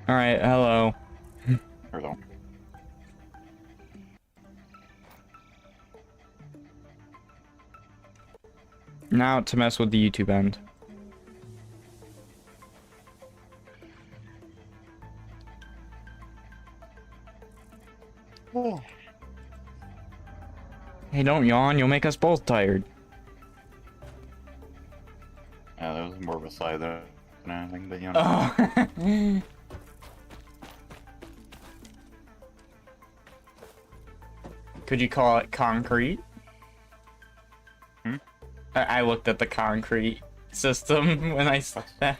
Alright, hello. Hello. Now to mess with the YouTube end. Oh. Hey, don't yawn, you'll make us both tired. Yeah, that was more of a sigh than anything, but you know. Oh. Could you call it concrete? Hmm? I looked at the concrete system when I said that.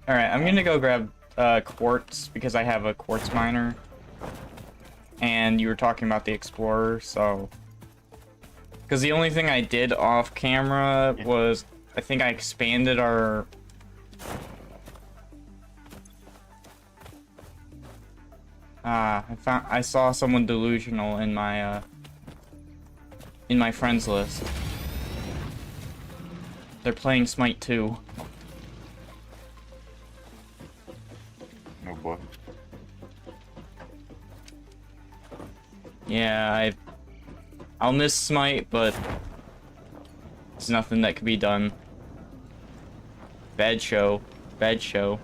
Alright, I'm gonna go grab quartz because I have a quartz miner. And you were talking about the Explorer, so... Because the only thing I did off camera was... I think I expanded our... I saw someone delusional in my friends list. They're playing Smite 2. Oh boy. Yeah, I'll miss Smite, but there's nothing that could be done. Bad show. Bad show.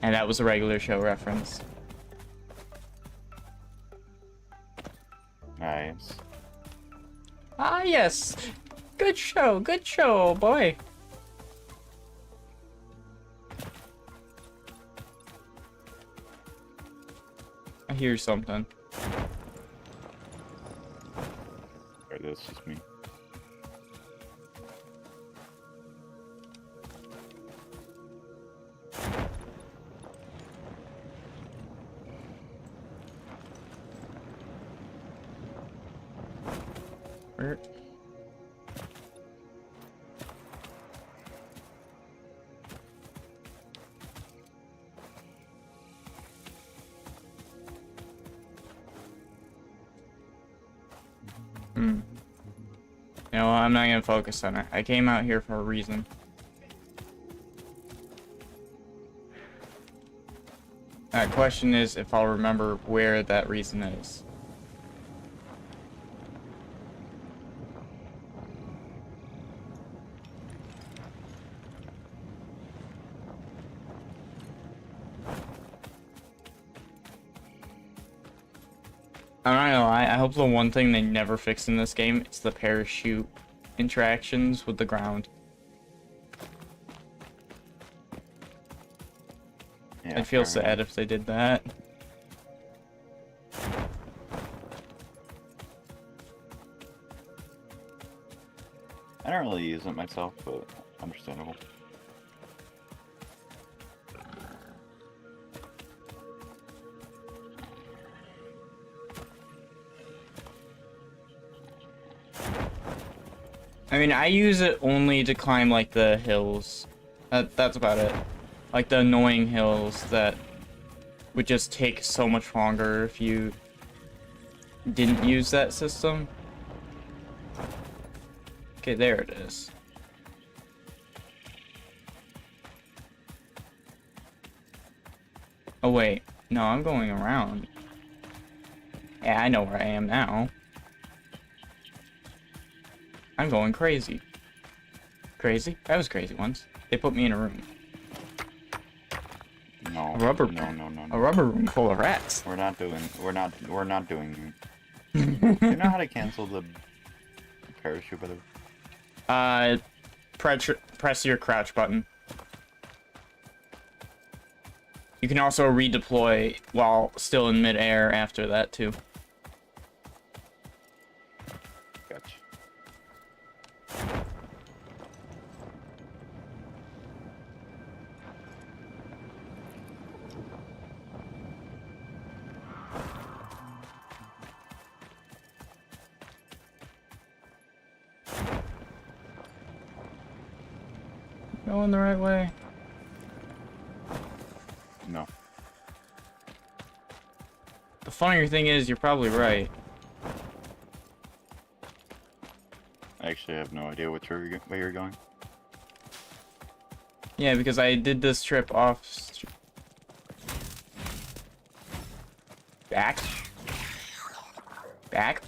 And that was a regular show reference. Nice. Ah, yes. Good show, oh boy. I hear something. Alright, that's just me. Where? You know, I'm not gonna focus on it. I came out here for a reason. Question is if I'll remember where that reason is. I'm not gonna lie, I hope the one thing they never fix in this game is the parachute interactions with the ground. Yeah, I'd feel fair sad enough. if they did that. I don't really use it myself, but understandable. I mean, I use it only to climb, like, the hills. That's about it. Like, the annoying hills that would just take so much longer if you didn't use that system. Okay, there it is. Oh, wait. No, I'm going around. Yeah, I know where I am now. I'm going crazy. Crazy? I was crazy once. They put me in a room. No. A rubber No. A rubber room full of rats. We're not doing Do you know how to cancel the parachute, by the way? Press your crouch button. You can also redeploy while still in midair after that too. Gotcha. Going the right way. No. The funnier thing is, you're probably right. actually have no idea where you're going. Yeah, because I did this trip off... Back? Back?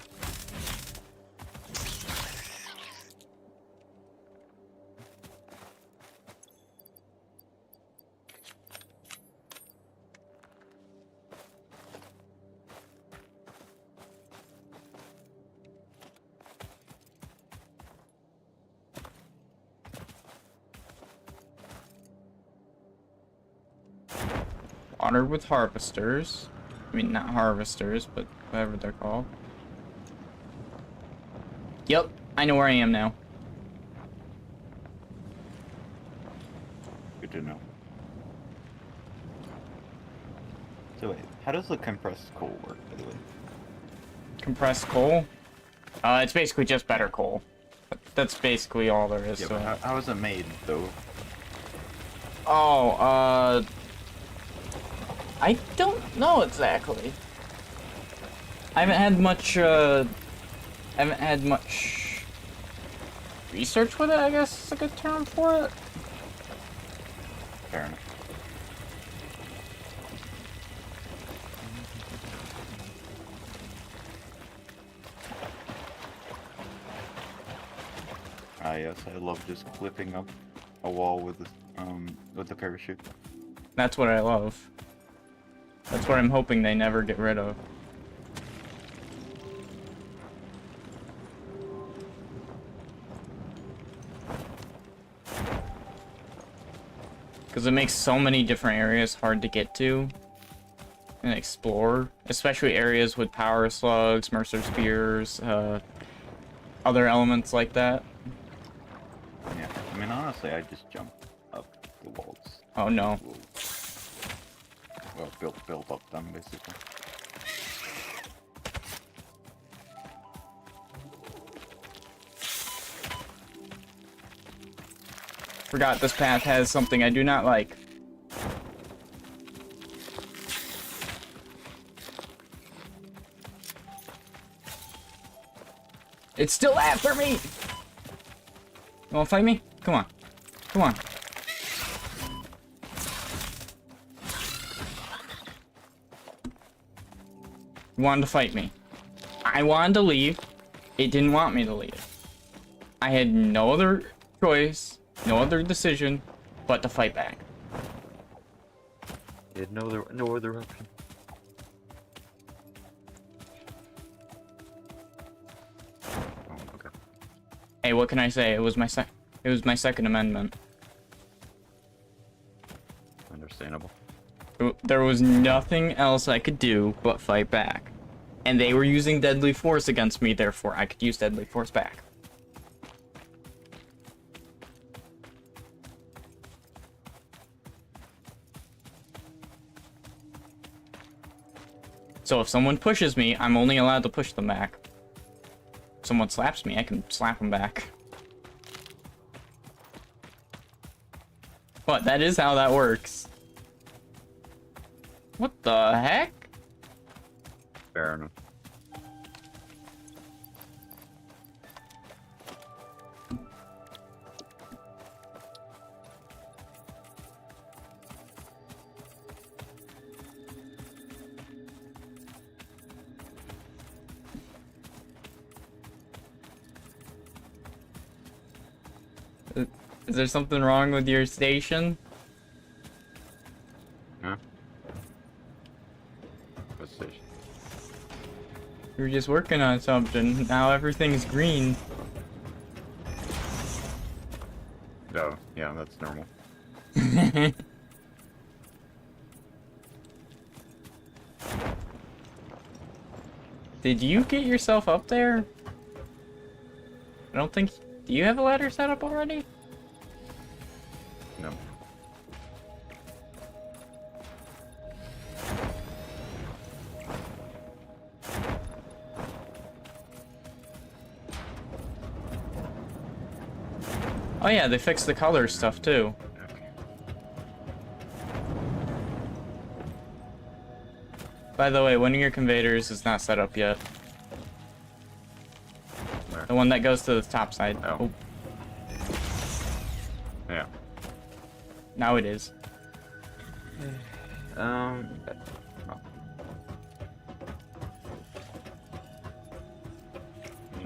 Water with harvesters. I mean, not harvesters, but whatever they're called. Yep, I know where I am now. Good to know. So wait, how does the compressed coal work, by the way? Compressed coal? It's basically just better coal. That's basically all there is Yeah, to but it. how is it made, though? Oh, I don't know exactly. I haven't had much research with it, I guess is a good term for it. Fair enough. Ah, yes, I love just clipping up a wall with the parachute. That's what I love. That's what I'm hoping they never get rid of. Because it makes so many different areas hard to get to and explore, especially areas with power slugs, Mercer spears, other elements like that. Yeah, I mean, honestly, I just jump up the walls. Oh no. Well, build up them, basically. Forgot this path has something I do not like. It's still after me! You wanna fight me? Come on. Come on. You wanted to fight me. I wanted to leave. It didn't want me to leave. I had no other choice, no other decision, but to fight back. You had no other option. Oh, okay. Hey, what can I say? It was my Second Amendment. Understandable. There was nothing else I could do but fight back. And they were using deadly force against me, therefore I could use deadly force back. So if someone pushes me, I'm only allowed to push them back. If someone slaps me, I can slap them back. But that is how that works. What the heck? Fair enough. Is there something wrong with your station? Huh? What station? You were just working on something. Now everything's green. Oh, yeah, that's normal. Did you get yourself up there? I don't think... Do you have a ladder set up already? No. Oh yeah, they fixed the color stuff too. Okay. By the way, one of your conveyors is not set up yet. Where? The one that goes to the top side. Oh. Yeah. Now it is. Oh.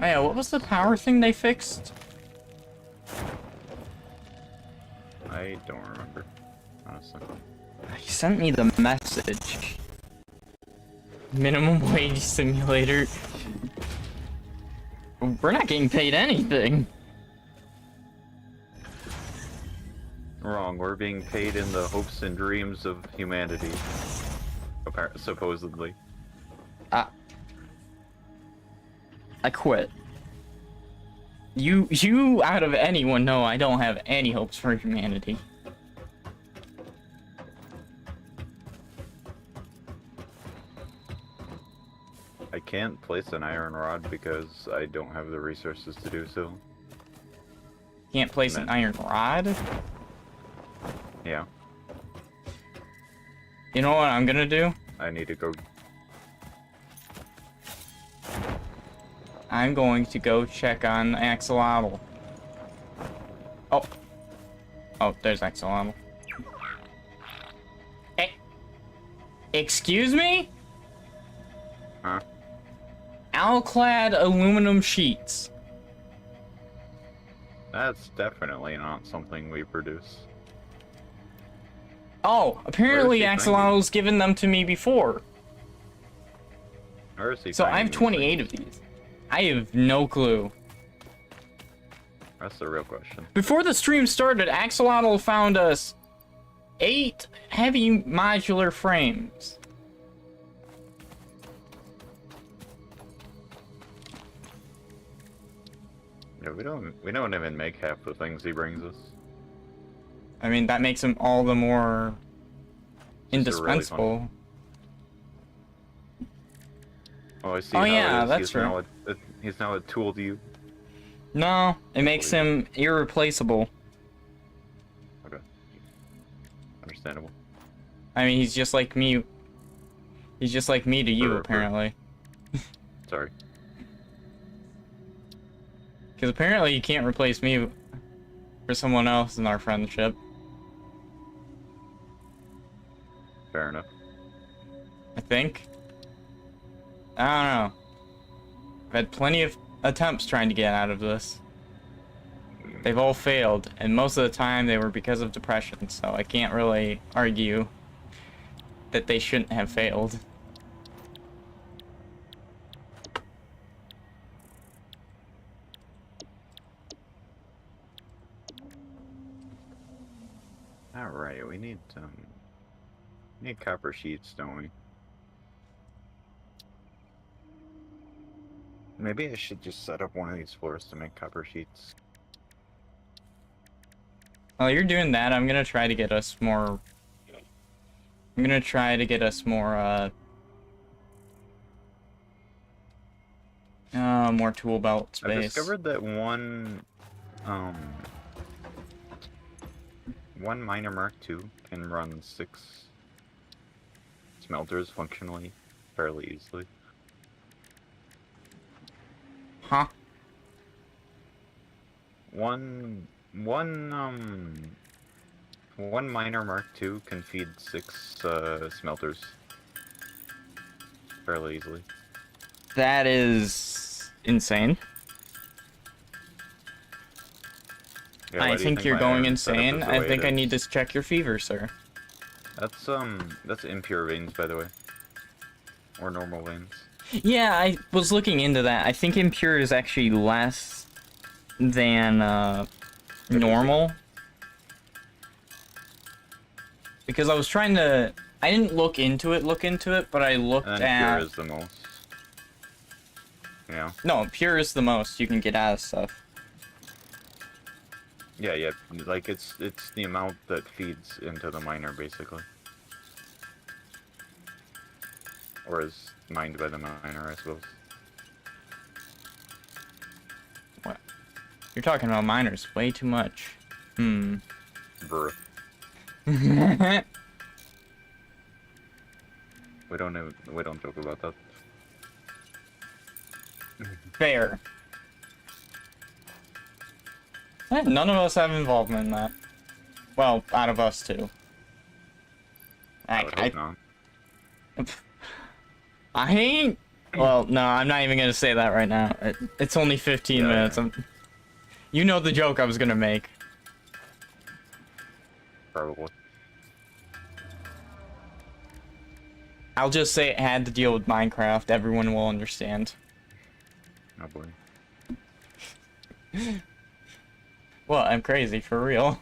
Oh yeah, what was the power thing they fixed? I don't remember, honestly. He sent me the message. Minimum wage simulator. We're not getting paid anything. Wrong. We're being paid in the hopes and dreams of humanity. Supposedly. I quit. You out of anyone know I don't have any hopes for humanity. I can't place an iron rod because I don't have the resources to do so. Can't place an iron rod? Yeah. You know what I'm gonna do? I need to go. I'm going to go check on Axolotl. Oh. Oh, there's Axolotl. Excuse me? Huh? Alclad aluminum sheets. That's definitely not something we produce. Oh, apparently he Axolotl's given them to me before. Where is he So I finding have these 28 things? of these. I have no clue. That's the real question. Before the stream started, Axolotl found us 8 heavy modular frames. Yeah, we don't even make half the things he brings us. I mean, that makes them all the more Just a really indispensable. Oh, I see. Oh, how yeah, it is. that's he's true. He's now a tool to you. No, it makes him irreplaceable. Okay. Understandable. I mean, he's just like me. He's just like me to you, apparently. Sorry. Because apparently you can't replace me for someone else in our friendship. Fair enough. I think. I don't know. I've had plenty of attempts trying to get out of this. They've all failed, and most of the time they were because of depression, so I can't really argue that they shouldn't have failed. Alright, we need copper sheets, don't we? Maybe I should just set up one of these floors to make copper sheets. While you're doing that, I'm gonna try to get us more... more tool belt space. I discovered that one miner Mark II can run 6 smelters functionally fairly easily. Huh? One miner Mark II can feed 6 smelters fairly easily. That is insane. Yeah, I think you're going insane. I think I to need to check your fever, sir. That's impure veins, by the way. Or normal veins. Yeah, I was looking into that. I think impure is actually less than normal. Because I was trying to... I didn't look into it, but I looked And at... pure is the most. Yeah. No, pure is the most you can get out of stuff. Yeah, like it's the amount that feeds into the miner, basically. Or is mined by the miner, I suppose. What? You're talking about miners way too much. Brr. We don't joke about that. Fair. None of us have involvement in that. Well, out of us two. I would hope not. I ain't. Well, no, I'm not even gonna say that right now. It's only 15 minutes. Yeah. You know the joke I was gonna make. Probably. I'll just say it had to deal with Minecraft. Everyone will understand. Oh boy. Well, I'm crazy, for real.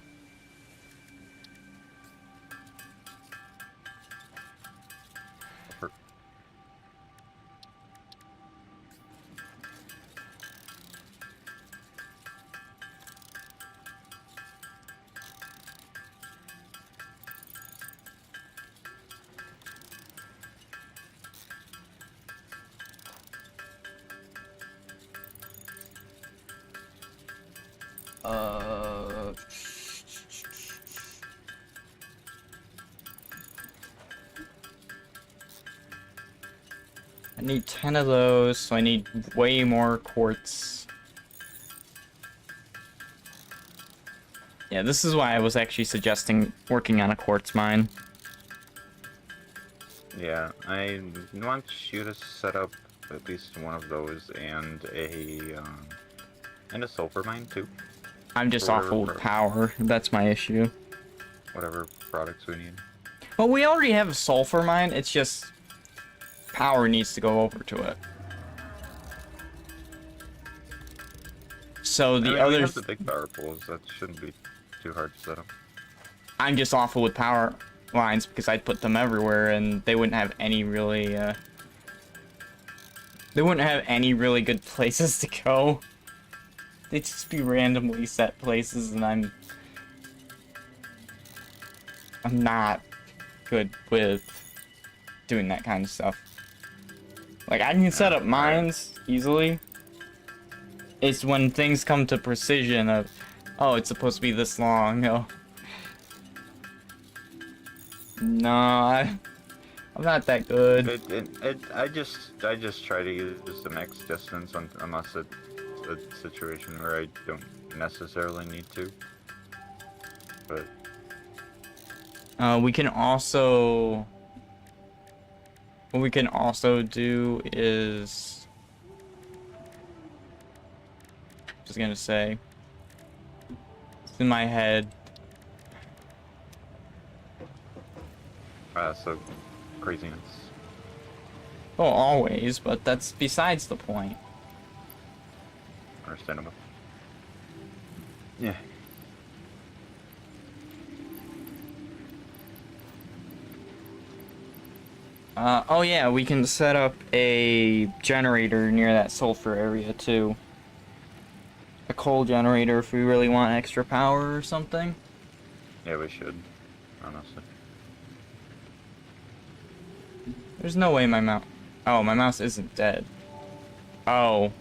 I need 10 of those, so I need way more quartz. Yeah, this is why I was actually suggesting working on a quartz mine. Yeah, I want you to set up at least one of those and a sulfur mine too. I'm just awful with power. That's my issue. Whatever products we need. Well, we already have a sulfur mine. It's just power needs to go over to it. So the we other. have the big power poles. That shouldn't be too hard to set up. I'm just awful with power lines because I'd put them everywhere and they wouldn't have any really. They wouldn't have any really good places to go. They'd just be randomly set places, and I'm not good with doing that kind of stuff. Like, I can set up mines easily. It's when things come to precision of, oh, it's supposed to be this long. No, I'm not that good. I just try to use the max distance unless it's a situation where I don't necessarily need to. But we can also. What we can also do is. Just gonna say. It's in my head. so craziness. Well, always, but that's besides the point. Understandable. Yeah. Oh yeah, we can set up a generator near that sulfur area too. A coal generator if we really want extra power or something. Yeah, we should, honestly. There's no way my mouse... Oh, my mouse isn't dead. Oh.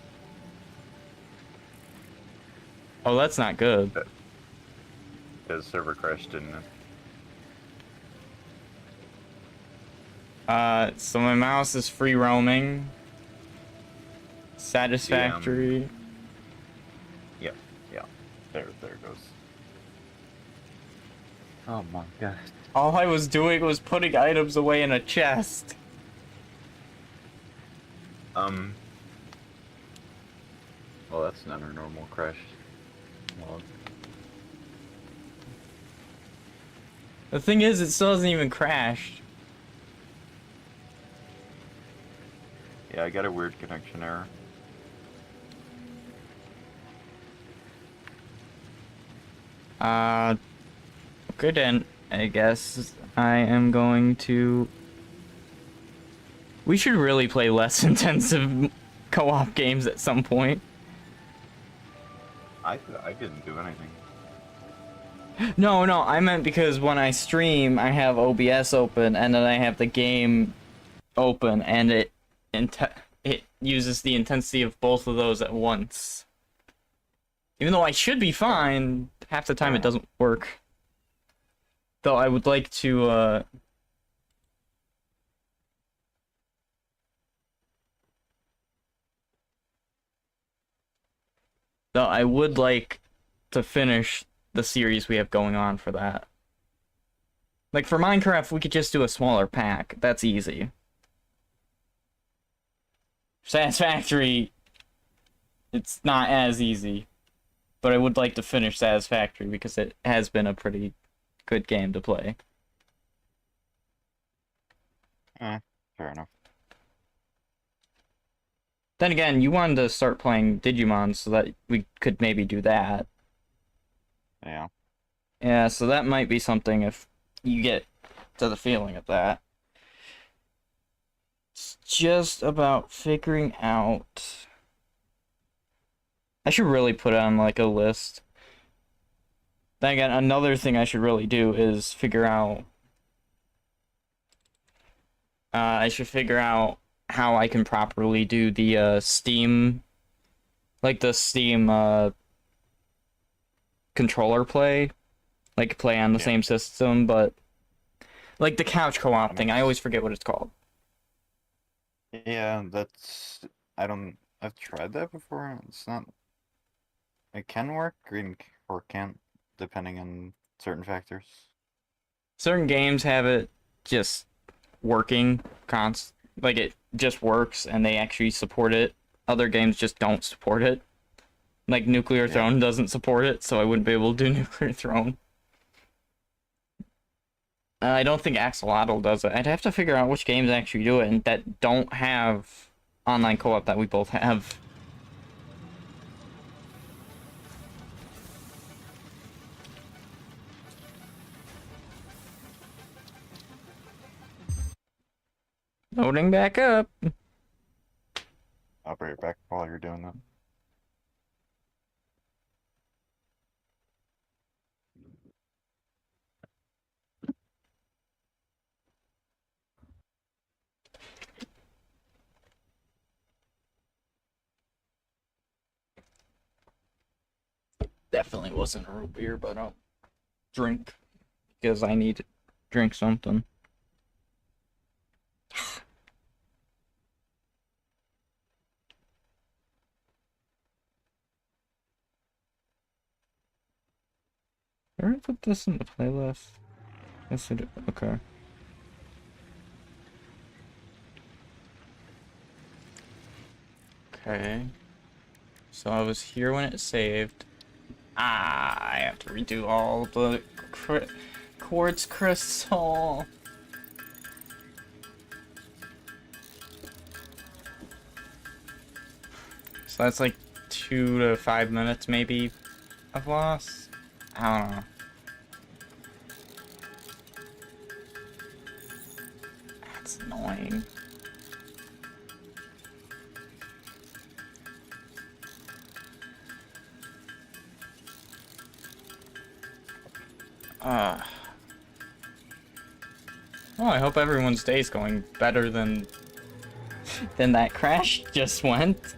Oh, that's not good. The server crashed, didn't it? So my mouse is free roaming. Satisfactory. Yeah. There it goes. Oh my gosh. All I was doing was putting items away in a chest. Well, that's not a normal crash log. The thing is, it still hasn't even crashed. Yeah, I got a weird connection error. Okay then, I guess I am going to... We should really play less intensive co-op games at some point. I didn't do anything. No, I meant because when I stream, I have OBS open, and then I have the game open, and it uses the intensity of both of those at once. Even though I should be fine, half the time it doesn't work. Though I would like to, Though I would like to finish the series we have going on for that. Like, for Minecraft, we could just do a smaller pack. That's easy. Satisfactory, it's not as easy. But I would like to finish Satisfactory because it has been a pretty good game to play. Fair enough. Then again, you wanted to start playing Digimon so that we could maybe do that. Yeah. Yeah, so that might be something if you get to the feeling of that. It's just about figuring out... I should really put it on, like, a list. Then again, another thing I should really do is figure out... I should figure out how I can properly do the, Steam... Like, the Steam, controller play. Like, play on the same system, but... Like, the couch co-op thing, I always forget what it's called. Yeah, that's... I've tried that before. It's not... It can work, or can't, depending on certain factors. Certain games have it just working, like it just works, and they actually support it. Other games just don't support it. Like Nuclear Throne doesn't support it, so I wouldn't be able to do Nuclear Throne. I don't think Axolotl does it. I'd have to figure out which games actually do it and that don't have online co-op that we both have. Loading back up. I'll be right back while you're doing that. Definitely wasn't a root beer, but I'll drink because I need to drink something. Where did I put this in the playlist? Yes, I did. Okay. Okay. So I was here when it saved. I have to redo all the quartz crystal. So that's like 2 to 5 minutes maybe of loss. I don't know. That's annoying. Well, I hope everyone's day's going better than that crash just went.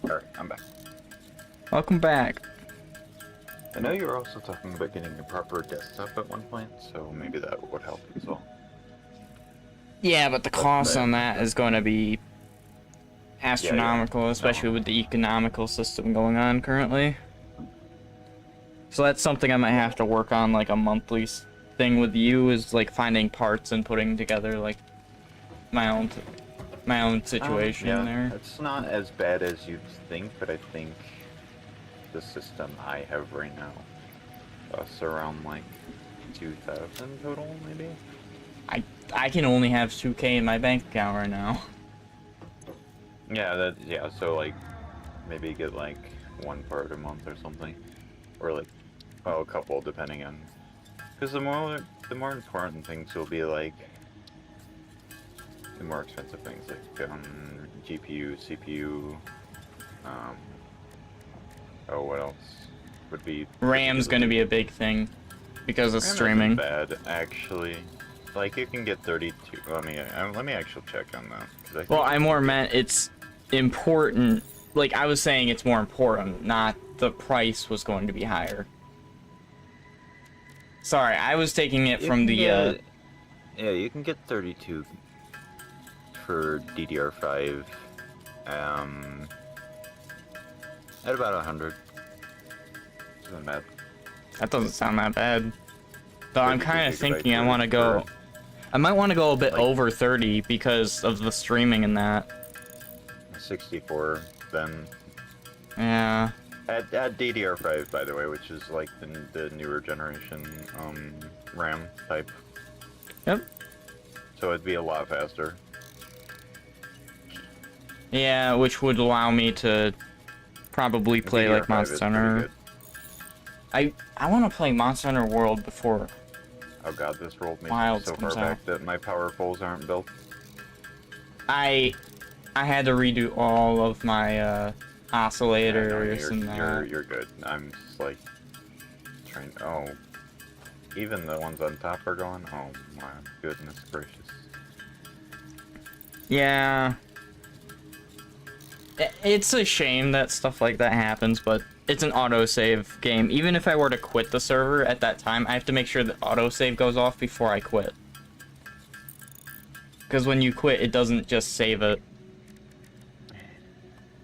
Alright, I'm back. Welcome back. I know you were also talking about getting a proper desktop at one point, so maybe that would help as well. Yeah, but the cost on that is going to be astronomical, especially with the economical system going on currently. So that's something I might have to work on, like a monthly thing with you, is like finding parts and putting together like my own situation there. It's not as bad as you'd think, but I think the system I have right now costs around like 2,000 total, maybe. I can only have 2K in my bank account right now. Yeah, so like maybe get like one part a month or something, or like a couple depending on, because the more important things will be like the more expensive things like GPU, CPU, what else would be? RAM's gonna be a big thing because of RAM streaming. isn't bad actually. Like you can get 32. Let me actually check on that. 'Cause I think Well, I more meant it's important. Like I was saying, it's more important, not the price was going to be higher. Sorry, I was taking it You from can the, get, yeah, you can get 32 for DDR5, at about 100. Isn't bad. that doesn't sound that bad. Though I'm 32 kind of thinking gigabyte I want to go... I might want to go a bit like- over 30 because of the streaming and that. 64, then Yeah. at DDR5, by the way, which is like the newer generation RAM type. Yep. So it'd be a lot faster. Yeah, which would allow me to probably play like DDR5 Monster is Hunter. pretty good. I want to play Monster Hunter World before. Oh god, this rolled me Wilds so far comes back out. that my power poles aren't built. I had to redo all of my Yeah, no, oscillators and that. you're good. I'm just like trying. Oh, even the ones on top are gone. Oh my goodness gracious. Yeah. It's a shame that stuff like that happens, but it's an autosave game. Even if I were to quit the server at that time, I have to make sure that autosave goes off before I quit. Because when you quit, it doesn't just save it.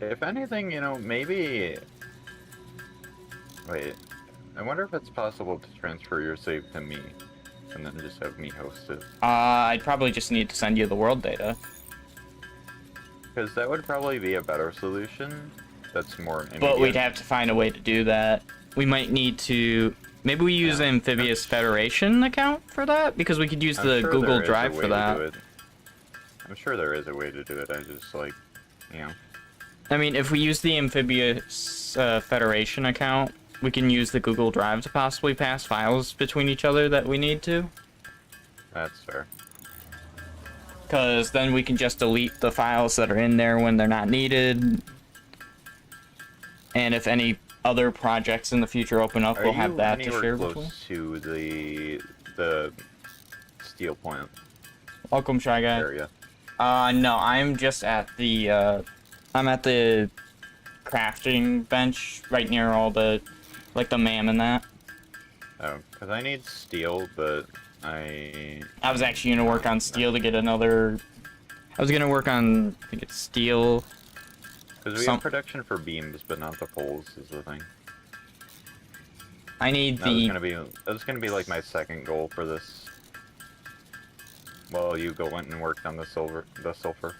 If anything, you know, maybe. Wait, I wonder if it's possible to transfer your save to me, and then just have me host it. I'd probably just need to send you the world data. Because that would probably be a better solution. That's more immediate. But we'd have to find a way to do that. We might need to... Maybe we use the Amphibious Federation account for that? Because we could use I'm the sure Google there is a Drive way for to that. do it. I'm sure there is a way to do it. I just like, you know. I mean, if we use the Amphibious Federation account, we can use the Google Drive to possibly pass files between each other that we need to. That's fair. Because then we can just delete the files that are in there when they're not needed. And if any other projects in the future open up, we'll have that to share between. close to the steel plant Welcome, Shy Guy. area? No, I'm just at the, I'm at the crafting bench right near all the, like the MAM and that. Oh, because I need steel, but I was actually gonna work on steel to get another, I was gonna work on, I think it's steel. Because we have production for beams, but not the poles is the thing. I need That's gonna be like my second goal for this. Well, you go went and worked on the sulfur.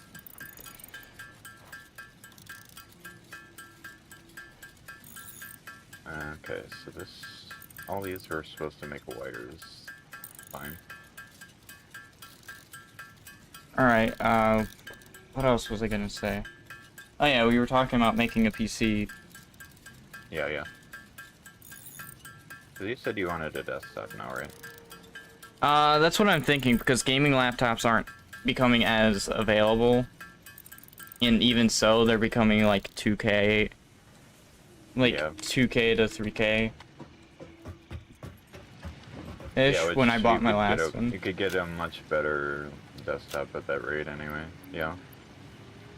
Okay, so all these are supposed to make wires. Fine. Alright, what else was I gonna say? Oh yeah, we were talking about making a PC. Yeah. Because you said you wanted a desktop now, right? That's what I'm thinking, because gaming laptops aren't becoming as available. And even so, they're becoming like 2K. Like, Yeah. 2K to 3K. Ish, Yeah, when I which bought you my could last one. You could get a much better desktop at that rate anyway. Yeah.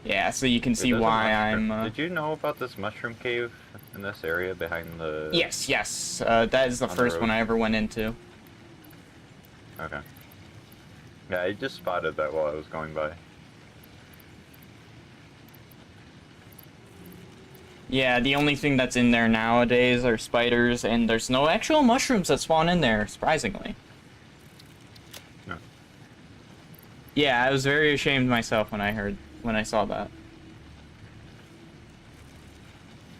Yeah, so you can see There's a why mushroom- I'm, Did you know about this mushroom cave in this area behind the... Yes. That is the On the first road. one I ever went into. Okay. Yeah, I just spotted that while I was going by. Yeah, the only thing that's in there nowadays are spiders, and there's no actual mushrooms that spawn in there, surprisingly. No. Yeah, I was very ashamed myself when I saw that.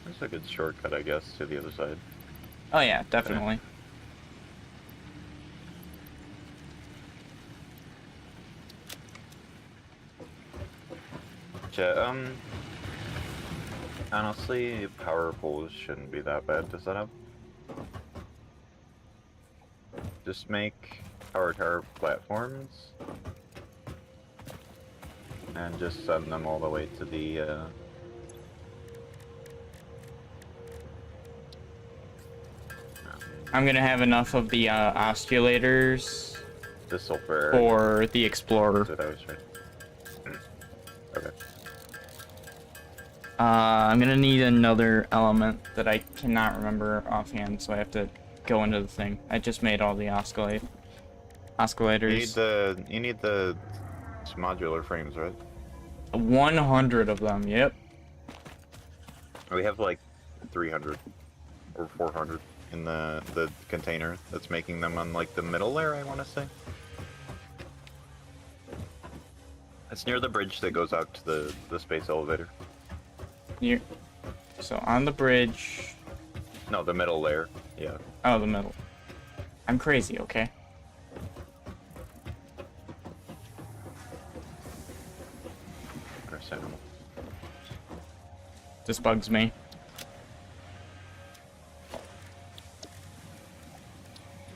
That's a good shortcut, I guess, to the other side. Oh yeah, definitely. Yeah, honestly, power poles shouldn't be that bad to set up. Just make power tower platforms and just send them all the way to the I'm gonna have enough of the osciillators sulfur area. for the Explorer. That's what I was trying. Okay. I'm gonna need another element that I cannot remember offhand, so I have to go into the thing. I just made all the You oscillators. need the modular frames, right? 100 of them. Yep. We have like 300 or 400 in the container that's making them on like the middle layer, I want to say. It's near the bridge that goes out to the space elevator. Here. So on the bridge. No, the middle layer. Yeah. Oh, the middle. I'm crazy, okay? Understandable. This bugs me.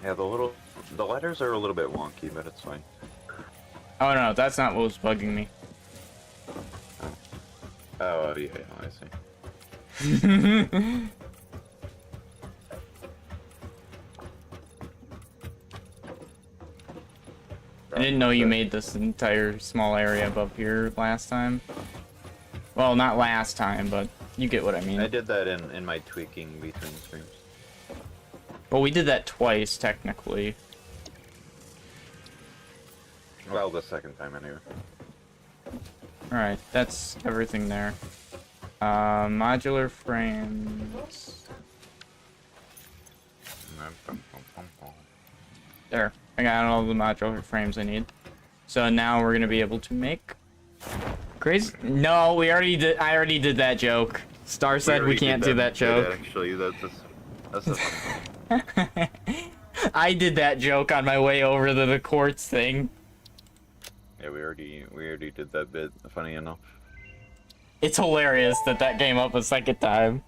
Yeah, the letters are a little bit wonky, but it's fine. Oh no, that's not what was bugging me. Oh yeah, I see. I didn't know you made this entire small area above here last time. Well, not last time, but you get what I mean. I did that in my tweaking between streams. But we did that twice, technically. Well, the second time anyway. Alright, that's everything there. Modular frames. There. I got all the modular frames I need. So now we're gonna be able to make crazy. No, we already did. I already did that joke. Star said we can't do that joke. Actually, that's a I did that joke on my way over to the quartz thing. Yeah, we already did that bit. Funny enough. It's hilarious that that came up a second time.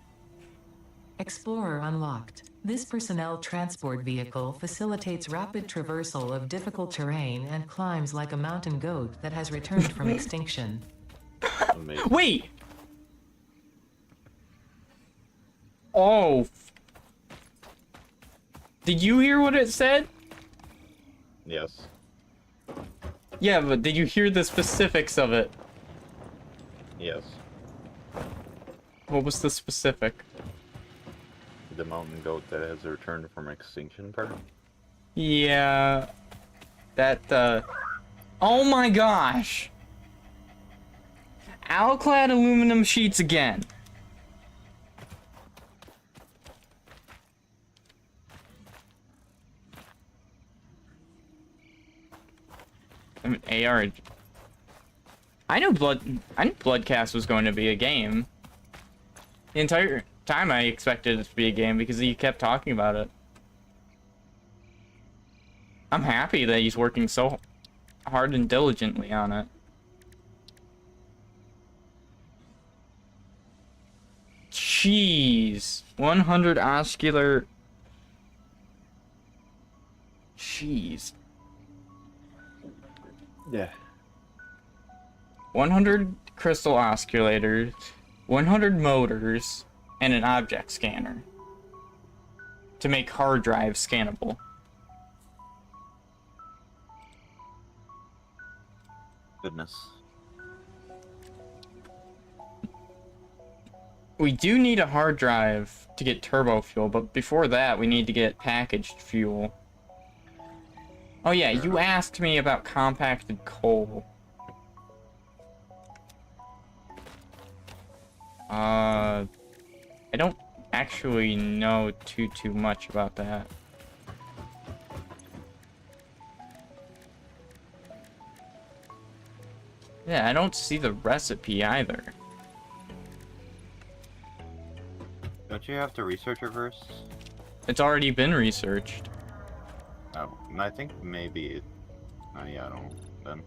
Explorer unlocked. This personnel transport vehicle facilitates rapid traversal of difficult terrain and climbs like a mountain goat that has returned from extinction. Amazing. Wait! Oh. Did you hear what it said? Yes. Yeah, but did you hear the specifics of it? Yes. What was the specific? The mountain goat that has returned from extinction part. Yeah. That, oh my gosh! Alclad aluminum sheets again. I mean, AR. I knew Bloodcast was going to be a game. The entire time I expected it to be a game because he kept talking about it. I'm happy that he's working so hard and diligently on it. Jeez. 100 oscular. Jeez. Yeah. 100 crystal oscullators, 100 motors, and an object scanner to make hard drives scannable. Goodness. We do need a hard drive to get turbo fuel, but before that we need to get packaged fuel. Oh yeah, you asked me about compacted coal. I don't actually know too much about that. Yeah, I don't see the recipe either. Don't you have to research it first? It's already been researched. Oh, and I think maybe it... Oh yeah, I don't know, then.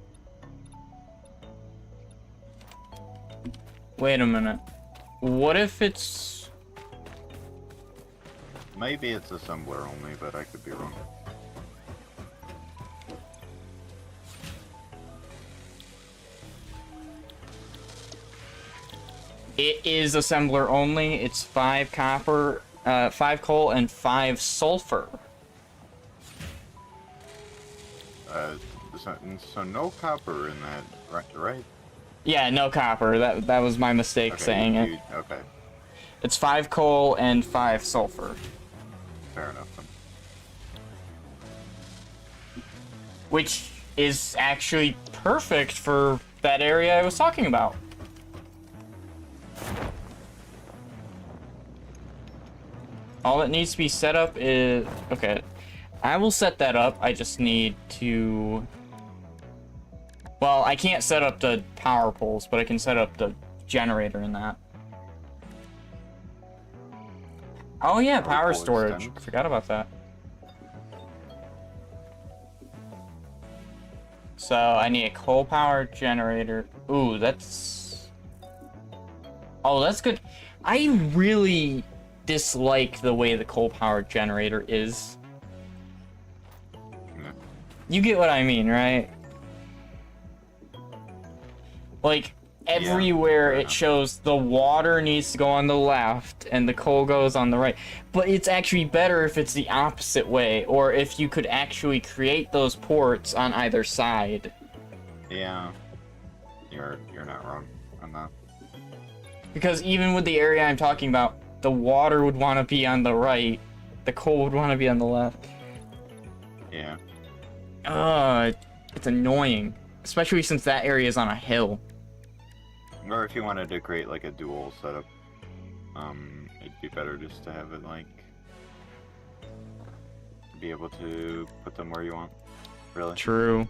Wait a minute. What if it's... Maybe it's assembler only, but I could be wrong. It is assembler only. It's 5 copper, 5 coal, and 5 sulfur. So no copper in that, right? Yeah, no copper. That was my mistake saying it. Okay, It's 5 coal and 5 sulfur. fair enough then. which is actually perfect for that area I was talking about. All that needs to be set up is... Okay, I will set that up. I just need to... Well, I can't set up the power poles, but I can set up the generator in that. Oh yeah, power storage. I forgot about that. So I need a coal power generator. Ooh, that's... Oh, that's good. I really dislike the way the coal power generator is. You get what I mean, right? Like, everywhere it shows the water needs to go on the left and the coal goes on the right. But it's actually better if it's the opposite way, or if you could actually create those ports on either side. Yeah. You're not wrong on that. Because even with the area I'm talking about, the water would want to be on the right, the coal would want to be on the left. Yeah. It's annoying. Especially since that area is on a hill. Or if you wanted to create like a dual setup, it'd be better just to have it like be able to put them where you want. Really? True.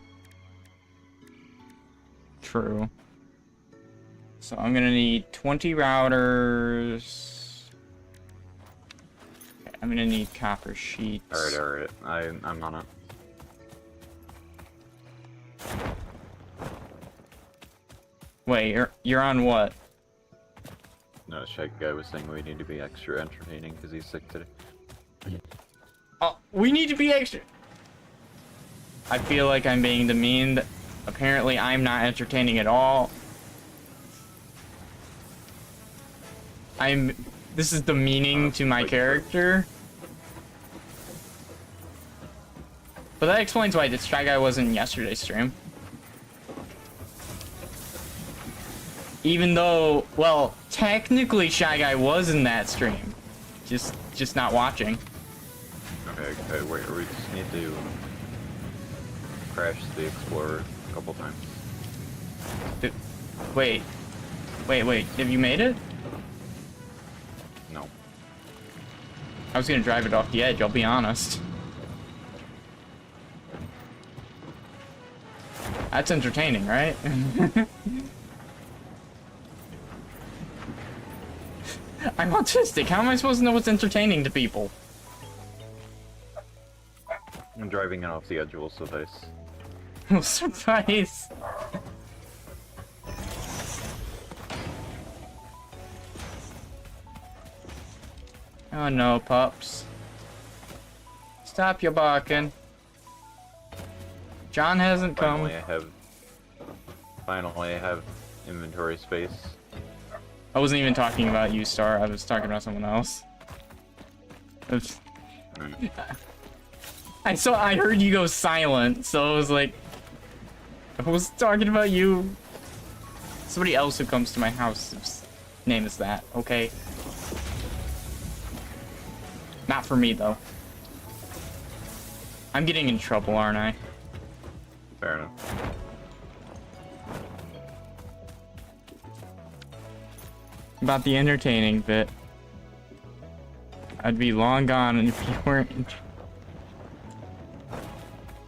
True. So I'm gonna need 20 routers. Okay, I'm gonna need copper sheets. Alright. I'm on it. Wait, you're on what? No, Shag Guy was saying we need to be extra entertaining because he's sick today. Oh, we need to be extra. I feel like I'm being demeaned. Apparently, I'm not entertaining at all. This is demeaning to my character. But that explains why this Shy Guy wasn't in yesterday's stream. Even though, well, technically Shy Guy was in that stream. Just not watching. Okay, wait, we just need to crash the Explorer a couple times. Wait, have you made it? No. I was gonna drive it off the edge, I'll be honest. That's entertaining, right? I'm autistic. How am I supposed to know what's entertaining to people? I'm driving it off the edge will suffice. Will suffice. Oh no, pups. Stop your barking. John hasn't come. Finally I have inventory space. I wasn't even talking about you, Star. I was talking about someone else. I heard you go silent, so I was like, I was talking about you. Somebody else who comes to my house, name is that, okay? Not for me, though. I'm getting in trouble, aren't I? Fair enough. About the entertaining bit. I'd be long gone if you weren't.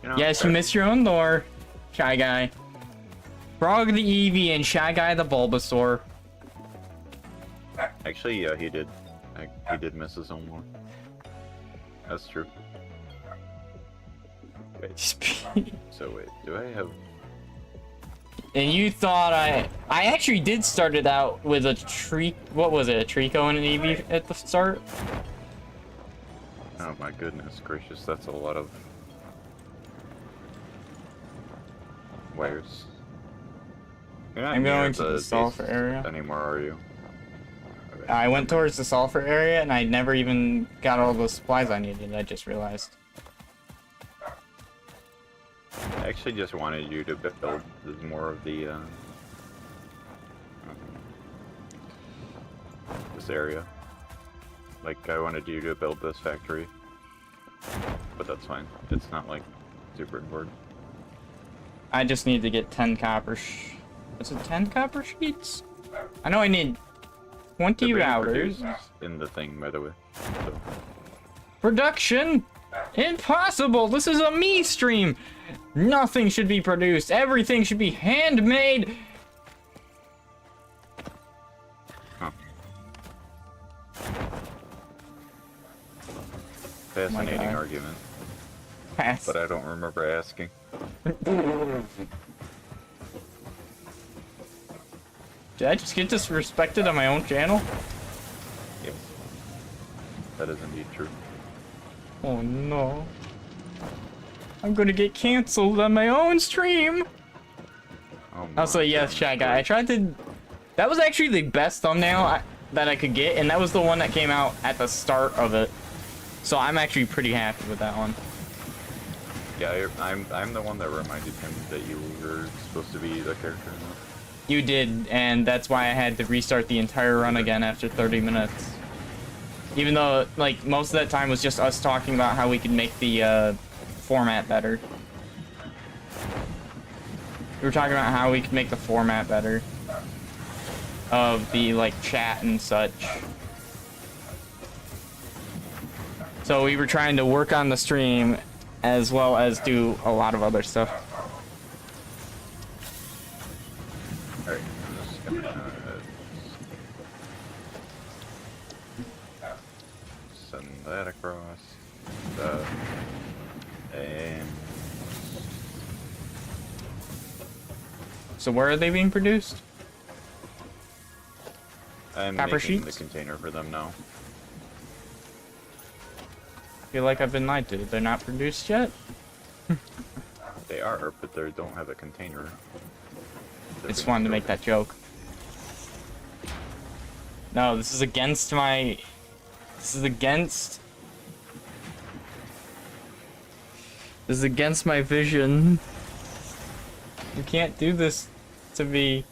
You know, Yes, you missed your own lore, Shy Guy. Frog the Eevee and Shy Guy the Bulbasaur. Actually, yeah, he did. He did miss his own one. That's true. Wait. So wait, do I have? And you thought I actually did start it out with a tree. What was it? A Trico and an Eevee at the start. Oh my goodness gracious, that's a lot of wires. You're not I'm near going to the sulfur base area. anymore, are you? Okay. I went towards the sulfur area and I never even got all the supplies I needed. I just realized. I actually just wanted you to build more of the this area. Like I wanted you to build this factory, but that's fine. It's not like super important. I just need to get 10 copper is it 10 copper sheets? I know I need 20 They're being routers. produced in the thing, by the way. So, Production? Impossible! This is a me stream! Nothing should be produced. Everything should be handmade. huh. Fascinating God. argument, Pass. but I don't remember asking. Did I just get disrespected on my own channel? Yep. That is indeed true. Oh no. I'm gonna get canceled on my own stream. Oh Also, my yes, goodness. Shy Guy. I tried to... That was actually the best thumbnail that I could get, and that was the one that came out at the start of it. So I'm actually pretty happy with that one. Yeah, I'm the one that reminded him that you were supposed to be the character in that. You did, and that's why I had to restart the entire run again after 30 minutes. Even though, like, most of that time was just us talking about how we could make the format better. We were talking about how we could make the format better of the, like, chat and such. So we were trying to work on the stream as well as do a lot of other stuff. Alright, I'm just gonna send that across. And So where are they being produced? I'm Copper making the sheets? container for them now. I feel like I've been lied to. They're not produced yet? They are, but they don't have a container. I just wanted to make that joke. No, this is against my... This is against... This is against my vision. You can't do this to me.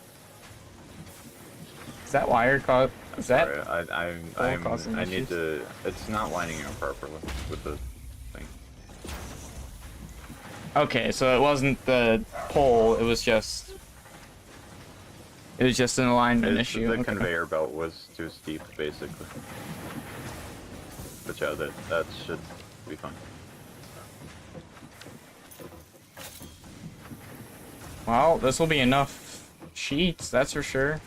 Is that wire caught? Is that... Sorry, causing I need issues? to. It's not lining up properly with the thing. Okay, so it wasn't the pole, it was just... It was just an alignment issue. The Okay. conveyor belt was too steep, basically. But yeah, that should be fine. Well, this will be enough sheets, that's for sure.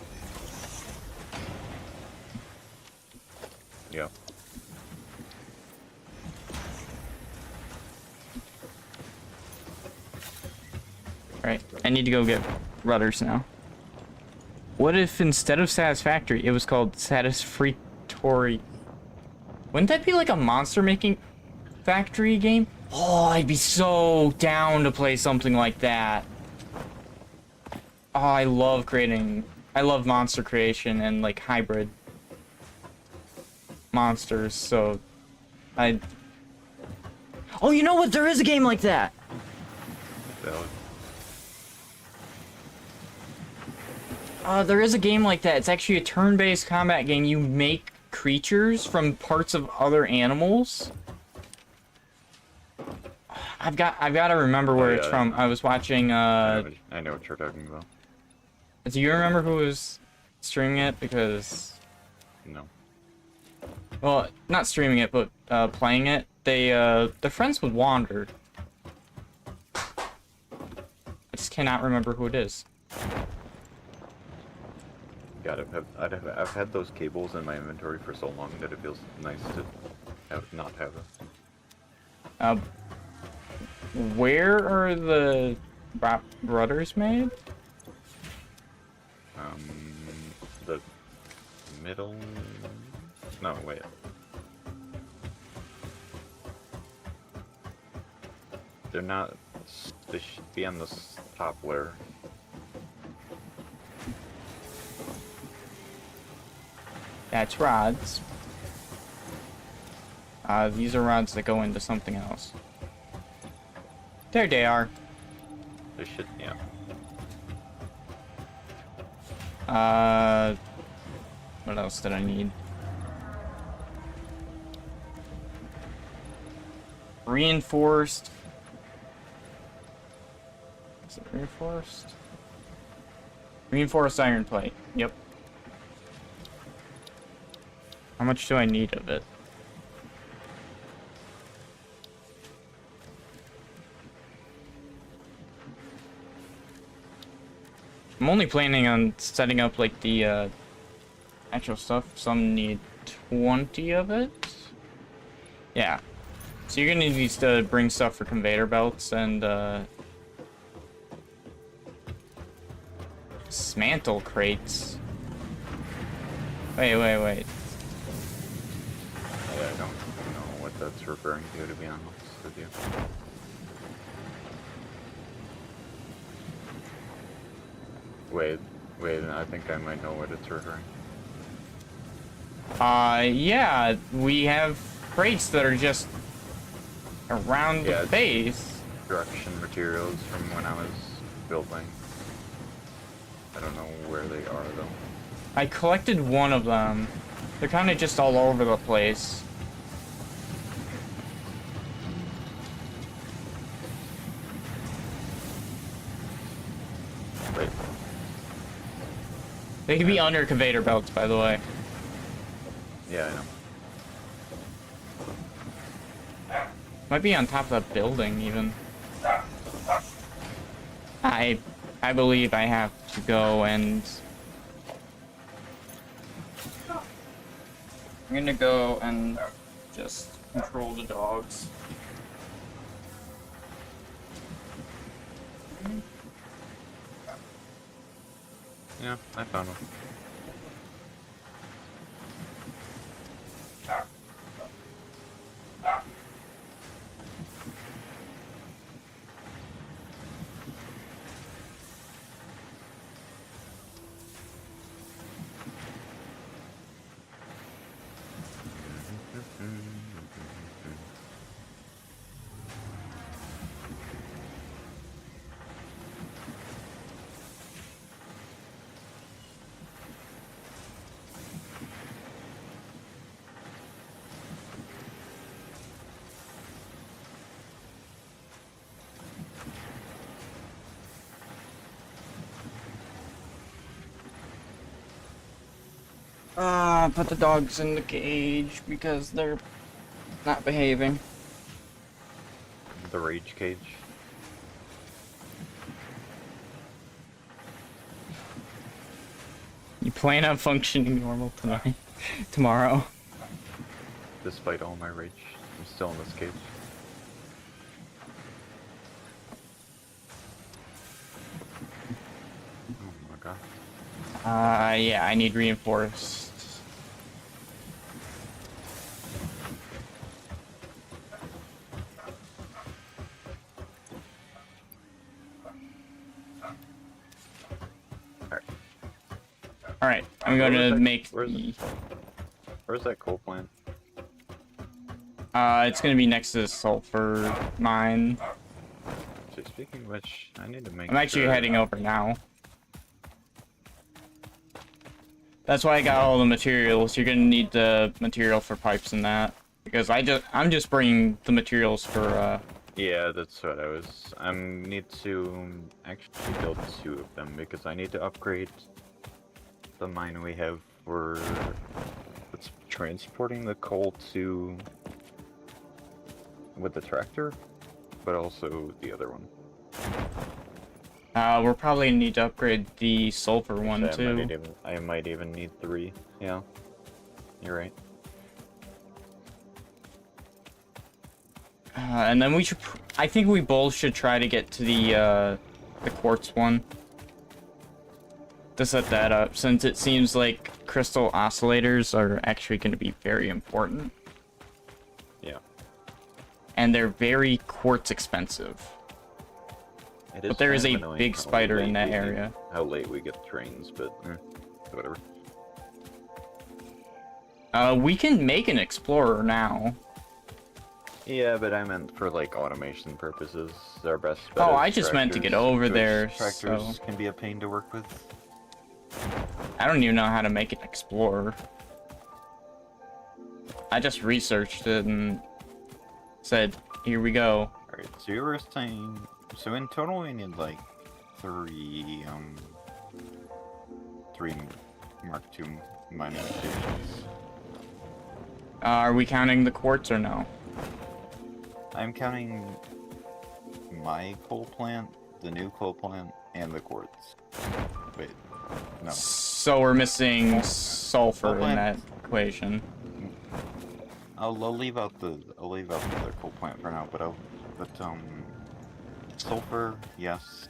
Yeah. Right, I need to go get rudders now. What if instead of Satisfactory, it was called Satisfactory? Wouldn't that be like a monster making factory game? Oh, I'd be so down to play something like that. Oh, I love monster creation and like hybrid monsters, so Oh, you know what? There is a game like that. Valid. There is a game like that. It's actually a turn-based combat game. You make creatures from parts of other animals. I've got to remember where it's yeah. from. I was watching. I know what you're talking about. Do you remember who was streaming it? Because, No. well, not streaming it, but playing it. They're friends with Wander. I just cannot remember who it is. God, I've had those cables in my inventory for so long that it feels nice to not have them. Where are the rudders made? The middle. No, wait. They're not. They should be on the top layer. That's rods. These are rods that go into something else. There they are. They should, yeah. What else did I need? Reinforced. Reinforced. Reinforced iron plate. Yep. How much do I need of it? I'm only planning on setting up like the actual stuff. Some need 20 of it. Yeah. So you're gonna need to bring stuff for conveyor belts and dismantle crates. Wait. Yeah, I don't know what that's referring to be honest with you. Wait, I think I might know what it's referring. Yeah, we have crates that are just around the base. Construction materials from when I was building. I don't know where they are though. I collected one of them. They're kind of just all over the place. Wait. They can be under conveyor belts, by the way. Yeah, I know. Might be on top of the building, even. I believe I have to go and... I'm gonna go and just control the dogs. Yeah, I found them. Put the dogs in the cage because they're not behaving. The rage cage. You plan on functioning normal tonight? Tomorrow? Despite all my rage, I'm still in this cage. Oh my god. Yeah, I need reinforced. Alright, I'm going to make... Where's that coal plant? It's going to be next to the sulfur mine. So speaking of which, I need to make I'm actually heading over now. That's why I got all the materials. You're going to need the material for pipes and that. Because I'm just bringing the materials for, Yeah, that's what I was... I need to actually build 2 of them because I need to upgrade the mine we have for... It's transporting the coal to... with the tractor, but also the other one. we'll probably need to upgrade the sulfur one, too. I might even need 3, yeah. You're right. And then we should... I think we both should try to get to the quartz one. To set that up, since it seems like crystal oscillators are actually going to be very important. Yeah. And they're very quartz expensive. But there is a big spider in that area. How late we get trains, but whatever. We can make an explorer now. Yeah, but I meant for like automation purposes. Our best bet Oh, is I just meant to get tractors, over because there, Tractors so... can be a pain to work with. I don't even know how to make an explorer. I just researched it and said, here we go. Alright, so you were saying... So in total we need like three, three Mark II mining stations. Are we counting the quartz or no? I'm counting my coal plant, the new coal plant, and the quartz. Wait, no. So we're missing sulfur in that equation. I'll leave out the other coal plant for now, but sulfur, yes,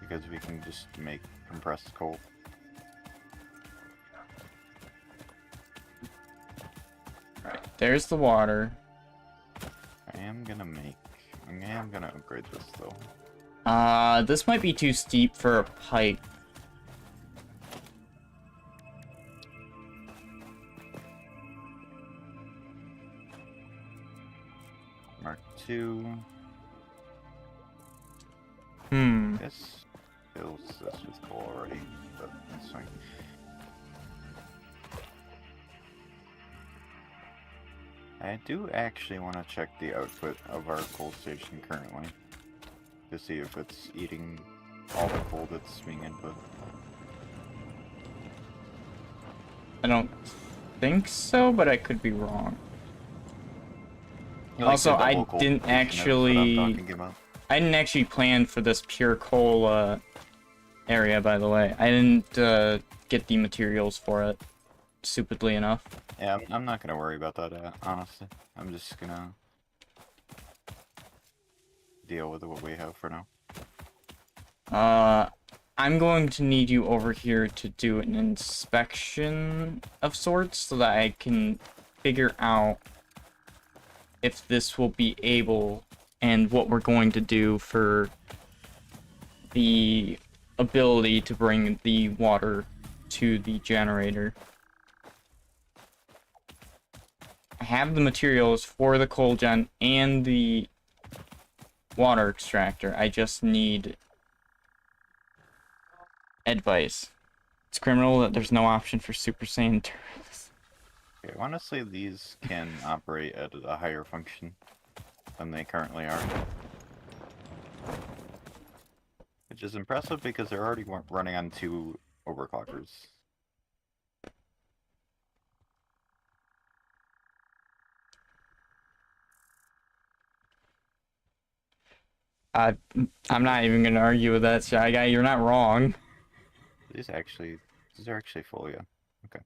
because we can just make compressed coal. Right, there's the water. I am gonna upgrade this though. This might be too steep for a pipe. Mark II. This fills this with coal already, but that's fine. I do actually want to check the output of our coal station currently to see if it's eating all the coal that's being input. I don't think so, but I could be wrong. You like Also, the I double coal didn't station, that's what I'm actually... talking about. I didn't actually plan for this pure coal area, by the way. I didn't get the materials for it, stupidly enough. Yeah, I'm not gonna worry about that, honestly. I'm just gonna deal with what we have for now. I'm going to need you over here to do an inspection of sorts so that I can figure out if this will be able and what we're going to do for the ability to bring the water to the generator. I have the materials for the coal gen and the water extractor. I just need advice. It's criminal that there's no option for Super Saiyan turrets. Okay, honestly, these can operate at a higher function than they currently are. Which is impressive because they're already running on 2 overclockers. I'm not even gonna argue with that, Shy Guy. You're not wrong. These are actually full, yeah. Okay.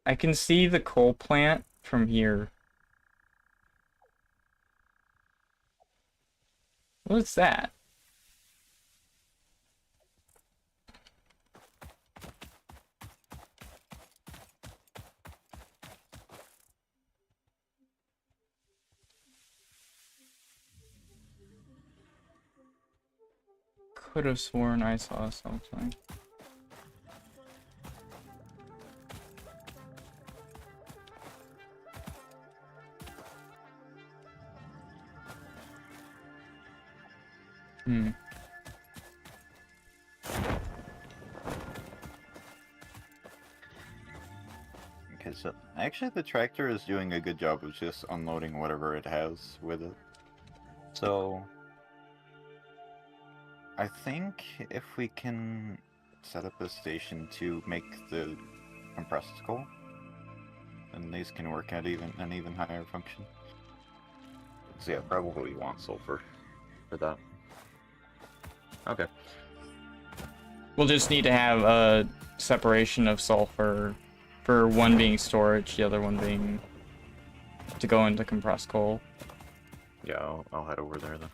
I can see the coal plant from here. What's that? Could have sworn I saw something. Okay, so actually the tractor is doing a good job of just unloading whatever it has with it. So I think if we can set up a station to make the compressed coal, then these can work at an even higher function. So yeah, probably want sulfur for that. Okay. We'll just need to have a separation of sulfur for one being storage, the other one being to go into compressed coal. Yeah, I'll head over there then.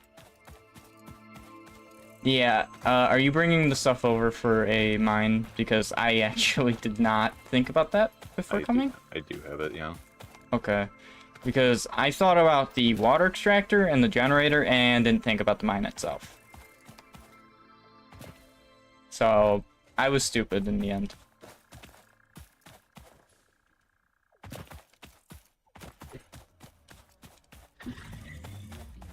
Yeah, are you bringing the stuff over for a mine? Because I actually did not think about that before coming. I do have it, yeah. Okay. Because I thought about the water extractor and the generator and didn't think about the mine itself. So, I was stupid in the end.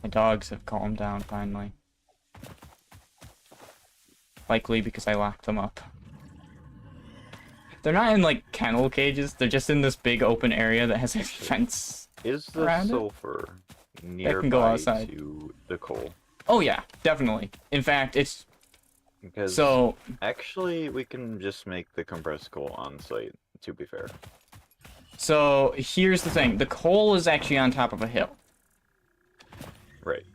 My dogs have calmed down finally. Likely because I locked them up. They're not in, like, kennel cages. They're just in this big open area that has a fence Is the around it. sulfur that can go nearby outside. to the coal. Oh yeah, definitely. In fact, it's Because so. actually, we can just make the compressed coal on site, to be fair. So here's the thing: the coal is actually on top of a hill, Right.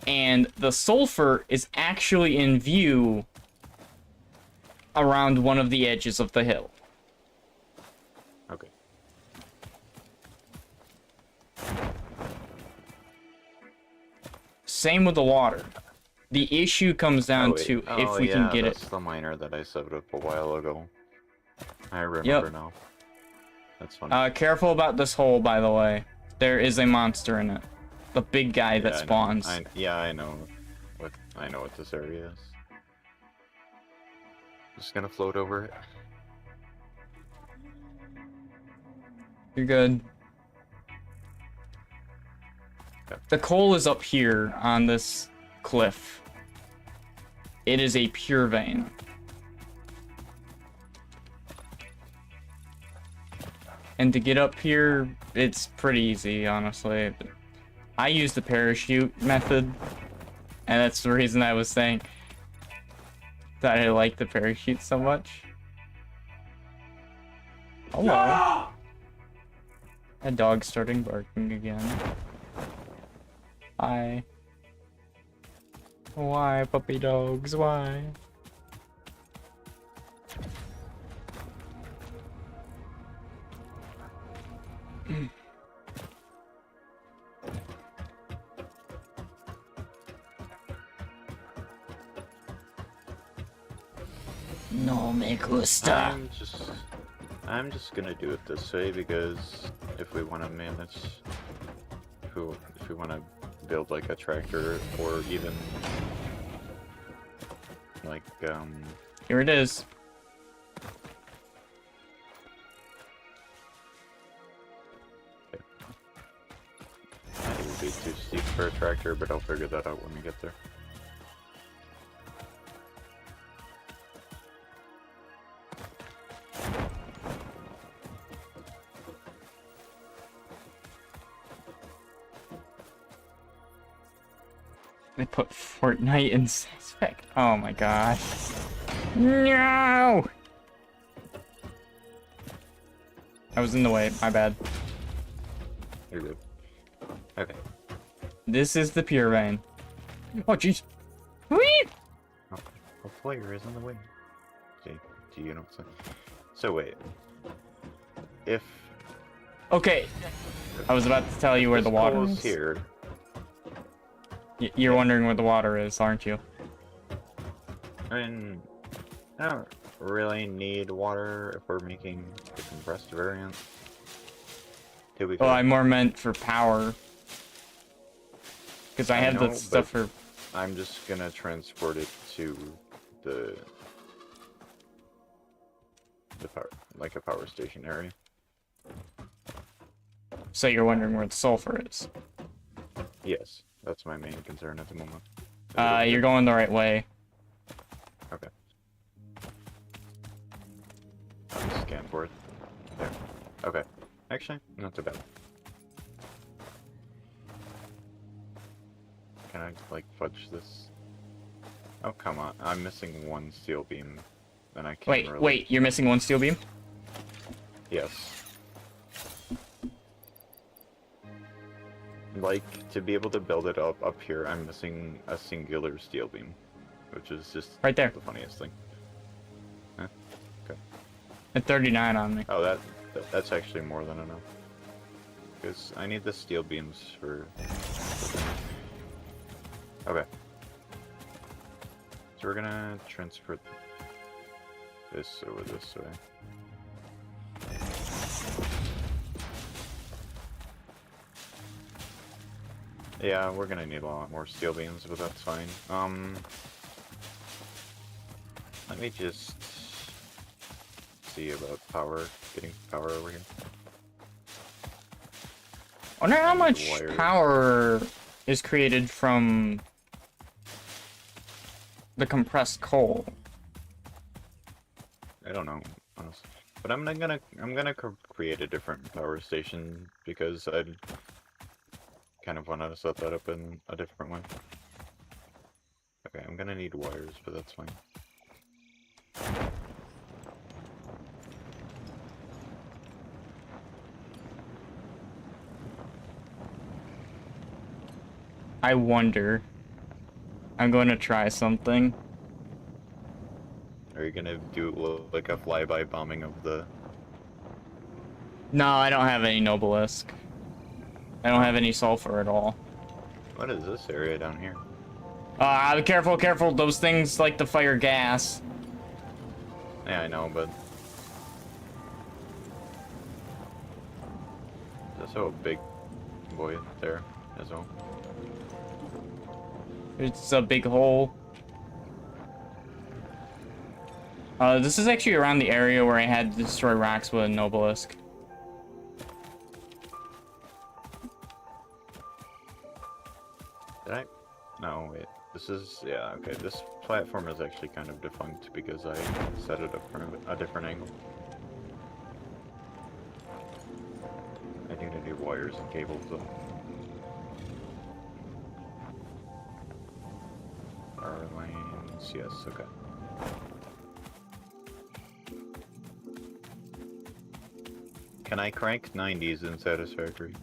and the sulfur is actually in view around one of the edges of the hill. Okay. Same with the water. The issue comes down Oh, wait. to Oh, if we yeah, can get that's it. the miner that I set up a while ago. I remember Yep. now. That's funny. Careful about this hole, by the way. There is a monster in it. The big guy that Yeah, spawns. I know what this area is. Just gonna float over it. You're good. Okay. The coal is up here on this cliff. It is a pure vein. And to get up here, it's pretty easy, honestly. I use the parachute method, and that's the reason I was saying that I like the parachute so much. Hello. That dog's starting barking again. Why? Why, puppy dogs? Why? No me gusta. I'm just gonna do it this way because if we want to manage, if we want to build like a tractor or even like Here it is. it would be too steep for a tractor, but I'll figure that out when we get there. They put Fortnite in Satisfactory. Oh my gosh. No! I was in the way, my bad. You're good. Okay. This is the pure vein. Oh jeez. Whee! A player is in the way. See, do you know what's up? So wait. If Okay. I was about to tell you where the water coal is. here, You're wondering where the water is, aren't you? I mean, I don't really need water if we're making the compressed variant. Oh, I more meant for power. Because I have know, the stuff but for... I'm just gonna transport it to the power, like a power station area. So you're wondering where the sulfur is. Yes, that's my main concern at the moment. You're going the right way. Okay. I'll just scan for it. There. Okay. Actually, not too bad. Can I, like, fudge this? Oh, come on. I'm missing one steel beam. And I can't Wait, you're missing one steel beam? Yes. Like, to be able to build it up here, I'm missing a singular steel beam. Which is just Right there. the funniest thing. Huh? Okay. At 39 on me. Oh, that's actually more than enough. Because I need the steel beams for... Okay. So we're gonna transfer this over this way. Yeah, we're gonna need a lot more steel beams, but that's fine. Let me just see about power, getting power over here. I wonder how much Wires. power is created from the compressed coal. I don't know, honestly. But I'm gonna create a different power station because kind of want to set that up in a different way. Okay, I'm gonna need wires, but that's fine. I wonder. I'm going to try something. Are you gonna do like a flyby bombing of the... No, I don't have any Nobelisk. I don't have any sulfur at all. What is this area down here? Careful, careful. Those things like to fire gas. Yeah, I know, but... There's also a big boy there as well. It's a big hole. This is actually around the area where I had to destroy rocks with a Nobelisk. Did I? No, wait. This is... Yeah, okay. This platform is actually kind of defunct because I set it up from a different angle. I need to do wires and cables though. Power lines, yes, okay. Can I crank 90s in Satisfactory?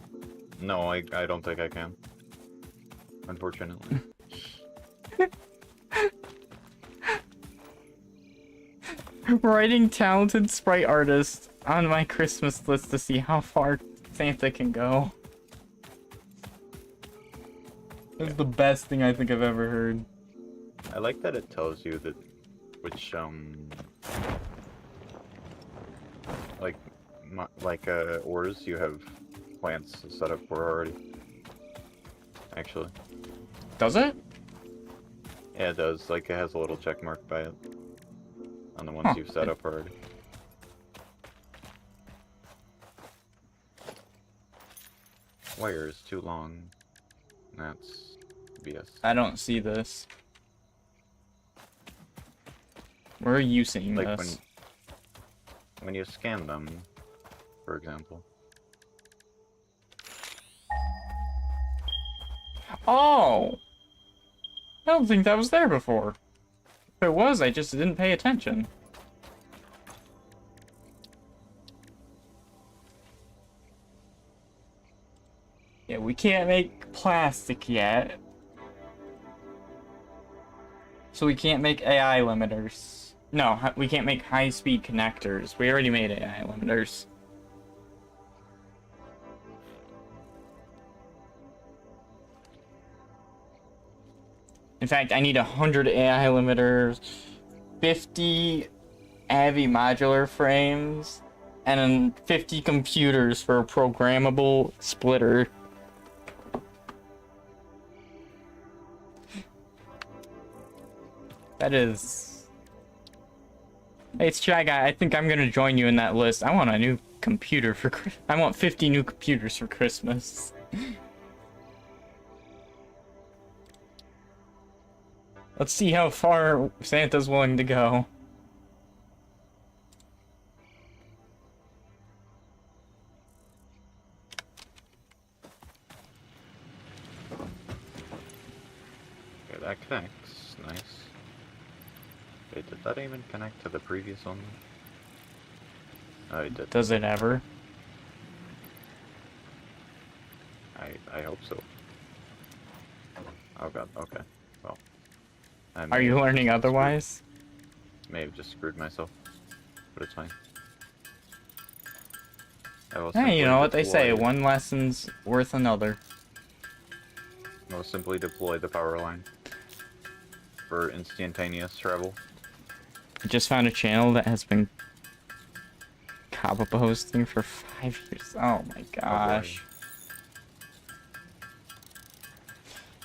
No, I don't think I can. Unfortunately. Writing talented sprite artist on my Christmas list to see how far Santa can go. That's the best thing I think I've ever heard. I like that it tells you that which ores you have plants set up for already. Actually. Does it? Yeah, it does. Like, it has a little check mark by it. On the ones you've set up already. Wire is too long. That's BS. I don't see this. Where are you seeing Like this? when you scan them, for example. Oh! I don't think that was there before. If it was, I just didn't pay attention. Yeah, we can't make plastic yet. So we can't make AI limiters. No, we can't make high-speed connectors. We already made AI limiters. In fact, I need 100 AI limiters, 50 AVI modular frames, and then 50 computers for a programmable splitter. That is... Hey, it's Shy Guy. I think I'm gonna join you in that list. I want a new computer for... I want 50 new computers for Christmas. Let's see how far Santa's willing to go. Okay, that connects. Nice. Wait, did that even connect to the previous one? Oh, it did. Does it ever? I hope so. Oh god, okay. Well. Are you learning otherwise? May have just screwed myself. But it's fine. I will Hey, you know what they say, deploy- one lesson's worth another. I will simply deploy the power line. For instantaneous travel. I just found a channel that has been Kaba hosting for 5 years. Oh my gosh.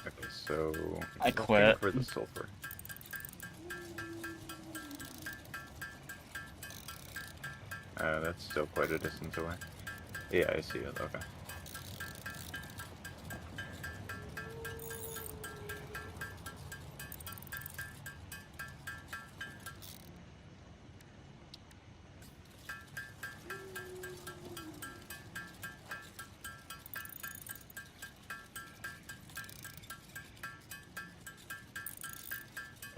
Okay, so... I looking quit. For the sulfur. That's still quite a distance away. Yeah, I see it, okay.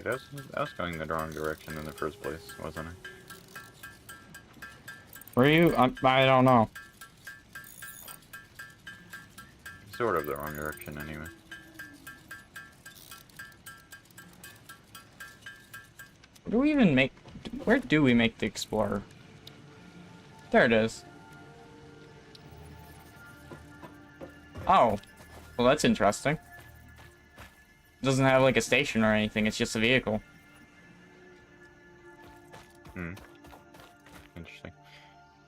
Wait, I was going the wrong direction in the first place, wasn't I? Were you? I don't know. Sort of the wrong direction, anyway. Where do we even make... Where do we make the Explorer? There it is. Oh. Well, that's interesting. It doesn't have, like, a station or anything. It's just a vehicle. Hmm. Interesting.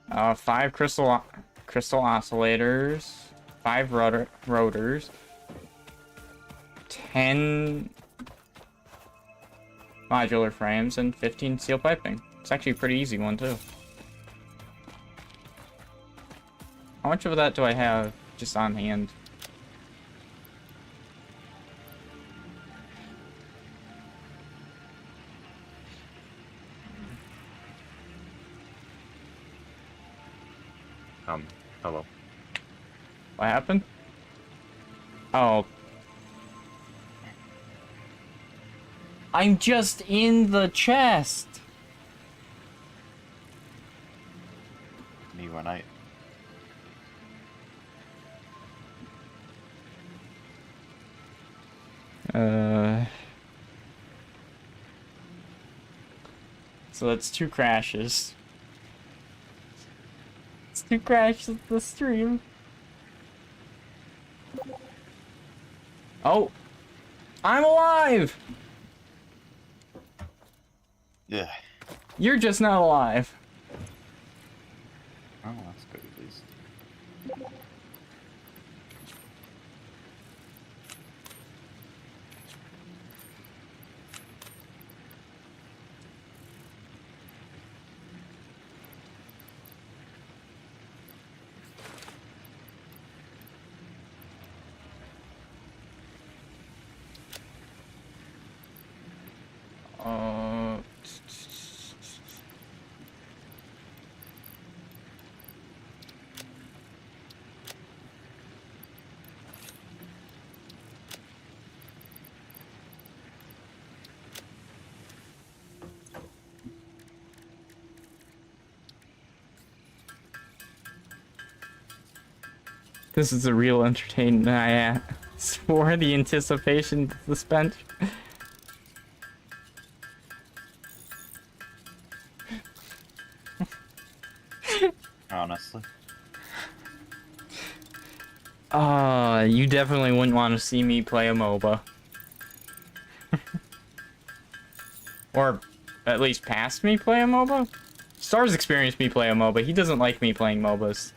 5 crystal oscillators, 5 rotors, 10 modular frames, and 15 steel piping. It's actually a pretty easy one, too. How much of that do I have just on hand? Hello. What happened? Oh. I'm just in the chest! Me when I... So that's 2 crashes. It's 2 crashes of the stream. Oh! I'm alive! Yeah. You're just not alive. Oh, that's good at least. Uh... This is a real entertainment I asked for, the anticipation suspense. Honestly. You definitely wouldn't want to see me play a MOBA. Or at least past me play a MOBA? Stars experienced me play a MOBA. He doesn't like me playing MOBAs.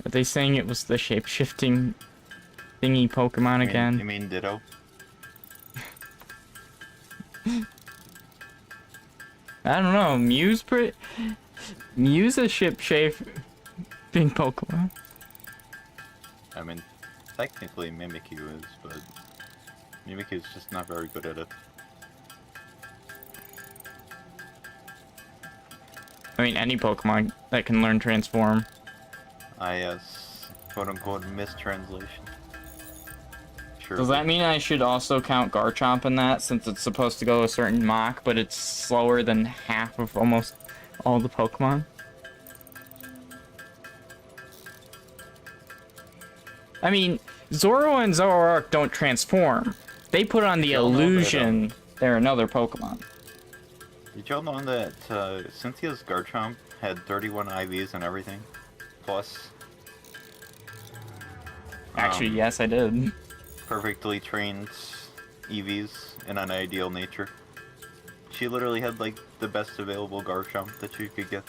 Are they saying it was the shape-shifting thingy Pokemon again? You mean Ditto? I don't know. Mew's a shape-shifting Pokemon. I mean, technically Mimikyu is, but Mimikyu's just not very good at it. I mean, any Pokemon that can learn Transform. Yes, quote-unquote mistranslation. Sure. Does that mean I should also count Garchomp in that, since it's supposed to go a certain Mach, but it's slower than half of almost all the Pokemon? I mean, Zoro and Zoroark don't transform. They put on the illusion they're another Pokemon. Did y'all know that Cynthia's Garchomp had 31 IVs and everything? Plus... Actually, yes, I did. Perfectly trained EVs in an ideal nature. She literally had, like, the best available Garchomp that you could get.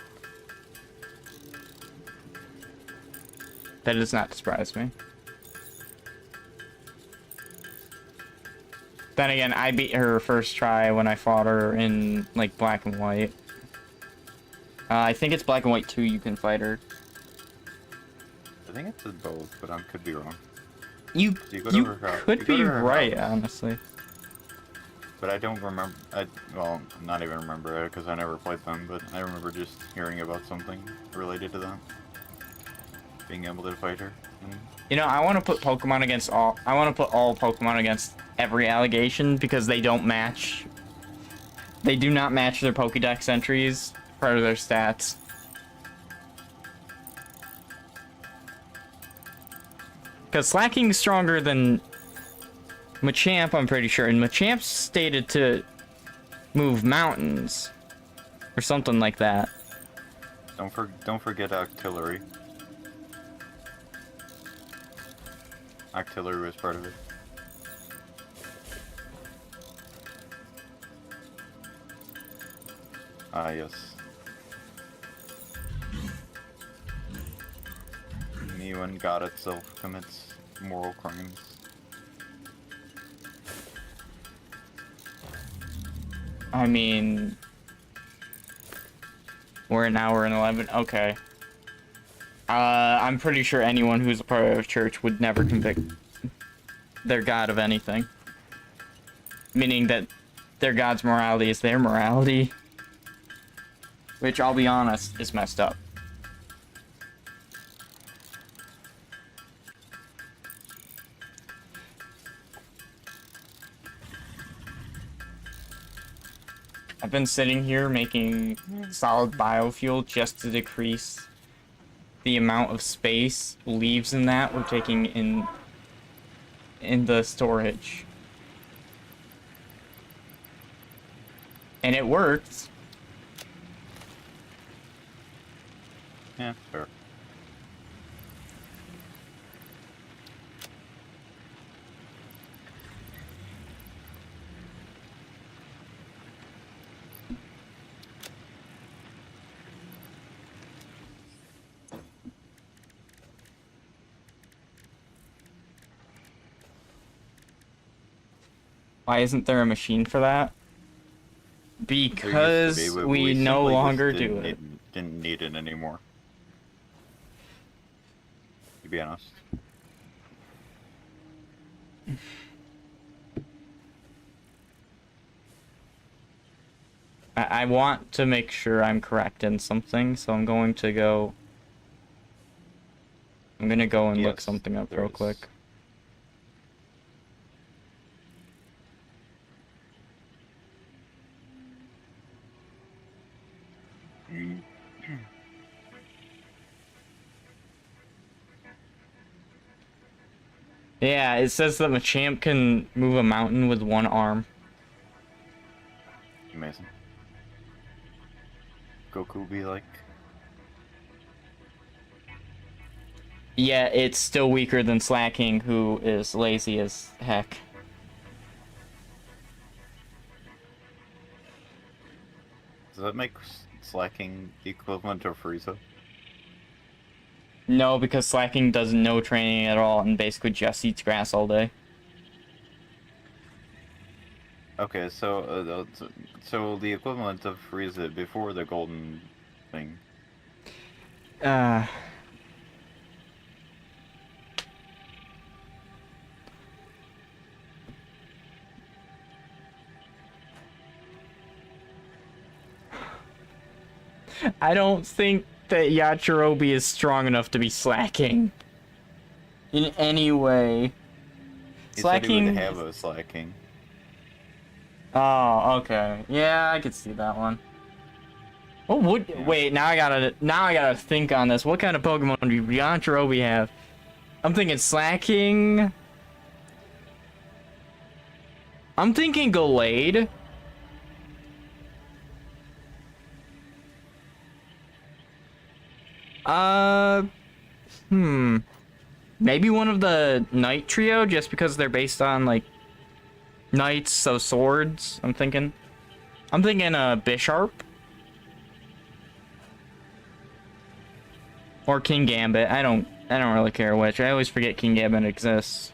That does not surprise me. Then again, I beat her first try when I fought her in, like, Black and White. I think it's Black and White 2 you can fight her. think it's both, but I could be wrong. You So you go to you her house. could You go be to her right, house, honestly. but I don't remember. Well, not even remember it because I never played them. But I remember just hearing about something related to that, being able to fight her. You know, I want to put Pokemon against all. I want to put all Pokemon against every allegation because they don't match. They do not match their Pokédex entries, part of their stats. Because Slacking's stronger than Machamp, I'm pretty sure, and Machamp's stated to move mountains or something like that. Don't forget Octillery. Octillery was part of it. Ah, yes. Me when God itself commits moral crimes. I mean, we're an hour and 11. Okay. I'm pretty sure anyone who's a part of a church would never convict their god of anything. Meaning that their god's morality is their morality. Which, I'll be honest, is messed up. I've been sitting here making solid biofuel just to decrease the amount of space leaves in that we're taking in the storage. And it worked. Yeah, fair. Why isn't there a machine for that? There used to Because be, but we no simply just longer do it. Didn't need it anymore. To be honest. I want to make sure I'm correct in something, so I'm going to go... I'm gonna go and look Yes, something up there real is. quick. Yeah, it says that Machamp can move a mountain with one arm. Amazing. Goku be like. Yeah, it's still weaker than Slacking, who is lazy as heck. Does that make Slacking the equivalent of Frieza? No, because Slacking does no training at all and basically just eats grass all day. Okay, so the equivalent of Frieza before the golden thing. I don't think that Yachirobe is strong enough to be Slacking. In any way. He said he would have a Slacking. Oh, okay. Yeah, I could see that one. Oh, what? Yeah. Wait, now I gotta think on this. What kind of Pokemon do Yachirobe have? I'm thinking Slacking. I'm thinking Gallade. Maybe one of the Knight Trio, just because they're based on, like, knights, so swords, I'm thinking. Bisharp. Or King Gambit. I don't really care which. I always forget King Gambit exists.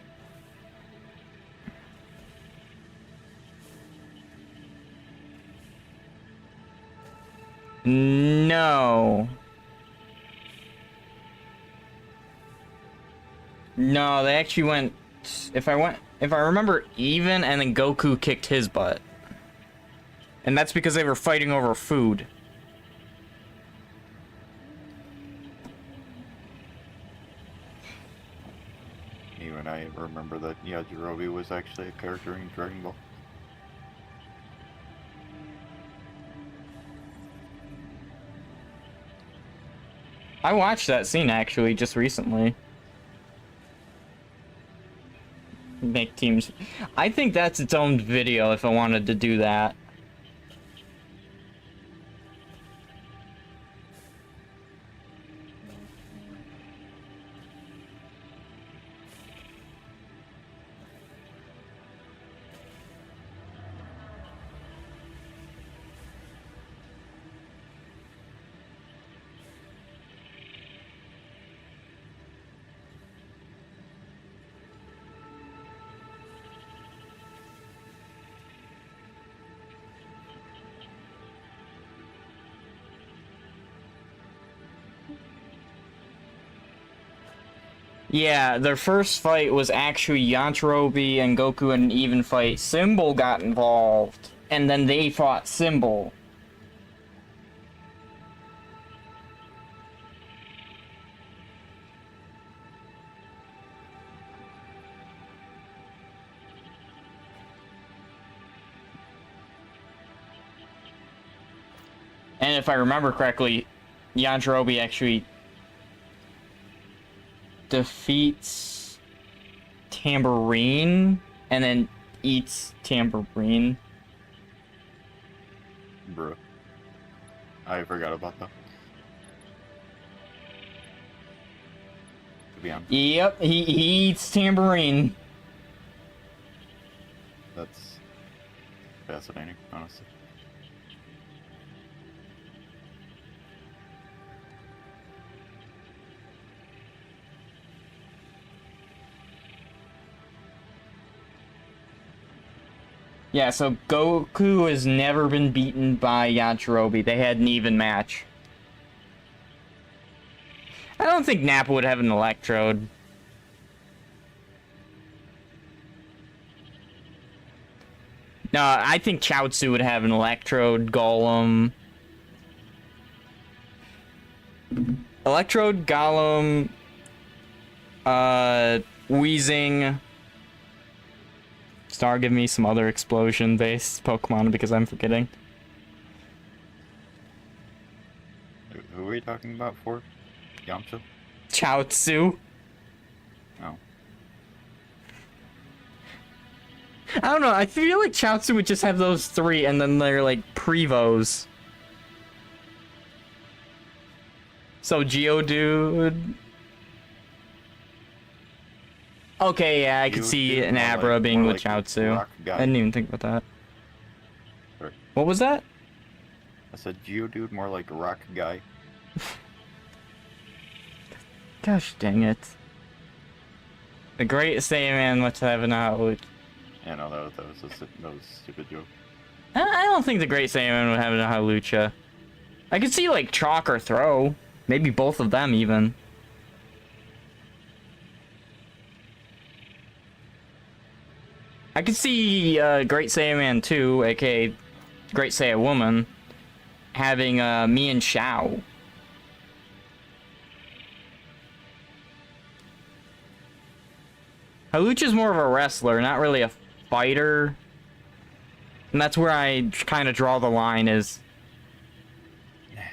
No. No, they actually went. If I remember, even, and then Goku kicked his butt, and that's because they were fighting over food. Even I remember that Yajirobe was actually a character in Dragon Ball. I watched that scene actually just recently. Make teams. I think that's its own video if I wanted to do that. Yeah, their first fight was actually Yajirobe and Goku in an even fight. Symbol got involved, and then they fought Symbol. And if I remember correctly, Yajirobe actually defeats Tambourine and then eats Tambourine. Bruh. I forgot about that. To be honest. Yep, he eats Tambourine. That's fascinating, honestly. Yeah, so Goku has never been beaten by Yajirobe. They had an even match. I don't think Nappa would have an electrode. No, I think Chaozu would have an electrode, Golem. Electrode, Golem, Wheezing. Star, give me some other explosion-based Pokemon because I'm forgetting. Who are we talking about for? Yamcha? Chaozu. Oh. I don't know, I feel like Chaozu would just have those three and then they're like Prevos. So Geodude. Okay, yeah, I could see Geodude, an more Abra like- being more with like Chaozu. rock guy. I didn't even think about that. Sorry. What was that? I said Geodude, more like a rock guy. Gosh dang it. The Great Saiyaman must have an outlet. Yeah, no, that was a stupid joke. I don't think the Great Saiyaman would have a Hawlucha. I could see like Chalk or Throw. Maybe both of them even. I could see Great Saiyaman 2, aka Great Saiyawoman, having me and Shao. Hawlucha's more of a wrestler, not really a fighter. And that's where I kind of draw the line is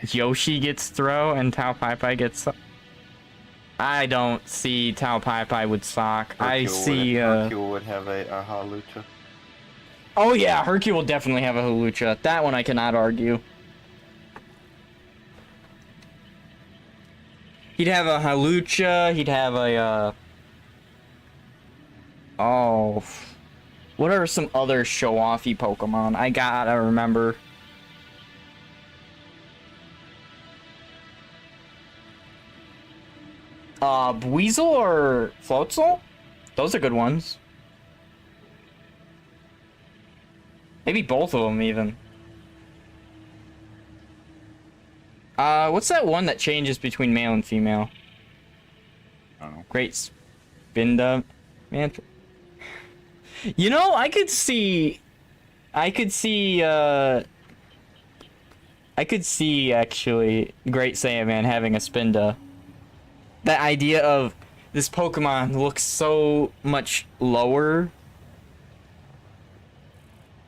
Yoshi gets Throw and Tao Pai Pai gets... I don't see Tao Pai Pai with Sock. I see... Hercule would have a Hawlucha. Oh yeah, Hercule will definitely have a Hawlucha. That one I cannot argue. He'd have a Hawlucha, he'd have a, Oh... What are some other show-offy Pokemon? I gotta remember. Weasel or Floatzel? Those are good ones. Maybe both of them, even. What's that one that changes between male and female? I don't know. Great Spinda, man. You know, I could see actually Great Saiyaman having a Spinda. That idea of this Pokemon looks so much lower,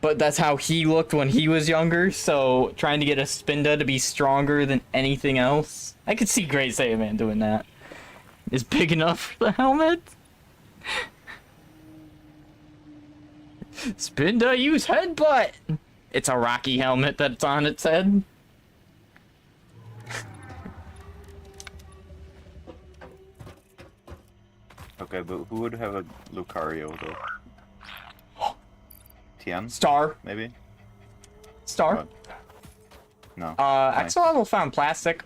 but that's how he looked when he was younger, so trying to get a Spinda to be stronger than anything else. I could see Great Saiyaman doing that. Is big enough for the helmet? Spinda, use headbutt! It's a Rocky helmet that's on its head. Okay, but who would have a Lucario though? Tien? Star. Maybe? Star. What? No. Nice. Axolotl found plastic.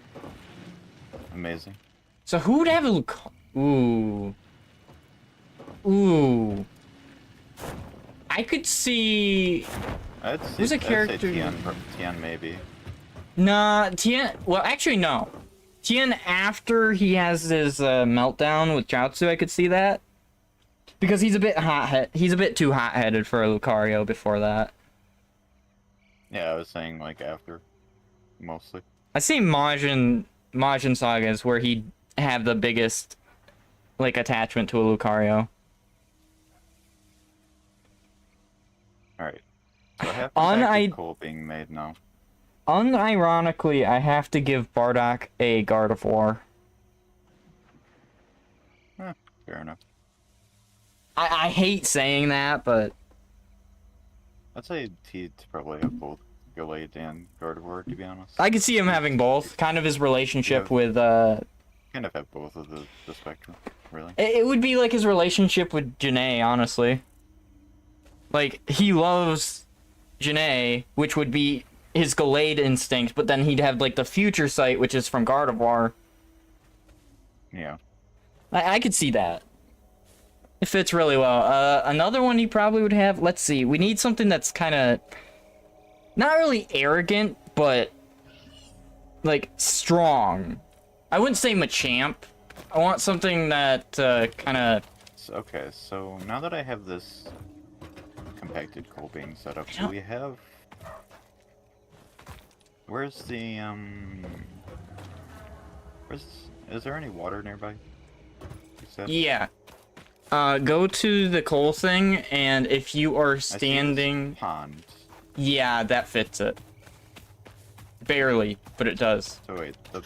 Amazing. So who would have a Ooh. Ooh. I could see... Who's a character? I'd say Tien maybe. Nah, Tien... Well, actually, no. Tien, after he has his meltdown with Chiaotzu, I could see that. Because he's a bit he's a bit too hot-headed for a Lucario before that. Yeah, I was saying like after, mostly. I see Majin Sagas where he'd have the biggest, like, attachment to a Lucario. Alright. So I have to coal being made now. Unironically, I have to give Bardock a Gardevoir. Fair enough. I hate saying that, but... I'd say he'd probably have both Gallade and Gardevoir, to be honest. I could see him having both. Kind of his relationship with, Kind of have both of the spectrum, really. It would be like his relationship with Janae, honestly. Like, he loves Janae, which would be his Gallade instinct, but then he'd have, like, the future sight, which is from Gardevoir. Yeah. I could see that. It fits really well. Another one he probably would have, let's see, we need something that's kind of, not really arrogant, but, like, strong. I wouldn't say Machamp. I want something that, kind of... Okay, so now that I have this compacted coal being set up, do we have... Where's the, Is there any water nearby? You said? Yeah. Go to the coal thing, and if you are standing... I see this pond. Yeah, that fits it. Barely, but it does. So wait, oh.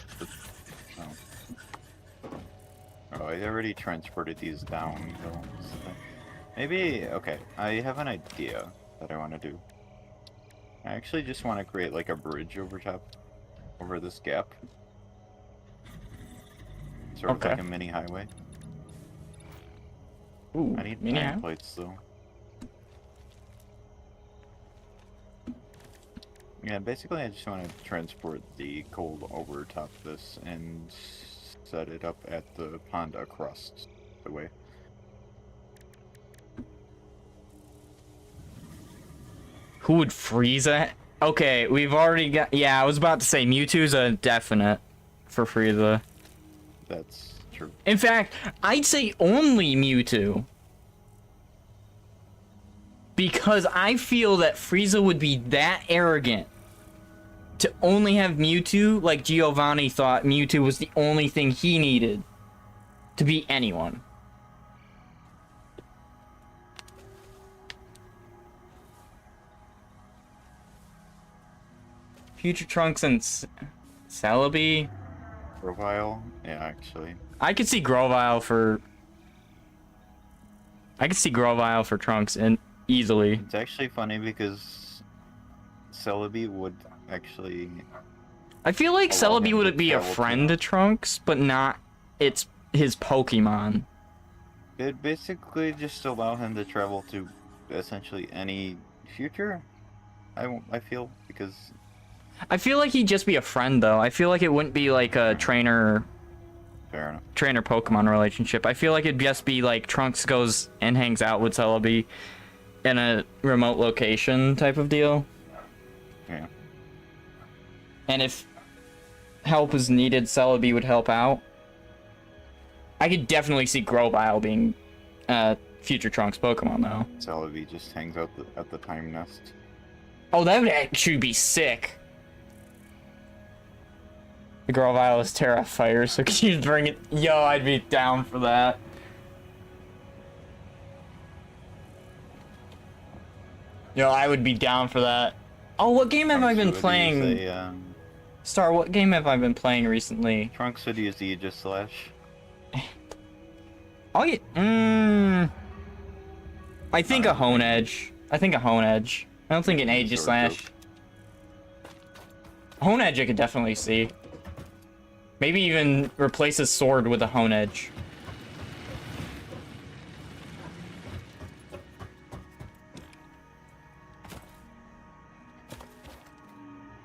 Oh, I already transported these down, though. So maybe, okay, I have an idea that I want to do. I actually just want to create like a bridge over this gap. Sort of like a mini highway. Ooh, I need mini iron plates though. Yeah, basically I just want to transport the coal over top of this and set it up at the pond across the way. Who would Frieza? Okay, we've already got... Yeah, I was about to say Mewtwo's a definite for Frieza. That's true. In fact, I'd say only Mewtwo. Because I feel that Frieza would be that arrogant to only have Mewtwo, like Giovanni thought Mewtwo was the only thing he needed to beat anyone. Future Trunks and Celebi. Grovyle? Yeah, actually. I could see Grovyle for... Trunks and easily. It's actually funny because Celebi would actually... I feel like Celebi would be a friend to Trunks, but not it's his Pokemon. It'd basically just allow him to travel to essentially any future, I feel, because... I feel like he'd just be a friend, though. I feel like it wouldn't be like a trainer... Fair enough. Trainer-Pokemon relationship. I feel like it'd just be like Trunks goes and hangs out with Celebi in a remote location type of deal. Yeah. And if help is needed, Celebi would help out. I could definitely see Grovyle being Future Trunks Pokemon, though. Celebi just hangs out at the time nest. Oh, that would actually be sick. The girl Violet is Terra Fire, so can you bring it? Yo, I'd be down for that. Yo, I would be down for that. Oh, what game have I been playing? Star, what game have I been playing recently? Trunks would use the Aegis Slash. Oh, yeah. I think a Hone Edge. I don't think an Aegis Slash. Hone Edge I could definitely see. Maybe even replace his sword with a Hone Edge.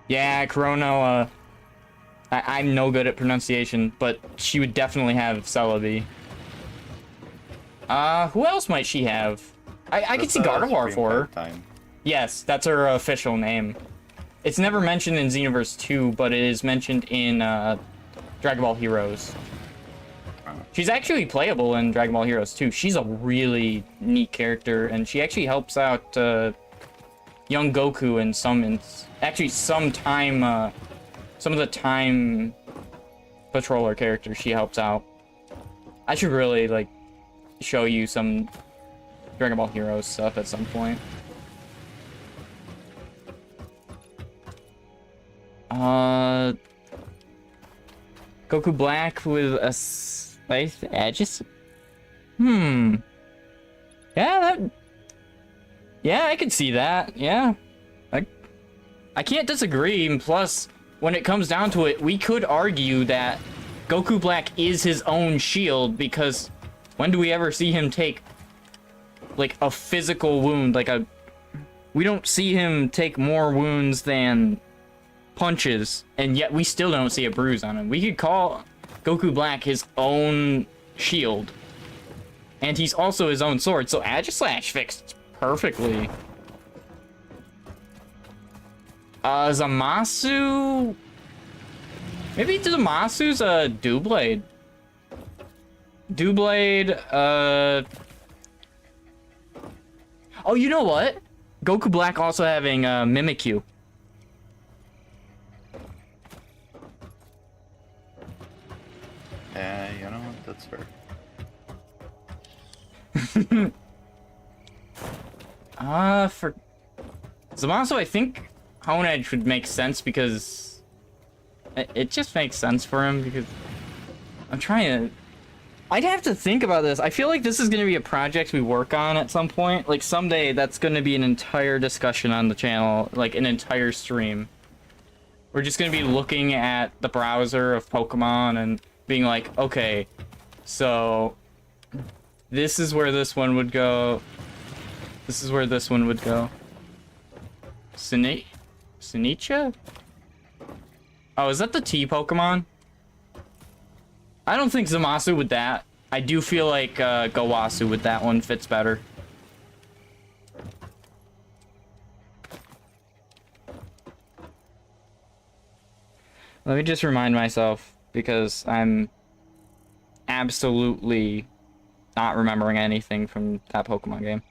Yeah, Chrono, I'm no good at pronunciation, but she would definitely have Celebi. Who else might she have? I could see Gardevoir for her. Yes, that's her official name. It's never mentioned in Xenoverse 2, but it is mentioned in, Dragon Ball Heroes. She's actually playable in Dragon Ball Heroes 2. She's a really neat character, and she actually helps out, young Goku and some of the time patroller characters she helps out. I should really like show you some Dragon Ball Heroes stuff at some point. Goku Black with a Spice Aegis? Yeah, I could see that. Yeah. I can't disagree. And plus, when it comes down to it, we could argue that Goku Black is his own shield, because when do we ever see him take, like, a physical wound? We don't see him take more wounds than punches, and yet we still don't see a bruise on him. We could call Goku Black his own shield. And he's also his own sword, so Aegislash fixed perfectly. Zamasu... Maybe Zamasu's a Doublade. Oh, you know what? Goku Black also having Mimikyu. You know what? That's fair. For Zamasu, I think Hone Edge would make sense, because it just makes sense for him, because I'm trying to... I'd have to think about this. I feel like this is going to be a project we work on at some point. Like, someday that's going to be an entire discussion on the channel, like an entire stream. We're just going to be looking at the browser of Pokemon and being like, okay, so this is where this one would go. This is where this one would go. Sinicha? Oh, is that the T Pokemon? I don't think Zamasu with that. I do feel like Gowasu with that one fits better. Let me just remind myself, because I'm absolutely not remembering anything from that Pokemon game.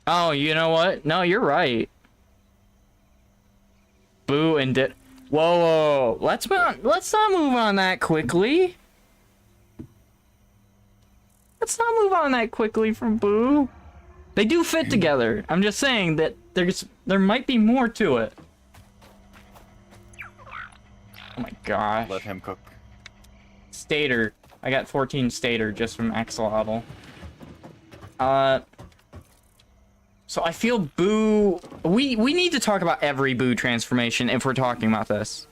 Oh, you know what? No, you're right. Boo and Dit. Whoa. Let's not move on that quickly. Let's not move on that quickly from Boo. They do fit together. I'm just saying that there might be more to it. Oh my gosh. Let him cook. Stater. I got 14 Stater just from Axolotl. So I feel Boo... We need to talk about every Boo transformation if we're talking about this.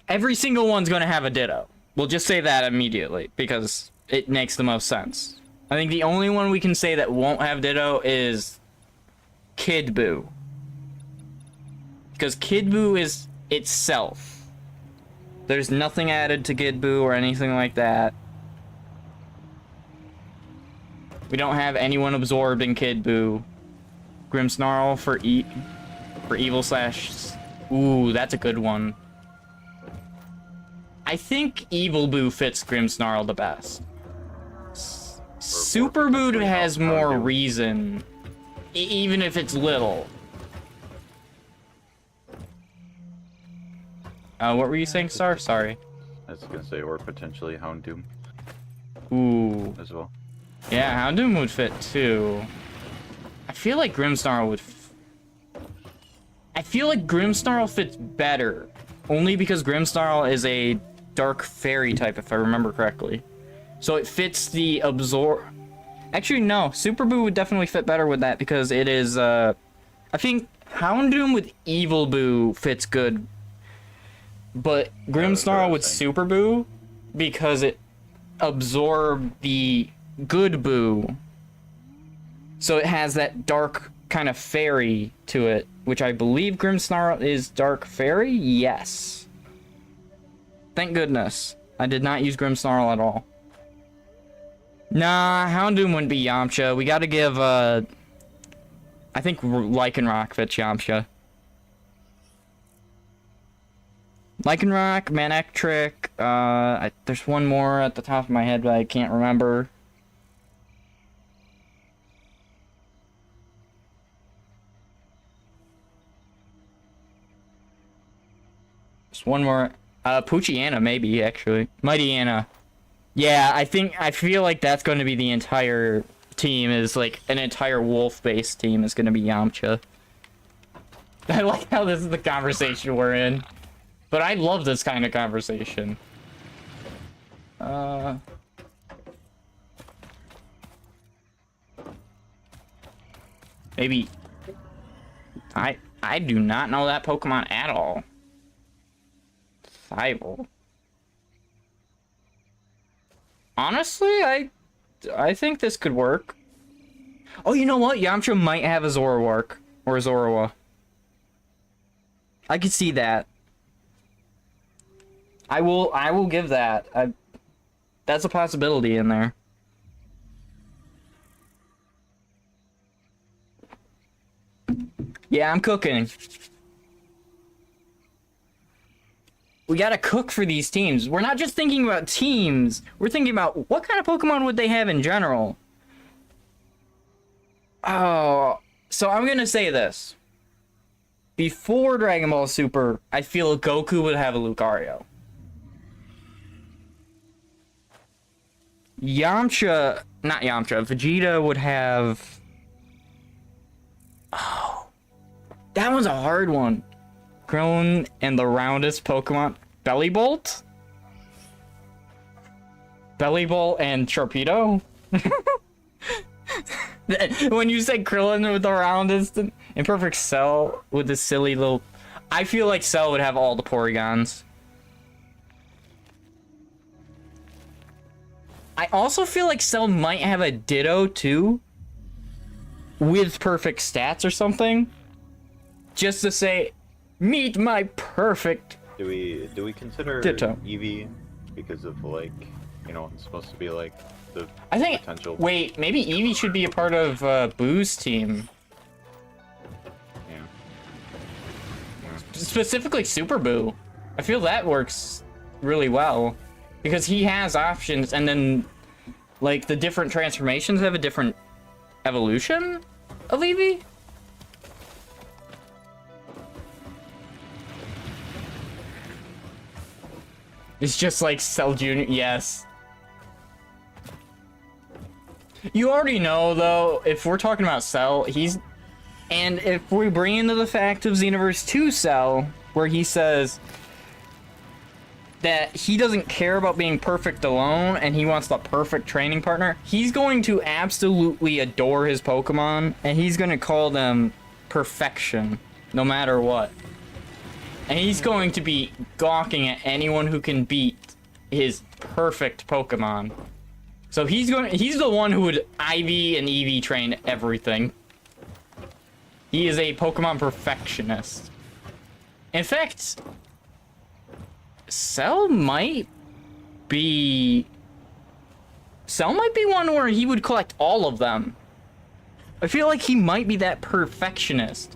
Every single one's gonna have a Ditto. We'll just say that immediately, because it makes the most sense. I think the only one we can say that won't have Ditto is Kid Buu. Because Kid Buu is itself. There's nothing added to Kid Buu or anything like that. We don't have anyone absorbed in Kid Buu. Grimmsnarl for evil slash... Ooh, that's a good one. I think Evil Buu fits Grimmsnarl the best. Super Buu has more reason. Even if it's little. What were you saying, Star? Sorry. I was gonna say, or potentially Houndoom Ooh. as well. Yeah, Houndoom would fit too. I feel like Grimmsnarl would... I feel like Grimmsnarl fits better. Only because Grimmsnarl is a dark fairy type, if I remember correctly. So it fits the absorb... Actually, no. Super Buu would definitely fit better with that because it is, I think Houndoom with Evil Buu fits good. But Grimmsnarl with Super Buu, because it absorbed the good Buu. So it has that dark kind of fairy to it, which I believe Grimmsnarl is dark fairy? Yes. Thank goodness. I did not use Grimmsnarl at all. Nah, Houndoom wouldn't be Yamcha. We gotta give, I think Lycanroc fits Yamcha. Lycanroc, Manectric, there's one more at the top of my head, but I can't remember. There's one more. Poochyena, maybe, actually. Mightyena. Yeah, I feel like that's going to be the entire team, is like an entire wolf-based team is going to be Yamcha. I like how this is the conversation we're in. But I love this kind of conversation. Maybe... I do not know that Pokemon at all. Thibault. Honestly, I think this could work. Oh, you know what? Yamcha might have a Zoroark. Or a Zorua. I could see that. I will give that. That's a possibility in there. Yeah, I'm cooking. We gotta cook for these teams. We're not just thinking about teams. We're thinking about what kind of Pokemon would they have in general. Oh, so I'm gonna say this. Before Dragon Ball Super, I feel Goku would have a Lucario. Vegeta would have... Oh, that one's a hard one. Krillin and the roundest Pokemon. Bellibolt? Bellibolt and Sharpedo? When you said Krillin with the roundest and Imperfect Cell with the silly little... I feel like Cell would have all the Porygons. I also feel like Cell might have a Ditto too. With perfect stats or something. Just to say, meet my perfect... Do we consider Ditto. Eevee because of, like, you know, it's supposed to be like the I think... potential. Wait, maybe Eevee should be a part of Boo's team. Yeah. Specifically Super Boo. I feel that works really well. Because he has options, and then, like, the different transformations have a different evolution of Eevee? It's just like Cell Jr. Yes. You already know, though, if we're talking about Cell, he's... And if we bring into the fact of Xenoverse 2 Cell, where he says that he doesn't care about being perfect alone, and he wants the perfect training partner, he's going to absolutely adore his Pokemon, and he's going to call them perfection, no matter what. And he's going to be gawking at anyone who can beat his perfect Pokemon. So he's the one who would IV and EV train everything. He is a Pokemon perfectionist. In fact, Cell might be one where he would collect all of them. I feel like he might be that perfectionist.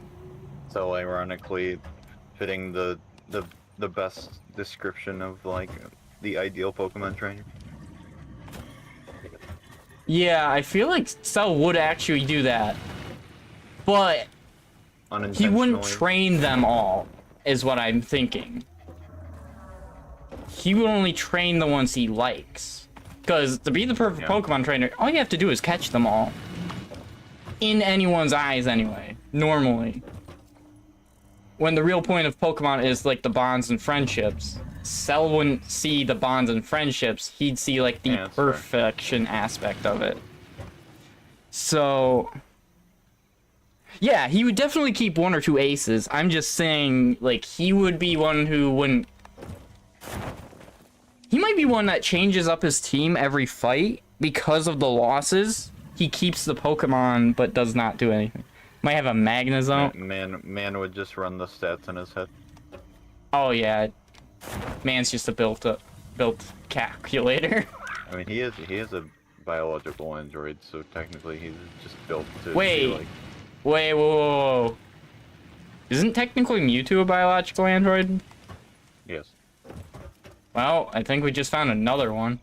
So ironically, fitting the best description of like the ideal Pokemon trainer. Yeah, I feel like Cell would actually do that. But he wouldn't train them all, is what I'm thinking. He would only train the ones he likes. Because to be the perfect Pokemon trainer, all you have to do is catch them all. In anyone's eyes, anyway. Normally. When the real point of Pokemon is, like, the bonds and friendships, Cell wouldn't see the bonds and friendships. He'd see, like, the perfection aspect of it. So... yeah, he would definitely keep one or two aces. I'm just saying, like, he would be one who wouldn't... he might be one that changes up his team every fight because of the losses. He keeps the Pokemon, but does not do anything. Might have a Magnezone. Man would just run the stats in his head. Oh, yeah. Man's just a built calculator. I mean, he is a biological android, so technically he's just built to Wait. be like... Wait, whoa. Isn't technically Mewtwo a biological android? Yes. Well, I think we just found another one.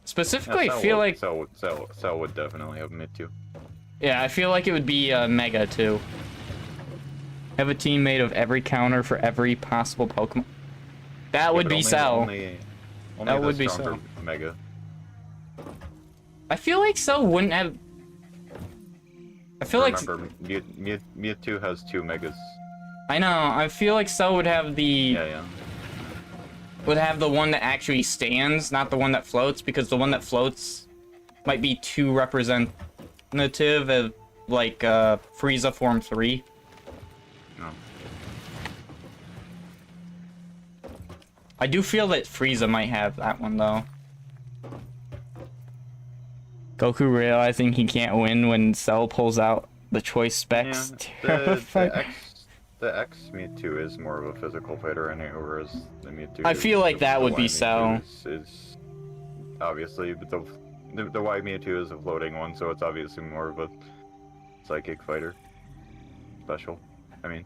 Specifically, I feel like... Cell would definitely have Mewtwo. yeah, I feel like it would be Mega, too. Have a team made of every counter for every possible Pokemon. That would be Cell. That would be Cell. Mega. I feel like Cell wouldn't have... I feel Remember, Mewtwo has 2 Megas. I know, I feel like Cell would have the... yeah. would have the one that actually stands, not the one that floats, because the one that floats might be too representative of, like, Frieza Form 3. No. I do feel that Frieza might have that one, though. Goku realizing he can't win when Cell pulls out the choice specs. Yeah, the X Mewtwo is more of a physical fighter anyway, whereas the Mewtwo... I feel like that would be Cell. Is obviously, but the Y Mewtwo is a floating one, so it's obviously more of a psychic fighter. Special, I mean.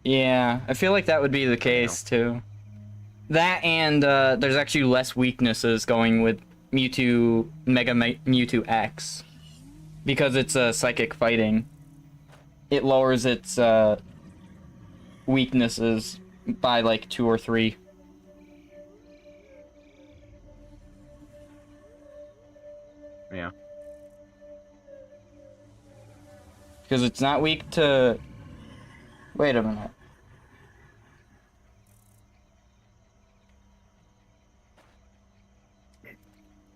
Yeah, I feel like that would be the case, too. That and there's actually less weaknesses going with Mewtwo, Mega Mewtwo X. Because it's psychic fighting. It lowers its weaknesses by like 2 or 3. Yeah. Because it's not weak to... wait a minute.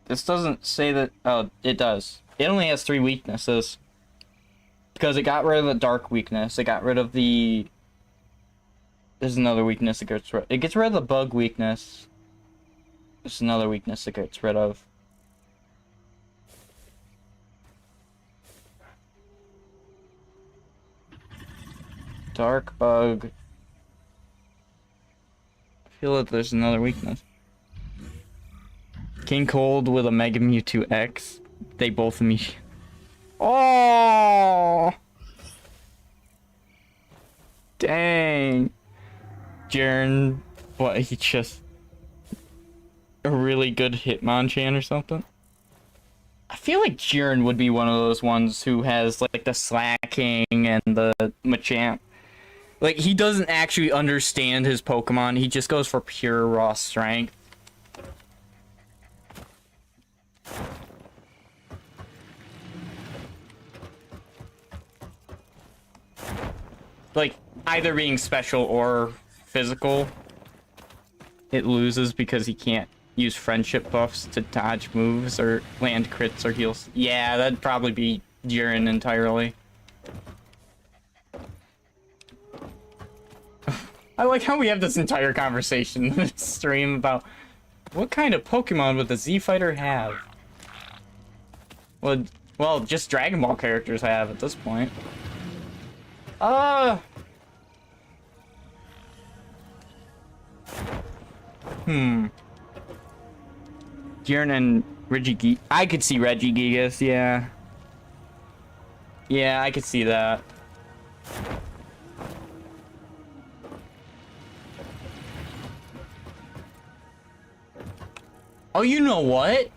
This doesn't say that... oh, it does. It only has 3 weaknesses. Because it got rid of the dark weakness. It got rid of the... there's another weakness it gets rid of. It gets rid of the bug weakness. There's another weakness it gets rid of. Dark bug. I feel like there's another weakness. King Cold with a Mega Mewtwo X. They both immediately... oh! Dang. Jiren, what, he just... a really good Hitmonchan or something? I feel like Jiren would be one of those ones who has, like, the Slacking and the Machamp. Like, he doesn't actually understand his Pokemon, he just goes for pure raw strength. Like, either being special or physical, it loses because he can't use friendship buffs to dodge moves or land crits or heals. Yeah, that'd probably be Jiren entirely. I like how we have this entire conversation in this stream about What kind of Pokemon would the Z Fighter have? Well, just Dragon Ball characters have at this point. Jiren and Regigigas. I could see Regigigas, yeah. Yeah, I could see that. Oh, you know what?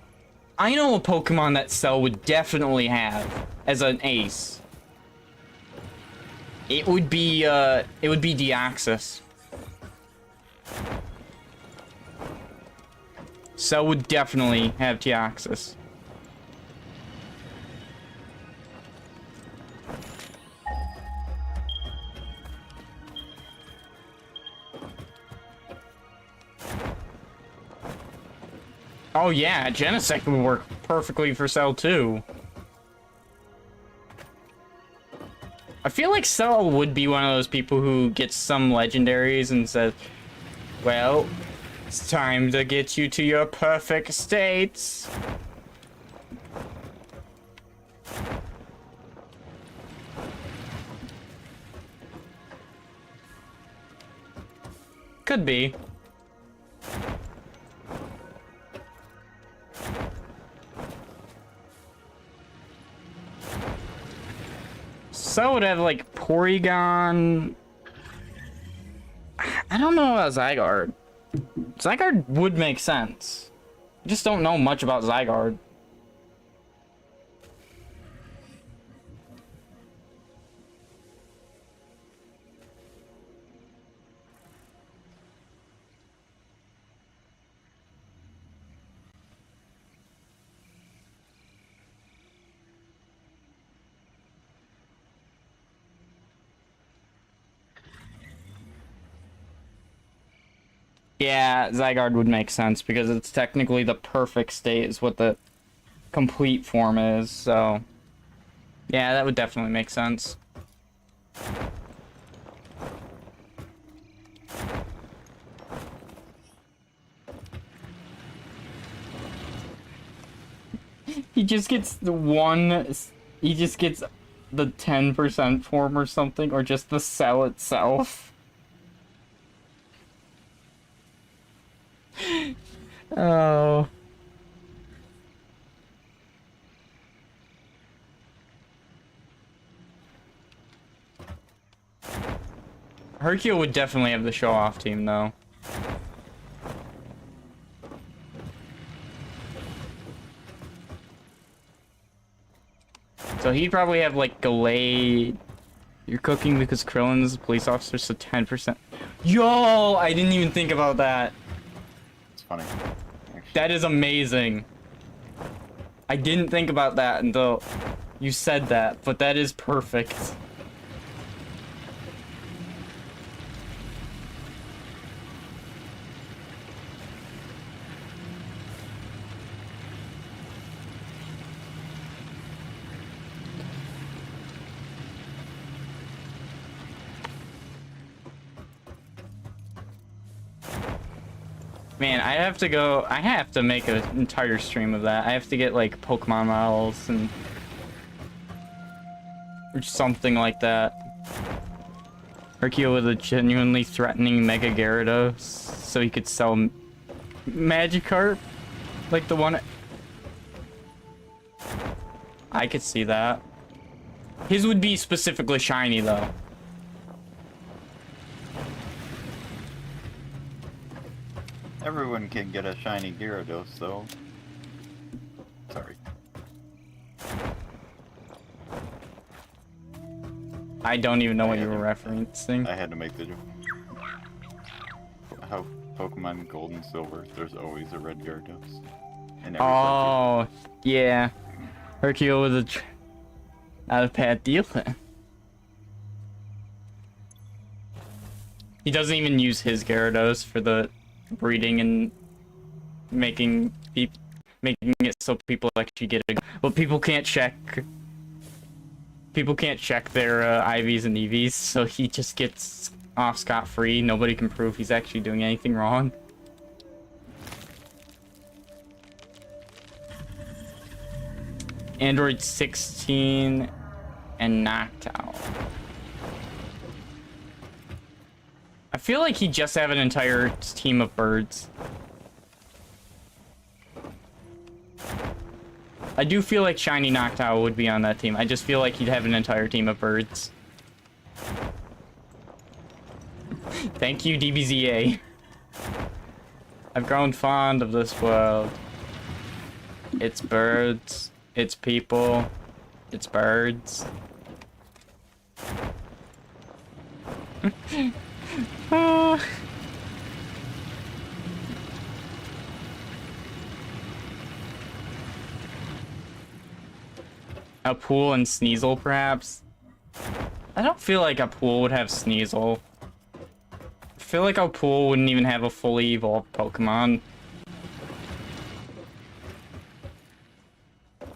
I know a Pokemon that Cell would definitely have as an ace. It would be Deoxys. Cell would definitely have Deoxys. Oh yeah, Genesect would work perfectly for Cell too. I feel like Cell would be one of those people who gets some legendaries and says, well, it's time to get you to your perfect states. Could be. So would have like Porygon. I don't know about Zygarde. Zygarde would make sense. I just don't know much about Zygarde. Yeah, Zygarde would make sense because it's technically the perfect state is what the complete form is, so... Yeah, that would definitely make sense. He just gets the one... He just gets the 10% form or something, or just the cell itself. Oh. Hercule would definitely have the show-off team, though. So he'd probably have, like, Gallade. You're cooking because Krillin's a police officer, so 10%. Yo! I didn't even think about that. It's funny. Actually. That is amazing. I didn't think about that until you said that, but that is perfect. Man, I have to make an entire stream of that. I have to get like Pokemon models and or something like that. Hercule with a genuinely threatening Mega Gyarados so he could sell Magikarp like the one. I could see that. His would be specifically shiny though. Everyone can get a shiny Gyarados, though. Sorry. I don't even know what you were referencing. I had to make the joke. How Pokemon Gold and Silver, there's always a red Gyarados. In every Oh, yeah. Hercule was not a bad deal then. He doesn't even use his Gyarados for the breeding and making it so people actually get it. But people can't check their IVs and EVs, so he just gets off scot-free. Nobody can prove he's actually doing anything wrong. Android 16 and Noctowl. I feel like he'd just have an entire team of birds. I do feel like Shiny Noctowl would be on that team. I just feel like he'd have an entire team of birds. Thank you, DBZA. I've grown fond of this world. It's birds. It's people. It's birds. Ah. A pool and Sneasel, perhaps? I don't feel like a pool would have Sneasel. I feel like a pool wouldn't even have a fully evolved Pokemon.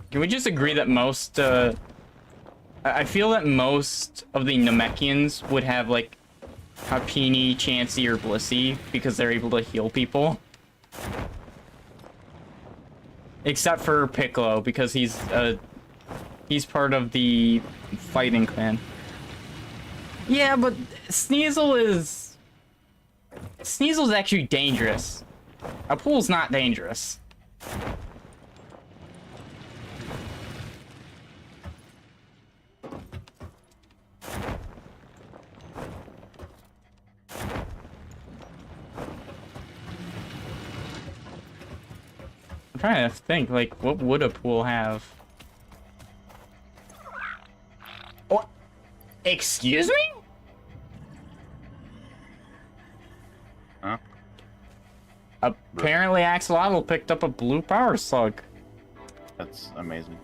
Can we just agree that most, I feel that most of the Namekians would have, like, Happiny, Chansey, or Blissey, because they're able to heal people. Except for Piccolo, because he's part of the fighting clan. Yeah, but Sneasel's actually dangerous. A pool's not dangerous. I'm trying to think, like, what would a pool have? What? Excuse me? Huh? Apparently Axolotl picked up a blue power slug. That's amazing.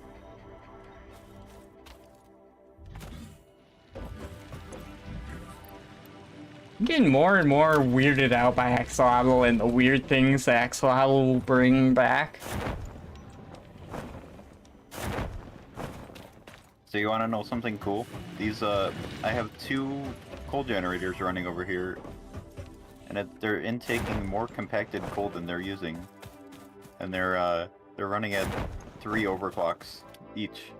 I'm getting more and more weirded out by Axolotl and the weird things that Axolotl will bring back. So you want to know something cool? These, I have 2 coal generators running over here, and they're intaking more compacted coal than they're using, and they're running at 3 overclocks each.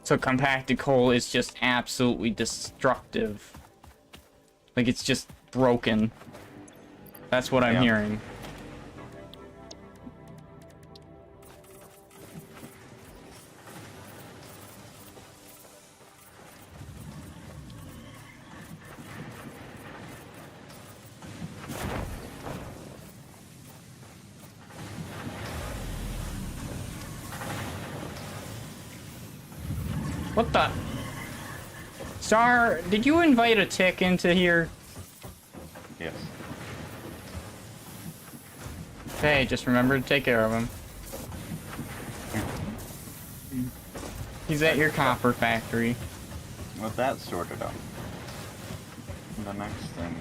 So compacted coal is just absolutely destructive. Like, it's just broken. That's what I'm hearing. What the? Star, did you invite a tick into here? Yes. Hey, just remember to take care of him. He's at your copper factory. With that sorted out. The next thing.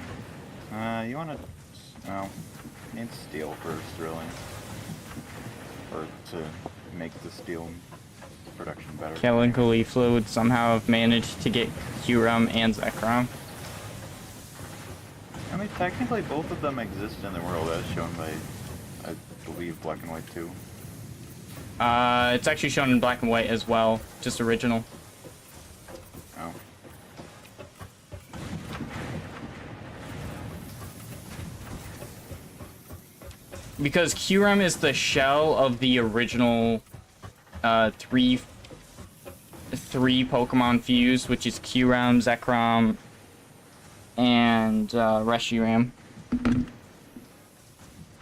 You wanna... Well, need steel first, really. Or to make the steel production better. Kellen Caulifla would somehow have managed to get Kyurem and Zekrom. I mean, technically both of them exist in the world as shown by, I believe, Black and White 2. It's actually shown in black and white as well, just original. Oh. Because Kyurem is the shell of the original three Pokemon fused, which is Kyurem, Zekrom, and Reshiram.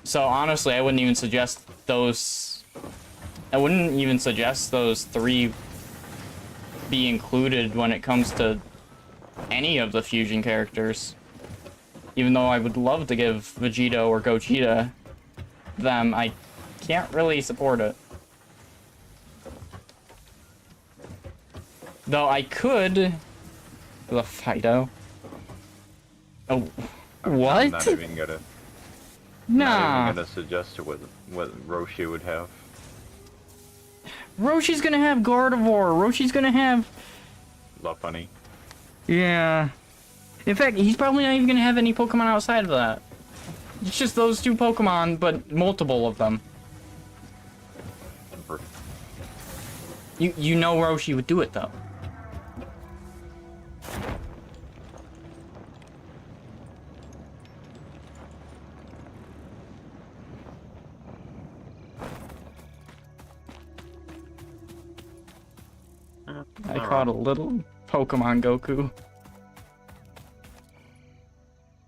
So honestly, I wouldn't even suggest those. I wouldn't even suggest those 3 be included when it comes to any of the fusion characters. Even though I would love to give Vegeta or Gogeta them, I can't really support it. Though I could with a Fido. Oh, what? I'm not even gonna. Nah. Not even gonna suggest what Roshi would have. Roshi's gonna have Gardevoir. Roshi's gonna have. Lopunny. Yeah. In fact, he's probably not even gonna have any Pokemon outside of that. It's just those 2 Pokemon, but multiple of them. You know Roshi would do it though. I caught a little Pokemon Goku.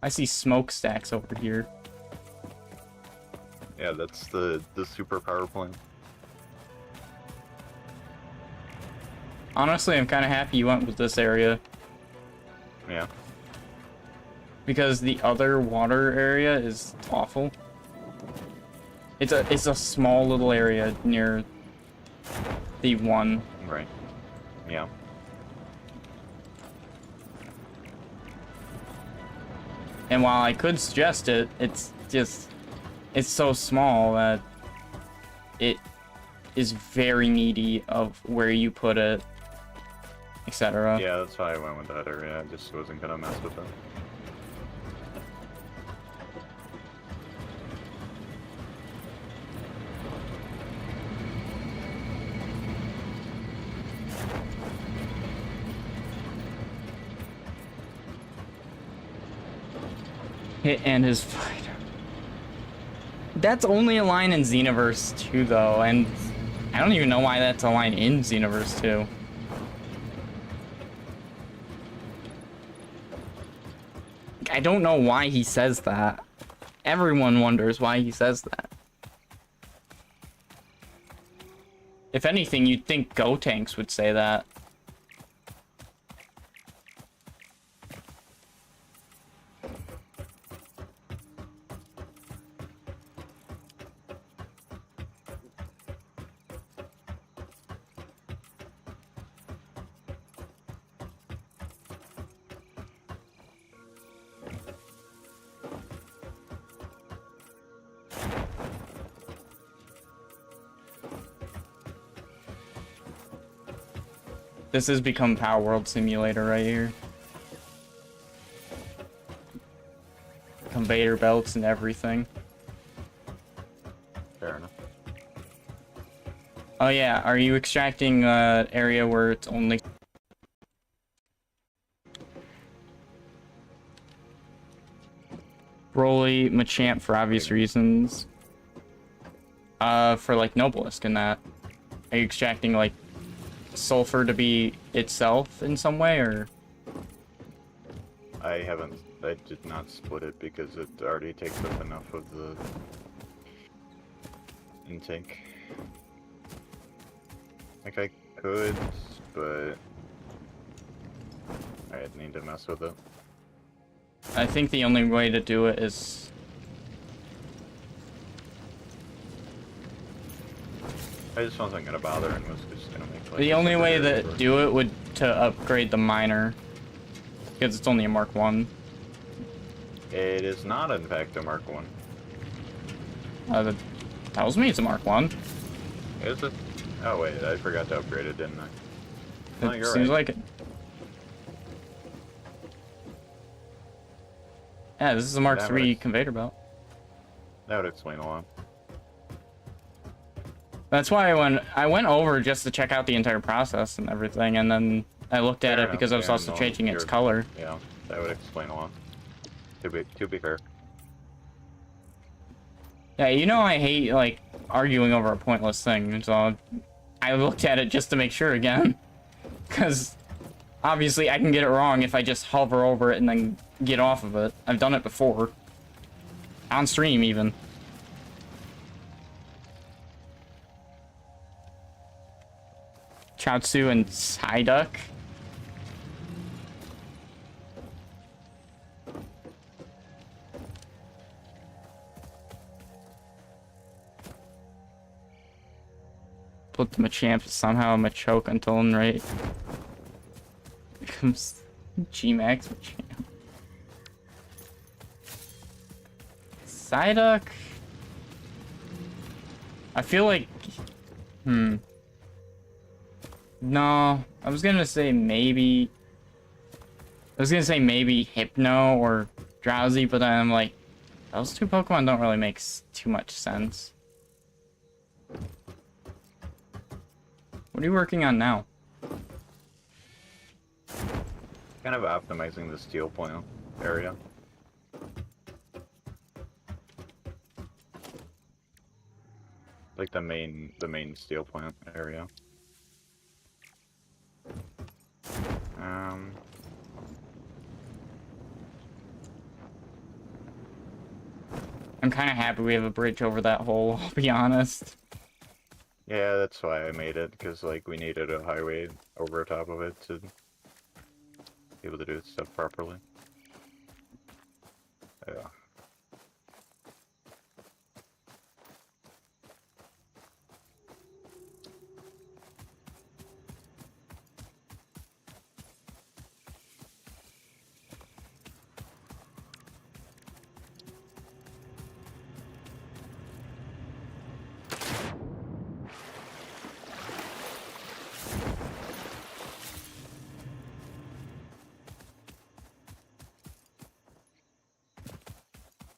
I see smokestacks over here. Yeah, that's the super power plant. Honestly, I'm kind of happy you went with this area. Yeah. Because the other water area is awful. It's a small little area near the one. Right. Yeah. And while I could suggest it, it's so small that it is very needy of where you put it, etc. Yeah, that's why I went with that area. I just wasn't gonna mess with it. Hit and his fighter. That's only a line in Xenoverse 2 though, and I don't even know why that's a line in Xenoverse 2. I don't know why he says that. Everyone wonders why he says that. If anything, you'd think Gotenks would say that. This has become Power World Simulator right here. Conveyor belts and everything. Fair enough. Oh yeah, are you extracting an area where it's only... Broly, Machamp for obvious reasons. For like Noblisk and that. Are you extracting like sulfur to be itself in some way, or? I did not split it because it already takes up enough of the intake. Like I could, but I'd need to mess with it. I think the only way to do it is... I just wasn't gonna bother and was just gonna make like... The only way to do it would to upgrade the miner. Because it's only a Mark 1. It is not, in fact, a Mark 1. That tells me it's a Mark 1. Is it? Oh wait, I forgot to upgrade it, didn't I? No, It you're seems right. like it. Yeah, this is a Mark That 3 works. conveyor belt. That would explain a lot. That's why I went over just to check out the entire process and everything, and then I looked at Fair it because I was enough, also yeah, no, changing its you're- color. Yeah, that would explain a lot. To be fair. Yeah, you know I hate, like, arguing over a pointless thing, so I looked at it just to make sure again. Because, obviously, I can get it wrong if I just hover over it and then get off of it. I've done it before. On stream, even. Chaozu and Psyduck. Put the Machamp somehow Machoke until right. Becomes G-Max Machamp. Psyduck. I feel like... No, I was gonna say maybe... I was gonna say maybe Hypno or Drowsy, but then I'm like, those two Pokemon don't really make too much sense. What are you working on now? Kind of optimizing the steel plant area. Like the main steel plant area. I'm kind of happy we have a bridge over that hole, I'll be honest. Yeah, that's why I made it, because like we needed a highway over top of it to be able to do stuff properly. Yeah.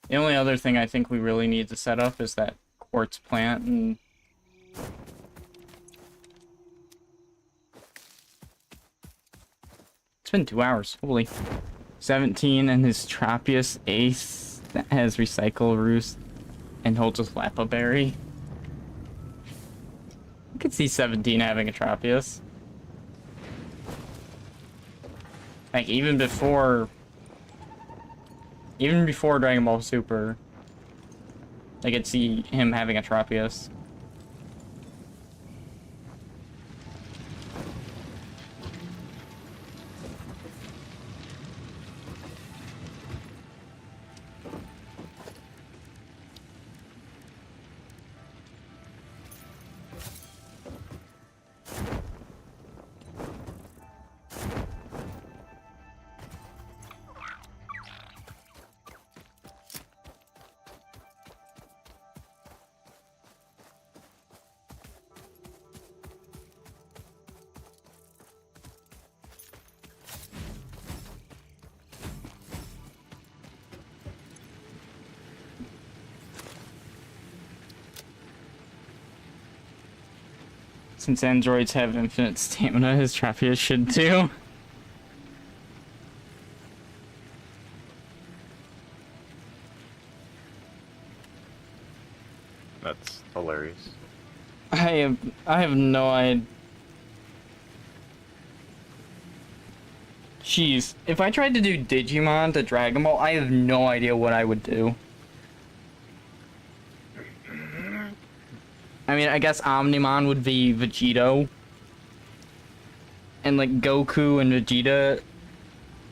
The only other thing I think we really need to set up is that quartz plant, and it's been 2 hours. Holy. 17 and his Tropius Ace that has Recycle Roost and holds with Lappa Berry. I could see 17 having a Tropius. Like even before Dragon Ball Super, I could see him having a Tropius. Since androids have infinite stamina, his Tropius should too. That's hilarious. I have no idea. Jeez, if I tried to do Digimon to Dragon Ball, I have no idea what I would do. I mean, I guess Omnimon would be Vegito. And like Goku and Vegeta,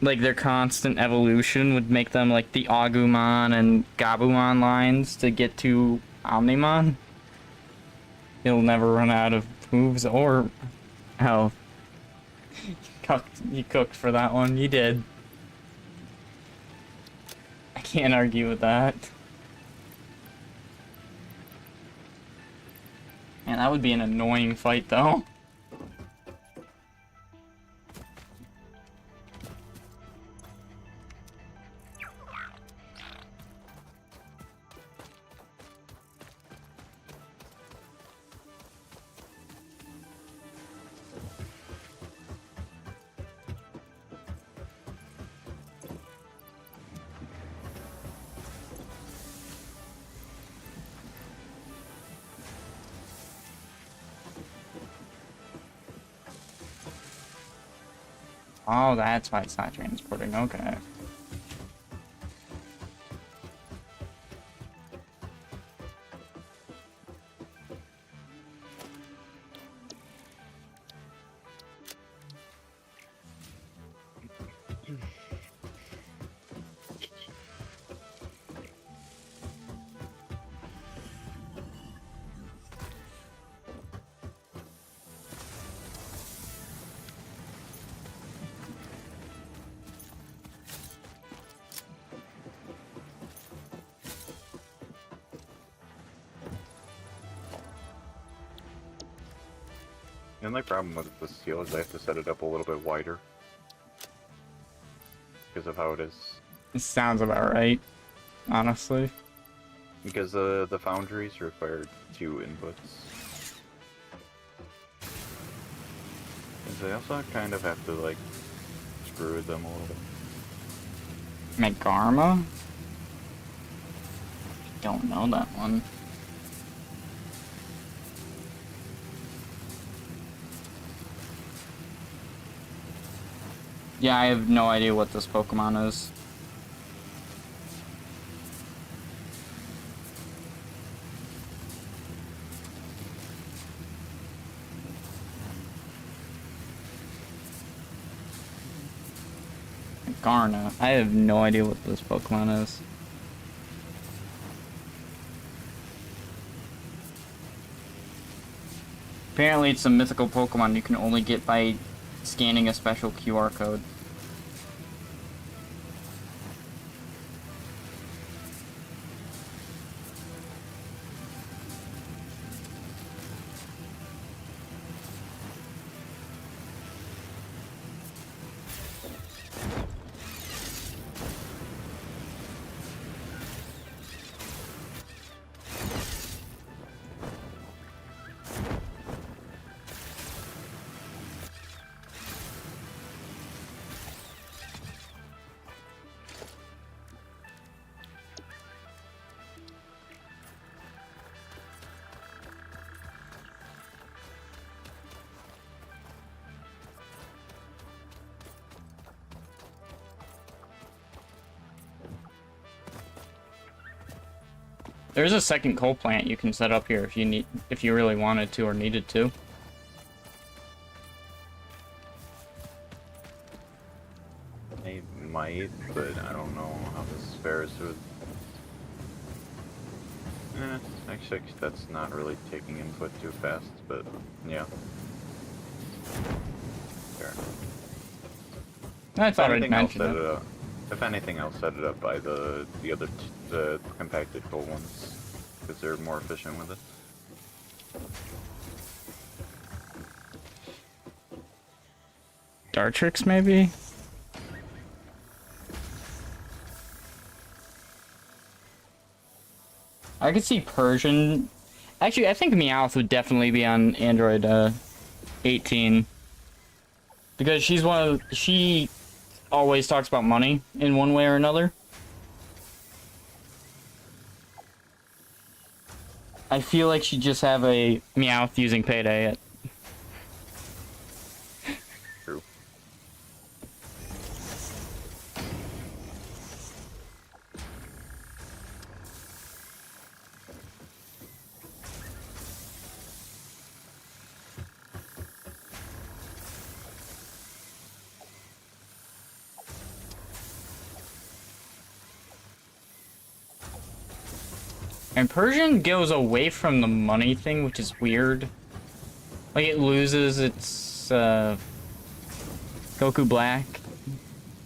like their constant evolution would make them like the Agumon and Gabumon lines to get to Omnimon. He'll never run out of moves or health. You cooked for that one. You did. I can't argue with that. Man, that would be an annoying fight, though. Oh, that's why it's not transporting. Okay. The only problem with the steel is I have to set it up a little bit wider. Because of how it is. It sounds about right, honestly. Because the foundries require 2 inputs. 'Cause I also kind of have to, like, screw with them a little bit. Megarma? Don't know that one. Yeah, I have no idea what this Pokemon is. Garna. I have no idea what this Pokemon is. Apparently it's a mythical Pokemon you can only get by scanning a special QR code. There's a second coal plant you can set up here if you really wanted to or needed to. I might, but I don't know how this fares with... Actually, that's not really taking input too fast, but yeah. Fair. I thought I'd mention set it. it up. If anything, I'll set it up by the the compacted coal ones, because they're more efficient with it. Dartrix, maybe? I could see Persian. Actually, I think Meowth would definitely be on Android 18. Because she always talks about money in one way or another. I feel like she'd just have a Meowth using Payday. True. And Persian goes away from the money thing, which is weird. Like, it loses its, Goku Black.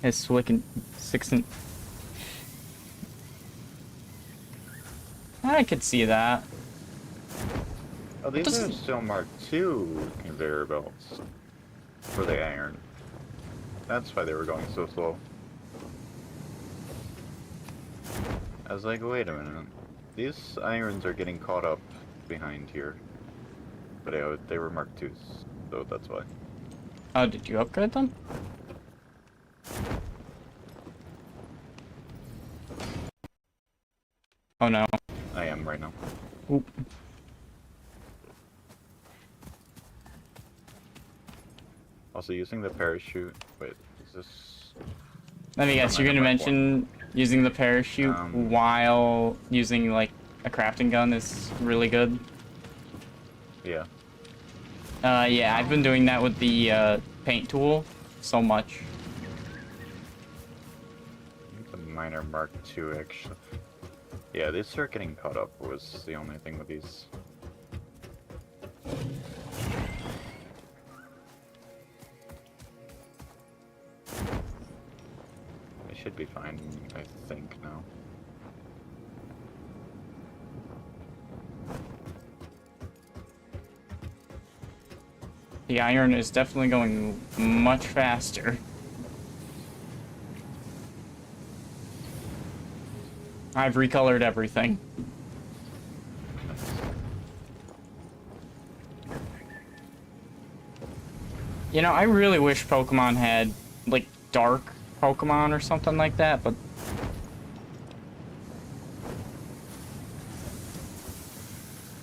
His six and... I could see that. Oh, these are still Mark II conveyor belts for the iron. That's why they were going so slow. I was like, wait a minute. These irons are getting caught up behind here. But they were Mark IIs, so that's why. Oh, did you upgrade them? Oh no. I am right now. Oop. Also, using the parachute. Wait, is this? Let me guess, you're gonna mention using the parachute while using, like, a crafting gun is really good? Yeah. Yeah, I've been doing that with the, paint tool so much. I think the minor Mark II, actually. Yeah, they start getting caught up was the only thing with these. They should be fine, I think, now. The iron is definitely going much faster. I've recolored everything. You know, I really wish Pokemon had, like, dark Pokemon or something like that, but...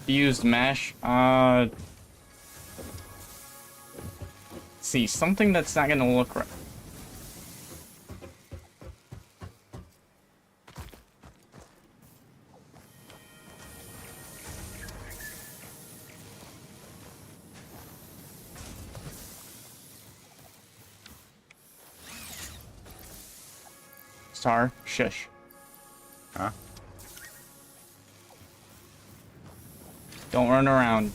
Fused mesh, see, something that's not gonna look right. Star, shush. Huh? Don't run around.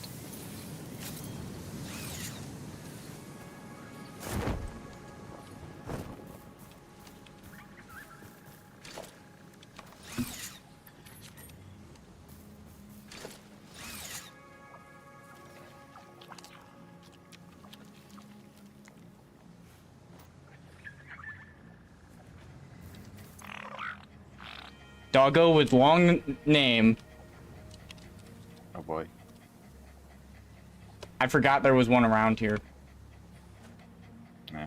Doggo with long name. Oh boy. I forgot there was one around here. Yeah.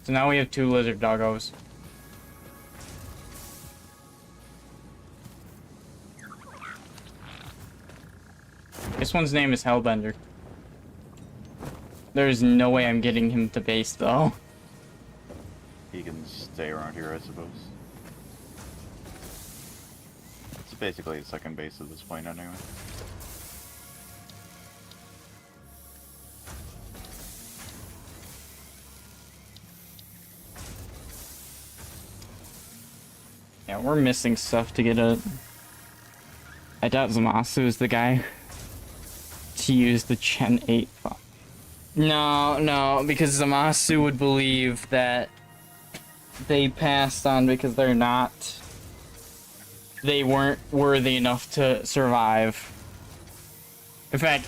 So now we have 2 lizard doggos. This one's name is Hellbender. There's no way I'm getting him to base though. He can stay around here, I suppose. It's basically a second base at this point, anyway. Yeah, we're missing stuff to get a... I doubt Zamasu is the guy to use the Gen 8 file. No, because Zamasu would believe that they passed on because they weren't worthy enough to survive. In fact,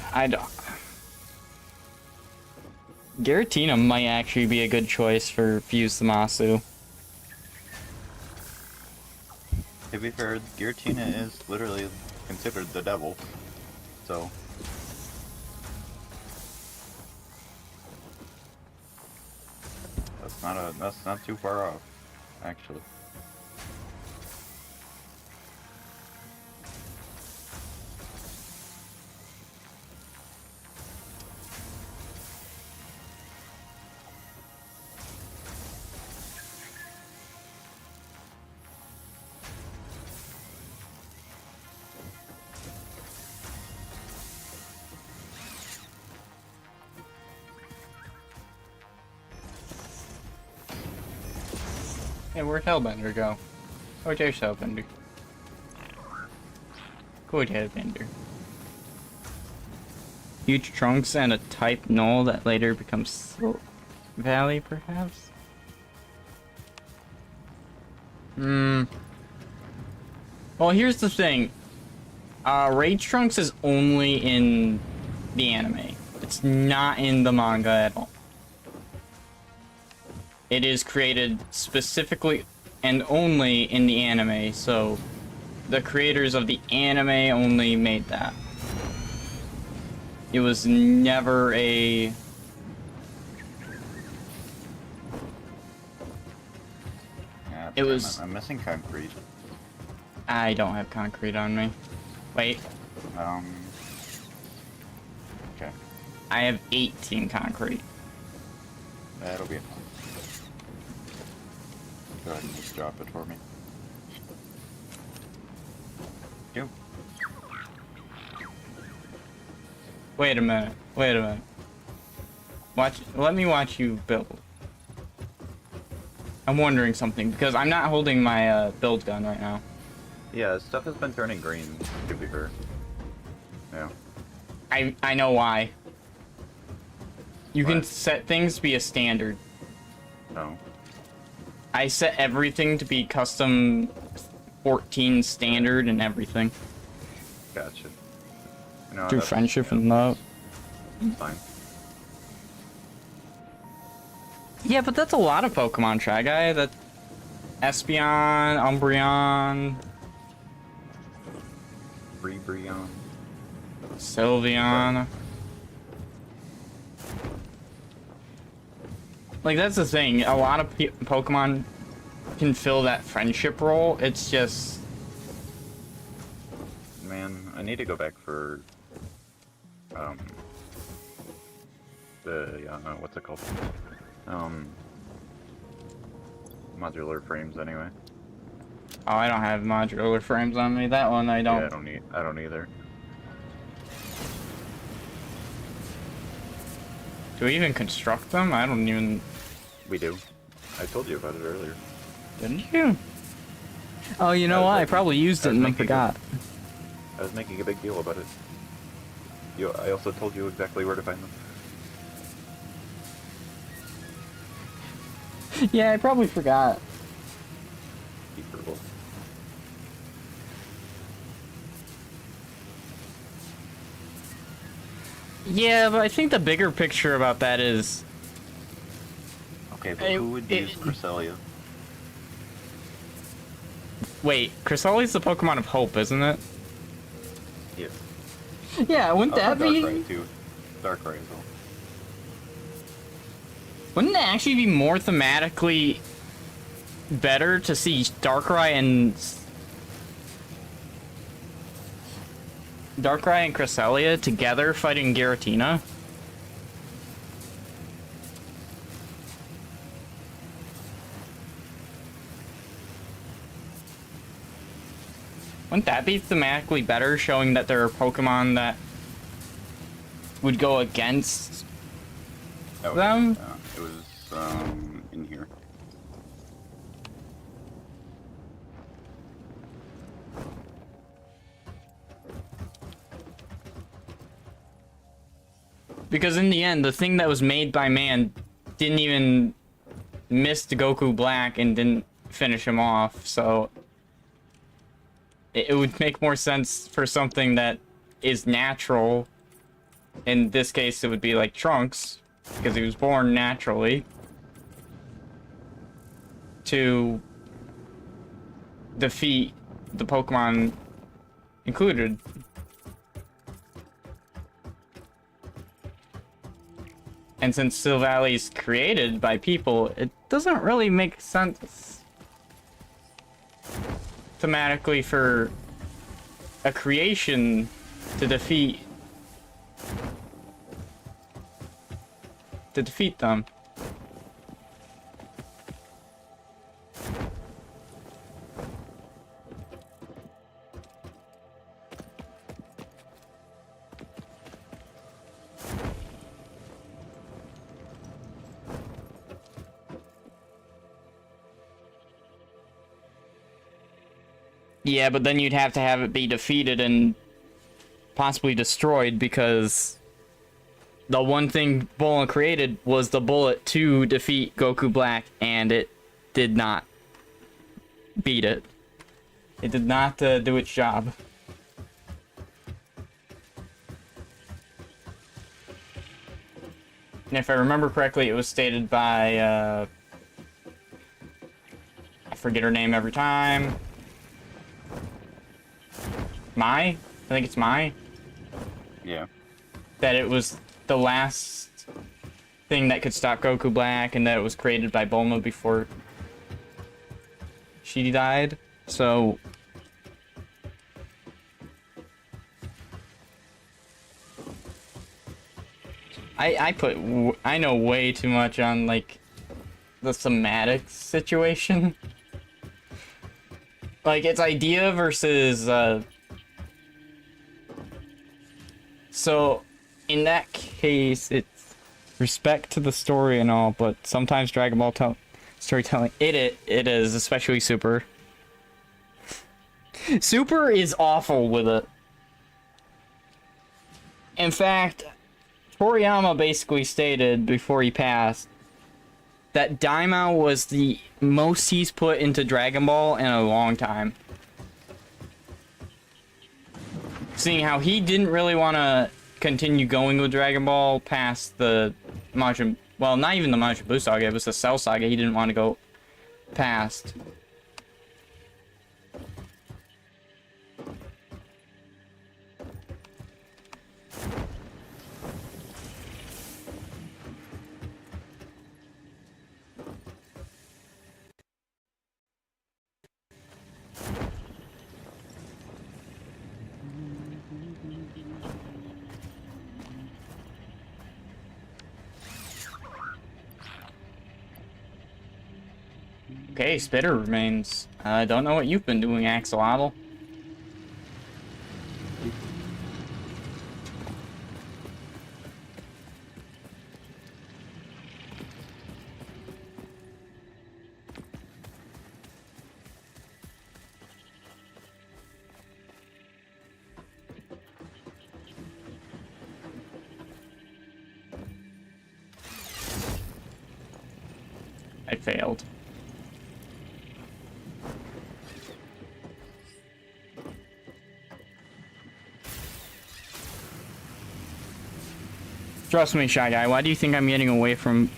Giratina might actually be a good choice for Fuse Zamasu. To be fair, Giratina is literally considered the devil, so... That's not too far off, actually. Hey, where'd Hellbender go? Oh, there's Hellbender. Good Hellbender. Huge trunks and a type null that later becomes Slope Valley, perhaps? Well, here's the thing. Rage Trunks is only in the anime. It's not in the manga at all. It is created specifically and only in the anime, so the creators of the anime only made that. It was never a... Yeah, It was... I'm missing concrete. I don't have concrete on me. Wait, Okay. I have 18 concrete. That'll be enough. Go ahead and just drop it for me. Yep. Wait a minute. Let me watch you build. I'm wondering something, because I'm not holding my build gun right now. Yeah, stuff has been turning green, to be fair. Yeah. I know why. You can What? set things to be a standard. Oh. I set everything to be custom 14 standard and everything. Gotcha. You know, Through that's- friendship yeah, and love. Fine. Yeah, but that's a lot of Pokemon, Try Guy. That Espeon, Umbreon, Brion. Sylveon. Like, that's the thing. A lot of Pokemon can fill that friendship role. It's just... Man, I need to go back for the what's it called? Modular frames anyway. Oh, I don't have modular frames on me. That one I don't. Yeah, I don't either. Do we even construct them? I don't even... We do. I told you about it earlier. Didn't you? Oh, you know what? I probably used it and I forgot. I was making a big deal about it. I also told you exactly where to find them. Yeah, I probably forgot. Keeperable. Yeah, but I think the bigger picture about that is... Okay, but who would use Cresselia? Wait, Cressalia's the Pokemon of Hope, isn't it? Yeah. Yeah, wouldn't that be... Darkrai too. Darkrai as well. Wouldn't it actually be more thematically better to see Darkrai and Cresselia together fighting Giratina? Wouldn't that be thematically better, showing that there are Pokemon that would go against them? It was, in here. Because in the end, the thing that was made by man didn't even miss the Goku Black and didn't finish him off, so... It would make more sense for something that is natural. In this case, it would be like Trunks, because he was born naturally, to defeat the Pokemon included. And since Silvalley's created by people, it doesn't really make sense thematically for a creation to defeat them. Yeah, but then you'd have to have it be defeated and possibly destroyed, because the one thing Bulma created was the bullet to defeat Goku Black, and it did not beat it. It did not do its job. And if I remember correctly, it was stated by, I forget her name every time. I think it's Mai. Yeah. That it was the last thing that could stop Goku Black, and that it was created by Bulma before she died. So I know way too much on like the thematic situation. Like, it's idea versus so, in that case, it's respect to the story and all, but sometimes Dragon Ball storytelling, it is, especially Super. Super is awful with it. In fact, Toriyama basically stated before he passed that Daimao was the most he's put into Dragon Ball in a long time. Seeing how he didn't really want to continue going with Dragon Ball past the Majin... Well, not even the Majin Buu saga, it was the Cell saga he didn't want to go past. Okay, Spitter remains. I don't know what you've been doing, Axolotl. I failed. Trust me, Shy Guy, why do you think I'm getting away from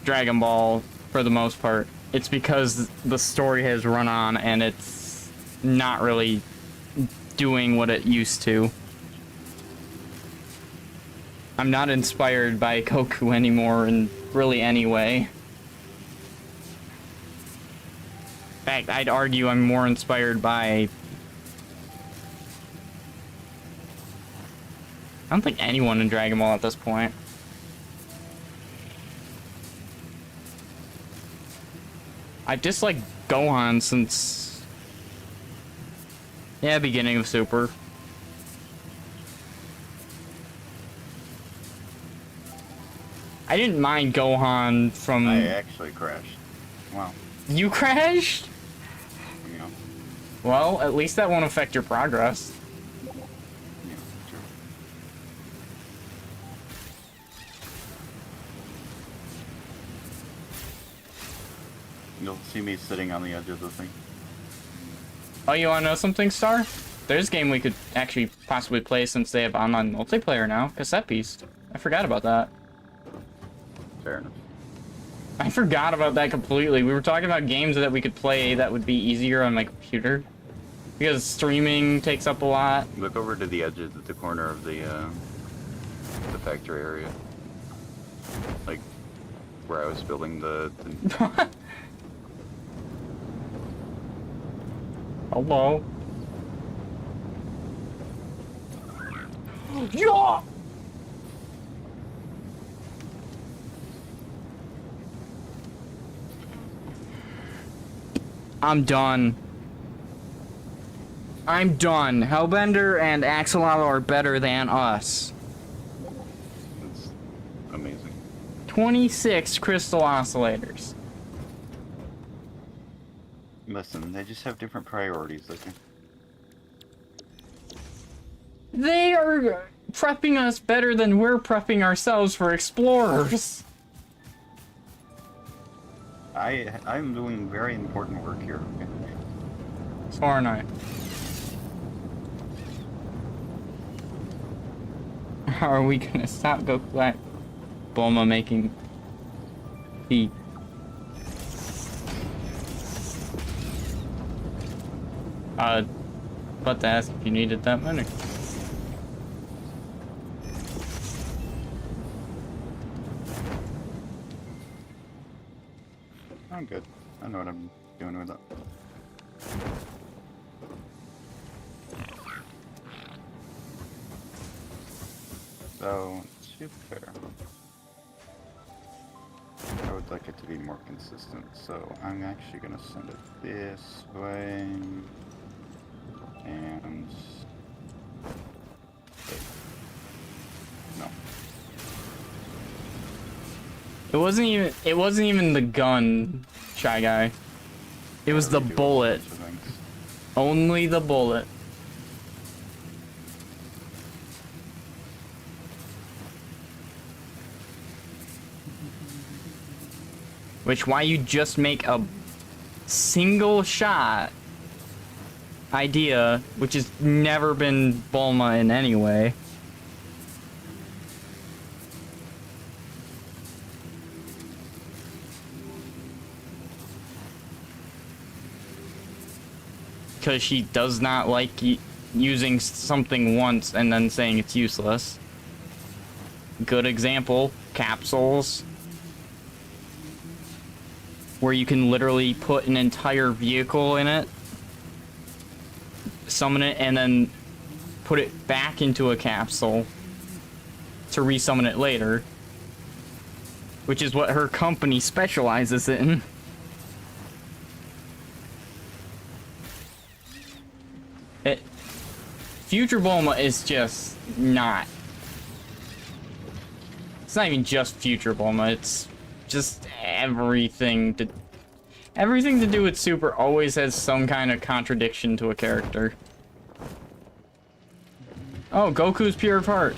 Dragon Ball for the most part? It's because the story has run on and it's not really doing what it used to. I'm not inspired by Goku anymore in really any way. In fact, I'd argue I'm more inspired by... I don't think anyone in Dragon Ball at this point. I've disliked Gohan since... yeah, beginning of Super. I didn't mind Gohan from... I actually crashed. Wow. You crashed? Yeah. Well, at least that won't affect your progress. Yeah, true. You'll see me sitting on the edge of the thing. Oh, you wanna know something, Star? There's a game we could actually possibly play since they have online multiplayer now. Cassette Beast. I forgot about that. Fair enough. I forgot about that completely. We were talking about games that we could play that would be easier on my computer. Because streaming takes up a lot. Look over to the edge of the corner of the factory area. Like, where I was building the... Hello. Yeah! I'm done. I'm done. Hellbender and Axolotl are better than us. It's amazing. 26 crystal oscillators. Listen, they just have different priorities, okay? They are prepping us better than we're prepping ourselves for explorers. I'm doing very important work here, okay? Sora and I. Are we gonna stop Goku Bulma making tea? But to ask if you needed that money. I'm good. I know what I'm doing with it. So, to be fair, I would like it to be more consistent, so I'm actually going to send it this way, and... wait. No. It wasn't even the gun, Shy Guy. It was the Redo a bullet. bunch of things. Only the bullet. Which, why you just make a single shot idea, which has never been Bulma in any way. Because she does not like using something once and then saying it's useless. Good example, capsules. Where you can literally put an entire vehicle in it, summon it, and then put it back into a capsule to resummon it later. Which is what her company specializes in. Future Bulma is just not. It's not even just Future Bulma, it's just everything to do with Super always has some kind of contradiction to a character. Oh, Goku's pure of heart.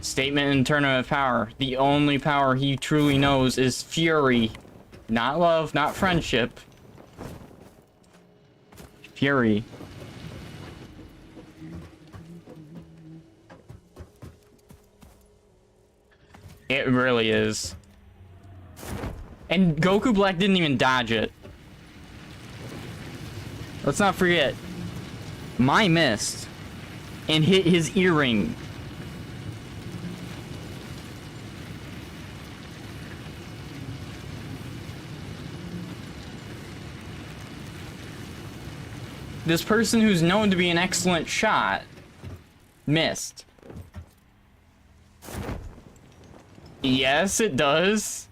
Statement in Tournament of Power. The only power he truly knows is fury. Not love, not friendship. Fury. It really is. And Goku Black didn't even dodge it. Let's not forget. Mai missed and hit his earring. This person who's known to be an excellent shot missed. Yes, it does.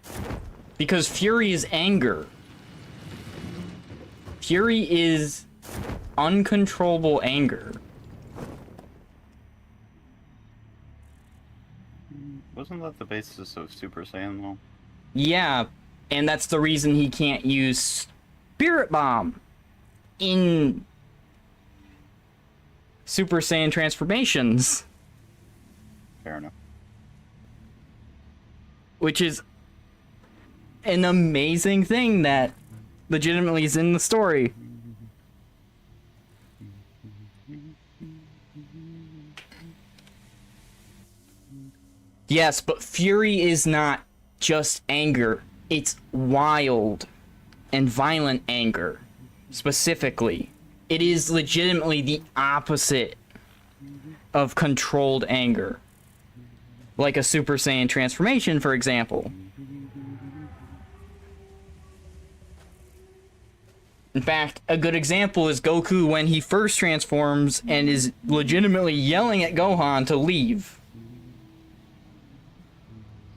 Because fury is anger. Fury is uncontrollable anger. Wasn't that the basis of Super Saiyan, though? Yeah, and that's the reason he can't use Spirit Bomb in Super Saiyan transformations. Fair enough. Which is an amazing thing that legitimately is in the story. Yes, but fury is not just anger. It's wild and violent anger, specifically. It is legitimately the opposite of controlled anger. Like a Super Saiyan transformation, for example. In fact, a good example is Goku when he first transforms and is legitimately yelling at Gohan to leave.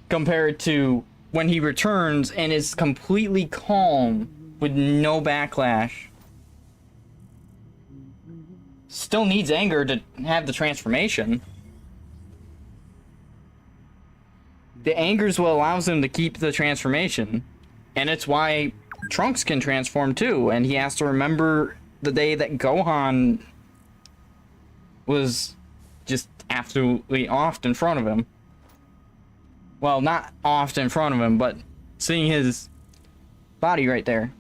Compared to when he returns and is completely calm with no backlash. Still needs anger to have the transformation. The anger is what allows him to keep the transformation. And it's why Trunks can transform too, and he has to remember the day that Gohan was just absolutely offed in front of him. Well, not offed in front of him, but seeing his body right there.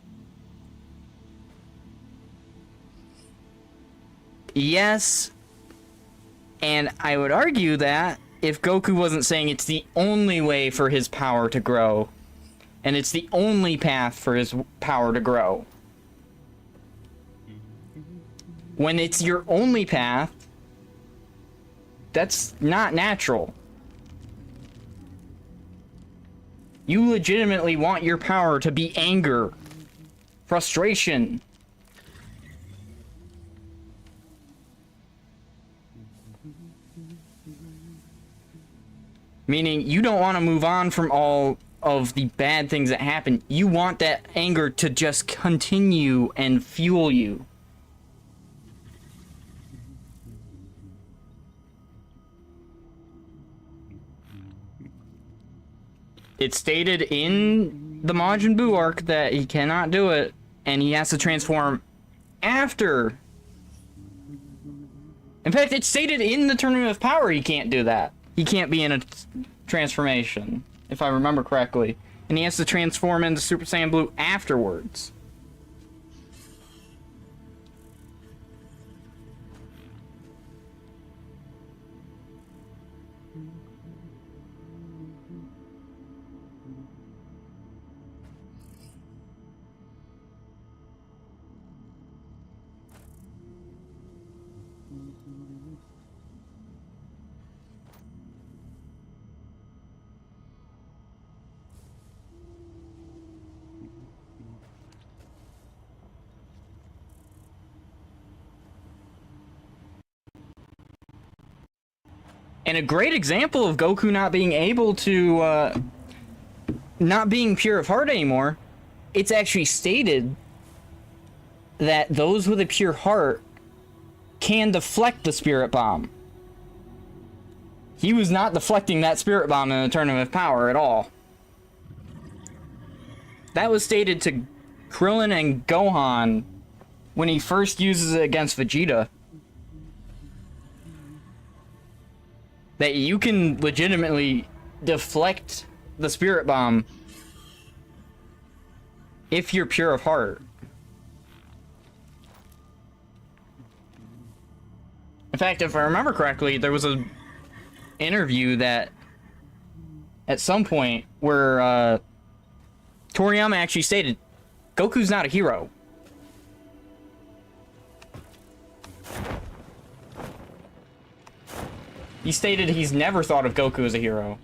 Yes, and I would argue that if Goku wasn't saying it's the only way for his power to grow, and it's the only path for his power to grow. When it's your only path, that's not natural. You legitimately want your power to be anger, frustration. Meaning, you don't want to move on from all of the bad things that happen. You want that anger to just continue and fuel you. It's stated in the Majin Buu arc that he cannot do it, and he has to transform after. In fact, it's stated in the Tournament of Power he can't do that. He can't be in a transformation, if I remember correctly. And he has to transform into Super Saiyan Blue afterwards. And a great example of Goku not being able to, not being pure of heart anymore, it's actually stated that those with a pure heart can deflect the spirit bomb. He was not deflecting that spirit bomb in the Tournament of Power at all. That was stated to Krillin and Gohan when he first uses it against Vegeta. That you can legitimately deflect the spirit bomb if you're pure of heart. In fact, if I remember correctly, there was a interview that at some point where Toriyama actually stated Goku's not a hero. He stated he's never thought of Goku as a hero.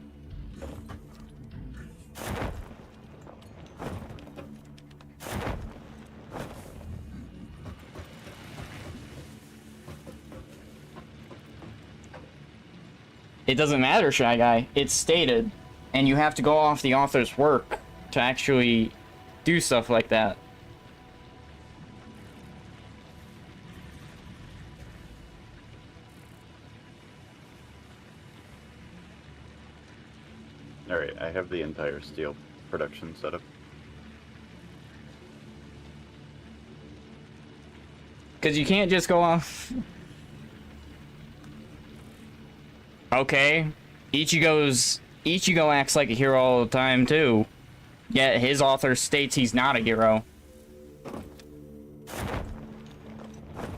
It doesn't matter, Shy Guy. It's stated, and you have to go off the author's work to actually do stuff like that. Alright, I have the entire steel production setup. Because you can't just go off... Okay. Ichigo acts like a hero all the time, too. Yet his author states he's not a hero.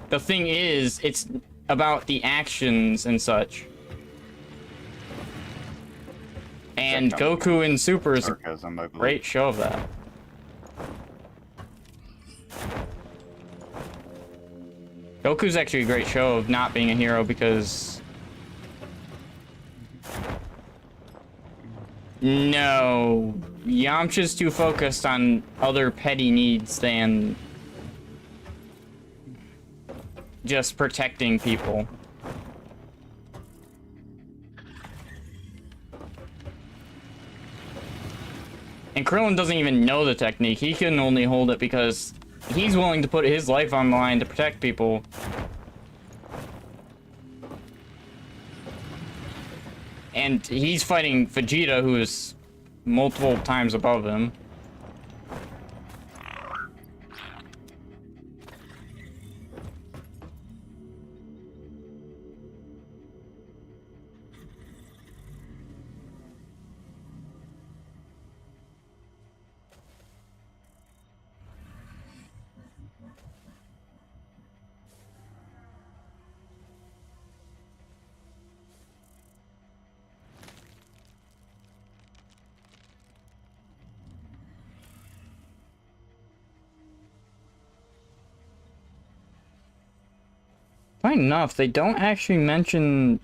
The thing is, it's about the actions and such. And Goku in Super is a great show of that. Goku's actually a great show of not being a hero because... No. Yamcha's too focused on other petty needs than... just protecting people. And Krillin doesn't even know the technique. He can only hold it because he's willing to put his life on the line to protect people. And he's fighting Vegeta, who is multiple times above him. Funny enough, they don't actually mention...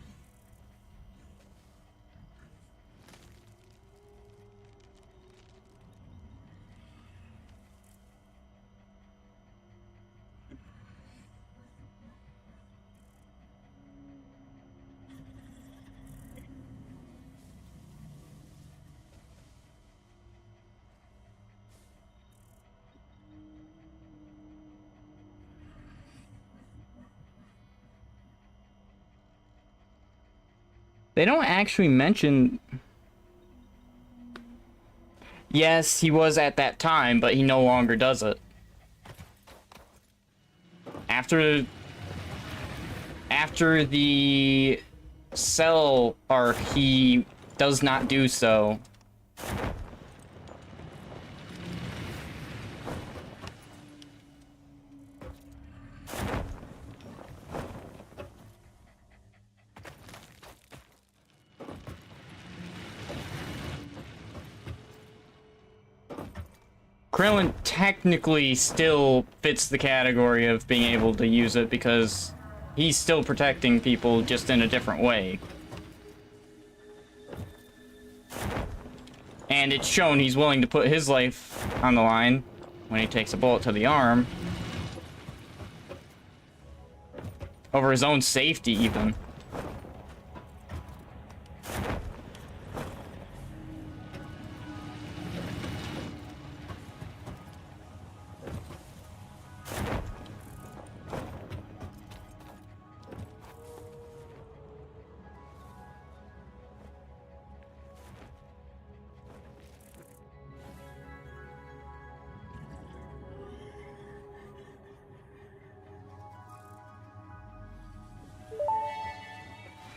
They don't actually mention... Yes, he was at that time, but he no longer does it. After the Cell arc, he does not do so. Krillin technically still fits the category of being able to use it because he's still protecting people just in a different way. And it's shown he's willing to put his life on the line when he takes a bullet to the arm. Over his own safety, even.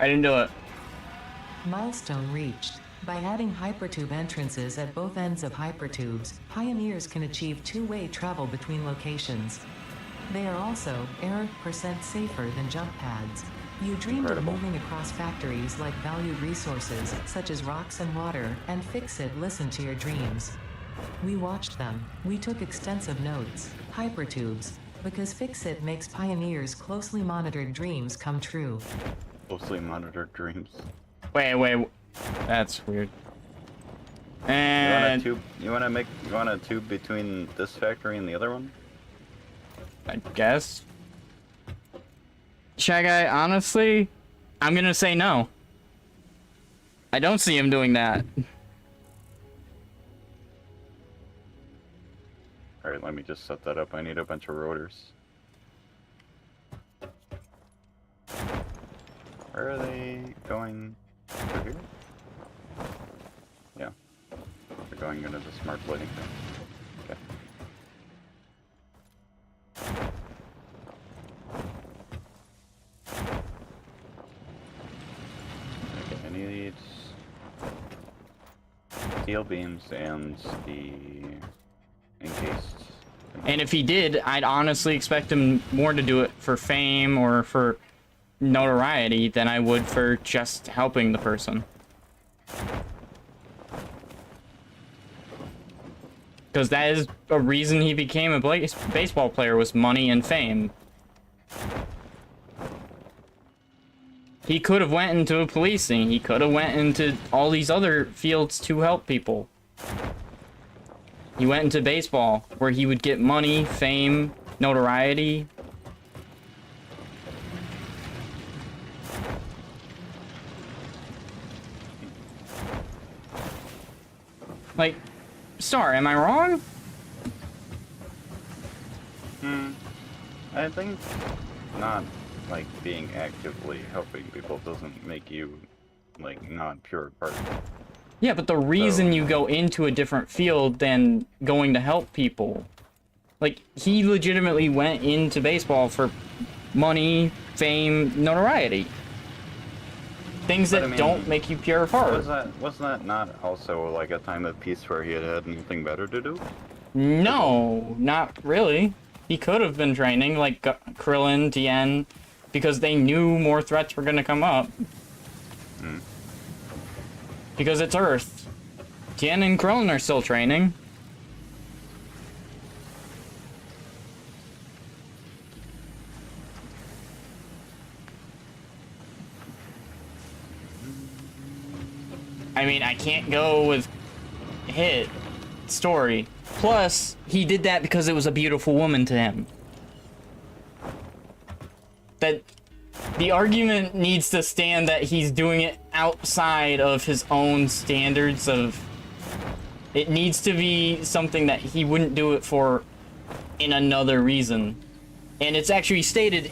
I didn't do it. Milestone reached. By adding hypertube entrances at both ends of hypertubes, pioneers can achieve two-way travel between locations. They are also error% safer than jump pads. You dreamed Incredible. of moving across factories like valued resources, such as rocks and water, and Fix-It listened to your dreams. We watched them. We took extensive notes. Hypertubes. Because Fix-It makes pioneers' closely monitored dreams come true. Closely monitored dreams. Wait. That's weird. You And want a tube between this factory and the other one? I guess. Shy Guy, honestly, I'm gonna say no. I don't see him doing that. Alright, let me just set that up. I need a bunch of rotors. Where are they going? Over here? Yeah. They're going into the smart lighting thing. Okay. Okay, I need steel beams and the encased. And if he did, I'd honestly expect him more to do it for fame or for notoriety than I would for just helping the person. Because that is a reason he became a baseball player, was money and fame. He could have went into policing. He could have went into all these other fields to help people. He went into baseball, where he would get money, fame, notoriety. Like, Star, am I wrong? I think not, like, being actively helping people doesn't make you, like, not pure part. Yeah, but the reason you go into a different field than going to help people. Like, he legitimately went into baseball for money, fame, notoriety. Things But that I mean, don't make you pure of heart. Was that not also, like, a time of peace where he had nothing better to do? No, not really. He could have been training, like Krillin, Tien, because they knew more threats were gonna come up. Because it's Earth. Tien and Krillin are still training. I mean, I can't go with hit story. Plus, he did that because it was a beautiful woman to him. That the argument needs to stand that he's doing it outside of his own standards of... It needs to be something that he wouldn't do it for in another reason. And it's actually stated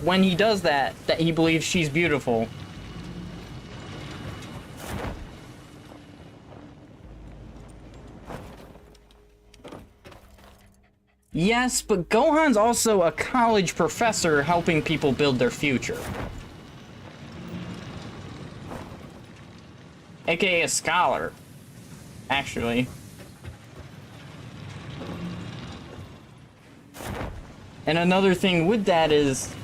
when he does that he believes she's beautiful. Yes, but Gohan's also a college professor helping people build their future. AKA a scholar, actually. And another thing with that is,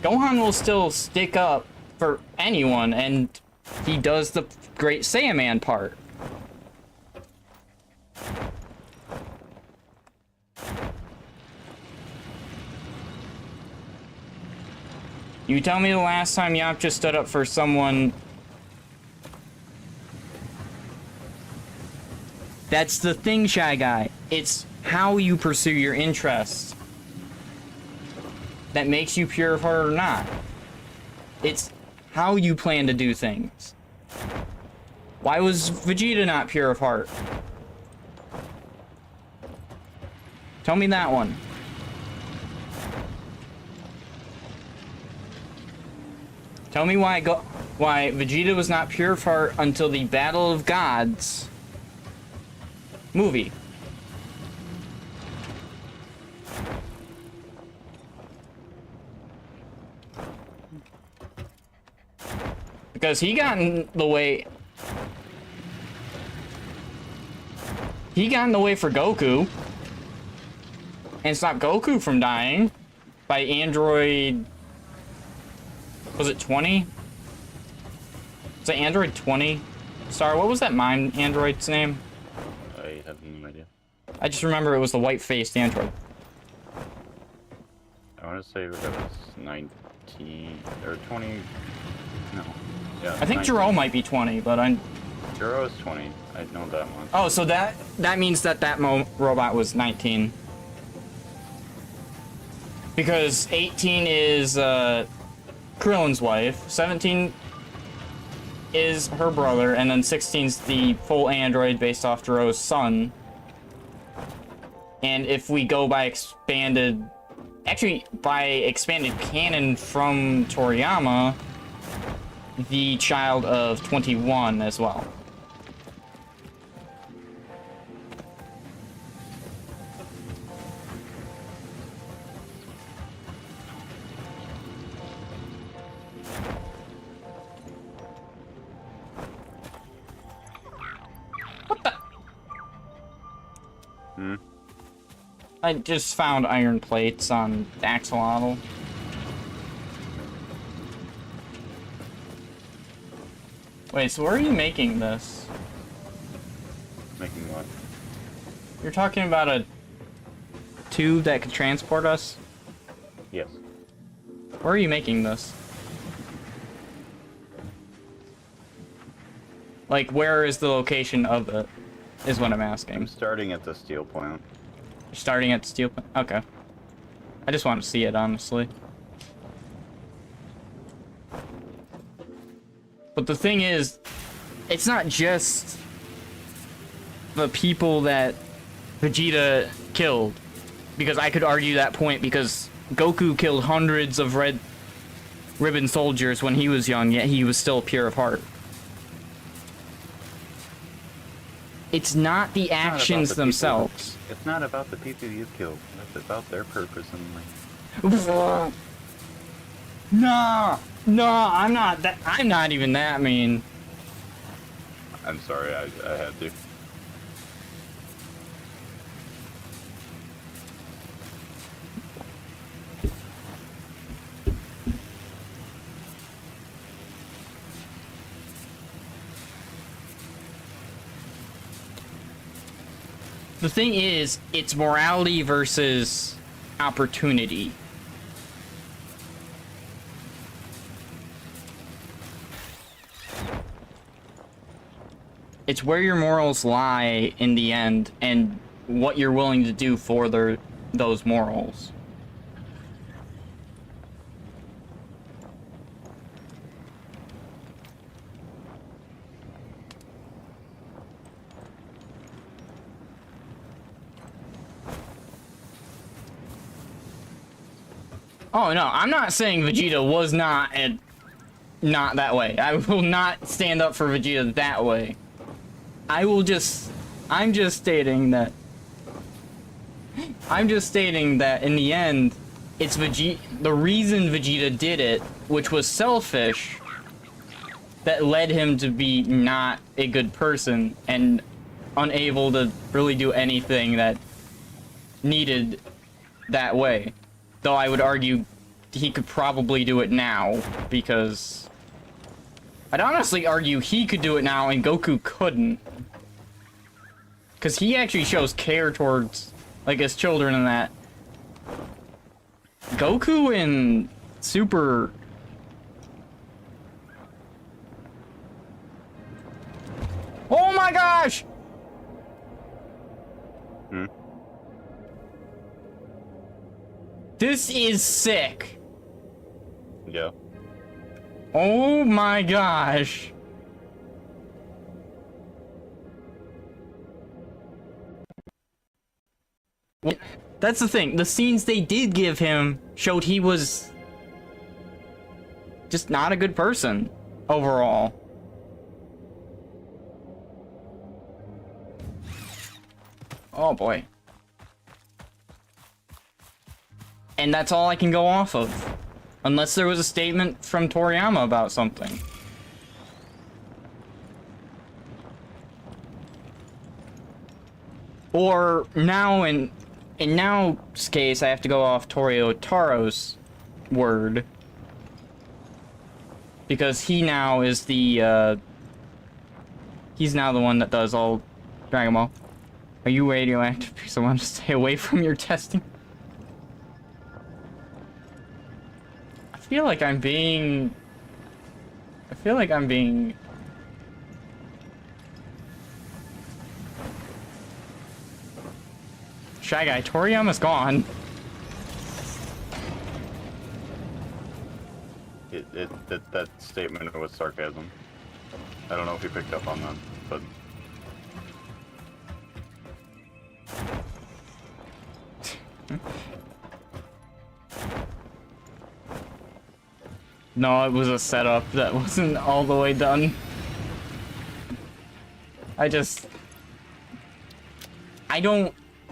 Gohan will still stick up for anyone, and he does the Great Saiyaman part. You tell me the last time Yamcha stood up for someone. That's the thing, Shy Guy. It's how you pursue your interests that makes you pure of heart or not. It's how you plan to do things. Why was Vegeta not pure of heart? Tell me that one. Tell me why Vegeta was not pure of heart until the Battle of Gods movie. Because he got in the way... He got in the way for Goku. And stopped Goku from dying. By Android... Was it 20? Was it Android 20? Sorry, what was that mime android's name? I have no idea. I just remember it was the white-faced android. I want to say that was 19 or 20. No. Yeah. I think 19. Jiro might be 20, but I'm... Jiro is 20. I know that one. Oh, so that means that robot was 19. Because 18 is Krillin's wife, 17 is her brother, and then 16's the full android based off Jiro's son. And if we go by expanded canon from Toriyama, the child of 21 as well. What the? I just found iron plates on the axolotl. Wait, so where are you making this? Making what? You're talking about a tube that could transport us? Yes. Where are you making this? Like, where is the location of it? Is what I'm asking. I'm starting at the steel plant. You're starting at the steel plant? Okay. I just want to see it, honestly. But the thing is, it's not just the people that Vegeta killed. Because I could argue that point because Goku killed hundreds of Red Ribbon soldiers when he was young, yet he was still pure of heart. It's not the actions themselves. It's not about the people you killed. It's about their purpose in life. No, I'm not that. I'm not even that mean. I'm sorry, I had to. The thing is, it's morality versus opportunity. It's where your morals lie in the end, and what you're willing to do for those morals. Oh no, I'm not saying Vegeta was not that way. I will not stand up for Vegeta that way. I'm just stating that in the end, it's the reason Vegeta did it, which was selfish, that led him to be not a good person and unable to really do anything that needed that way. Though I would argue he could probably do it now, because I'd honestly argue he could do it now and Goku couldn't. Because he actually shows care towards, like, his children and that. Goku in Super... Oh my gosh! This is sick. Yeah. Oh my gosh. That's the thing. The scenes they did give him showed he was just not a good person overall. Oh boy. And that's all I can go off of. Unless there was a statement from Toriyama about something. Or now in now's case, I have to go off Taro's word. Because he now is the, he's now the one that does all Dragon Ball. Are you radioactive? Because I want to stay away from your testing. I feel like I'm being... Shy Guy, Toriyama's gone. That statement was sarcasm. I don't know if you picked up on that, but... No, it was a setup that wasn't all the way done. I don't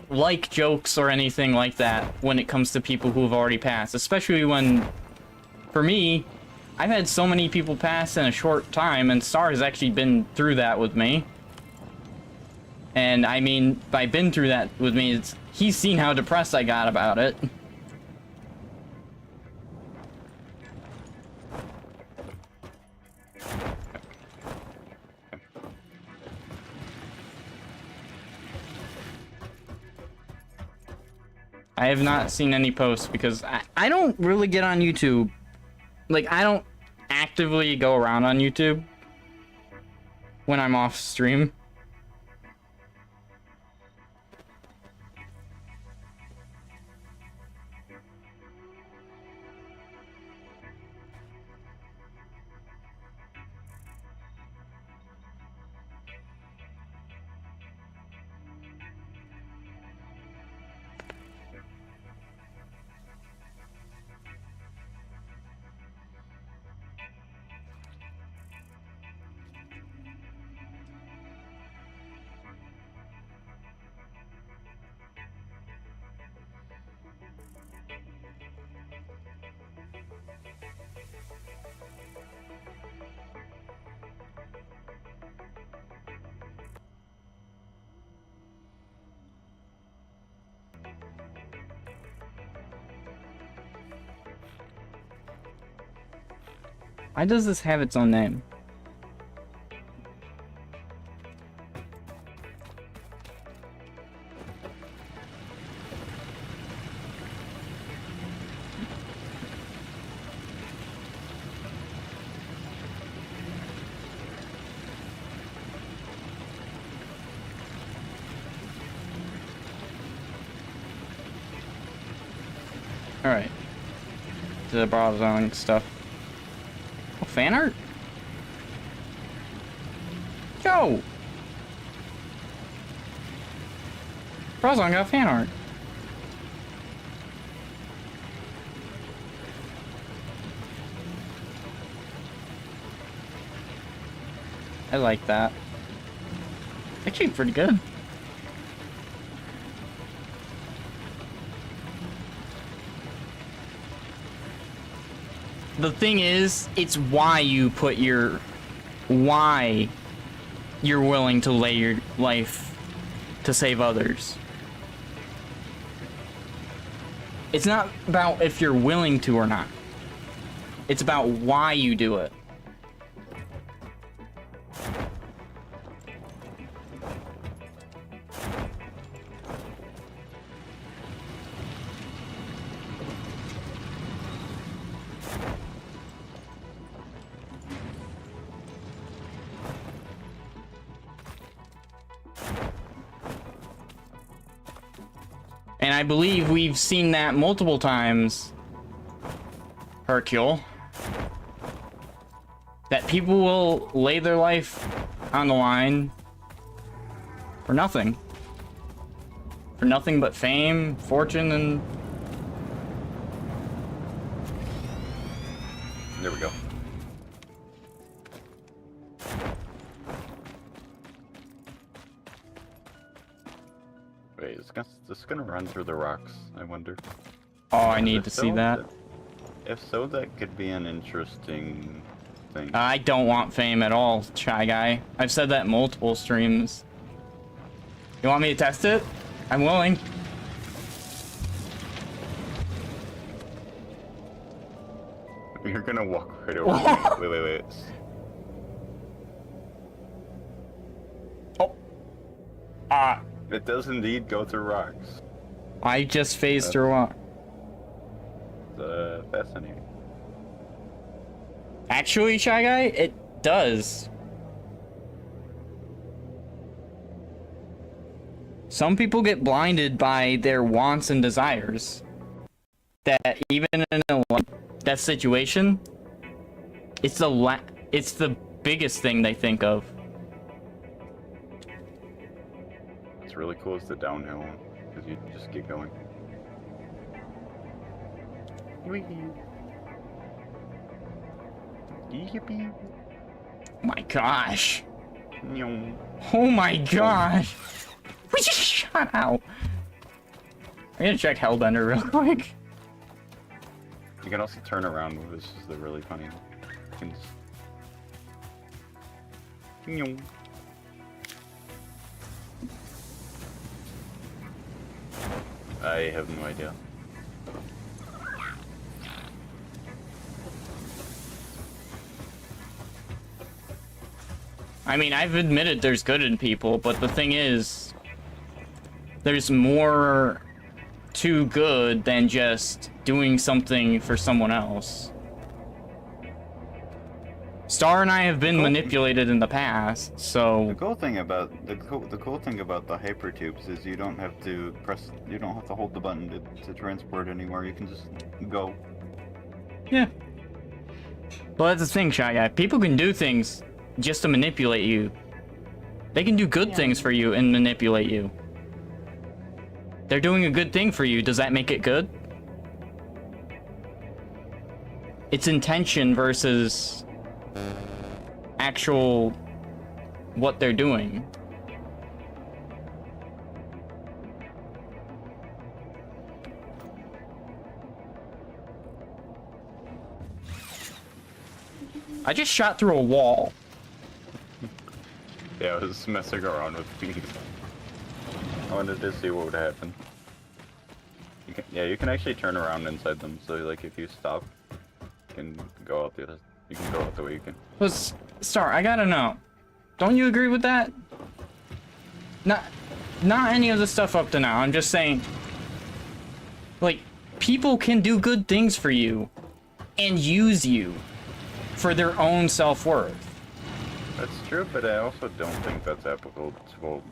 like jokes or anything like that when it comes to people who have already passed, especially when, for me, I've had so many people pass in a short time, and Star has actually been through that with me. And I mean, by been through that with me, he's seen how depressed I got about it. I have not seen any posts because I don't really get on YouTube. Like, I don't actively go around on YouTube when I'm off stream. Why does this have its own name? Alright. To the browsing stuff. Oh, fan art? Yo! Browsing got fan art. I like that. Actually, pretty good. The thing is, it's why you're willing to lay your life to save others. It's not about if you're willing to or not. It's about why you do it. And I believe we've seen that multiple times, Hercule, that people will lay their life on the line for nothing. For nothing but fame, fortune, and... There we go. Wait, is this gonna run through the rocks, I wonder? Oh, I need to see that. If so, that could be an interesting thing. I don't want fame at all, Shy Guy. I've said that multiple streams. You want me to test it? I'm willing. You're gonna walk right over me. Wait. Oh. It does indeed go through rocks. I just phased through one. Fascinating. Actually, Shy Guy, it does. Some people get blinded by their wants and desires. That even in that situation, it's the biggest thing they think of. What's really cool is the downhill one, because you just keep going. Yippee. Oh my gosh. Nyong. Oh my gosh. We just shot out. I'm gonna check Hellbender real quick. You can also turn around, which is the really funny one. You can just... Nyong. I have no idea. I mean, I've admitted there's good in people, but the thing is, there's more to good than just doing something for someone else. Star and I have been manipulated in the past, so The cool thing about the cool thing about the hypertubes is you don't have to hold the button to transport anymore. You can just go. yeah. Well, that's the thing, Shy Guy. People can do things just to manipulate you. They can do good things for you and manipulate you. They're doing a good thing for you. Does that make it good? It's intention versus actual what they're doing. I just shot through a wall. Yeah, I was messing around with bees. I wanted to see what would happen. You can actually turn around inside them. So like if you stop, you can go out the other. You can go out the way you can. But Star, I gotta know. Don't you agree with that? Not any of the stuff up to now. I'm just saying, like, people can do good things for you and use you for their own self-worth. That's true, but I also don't think that's applicable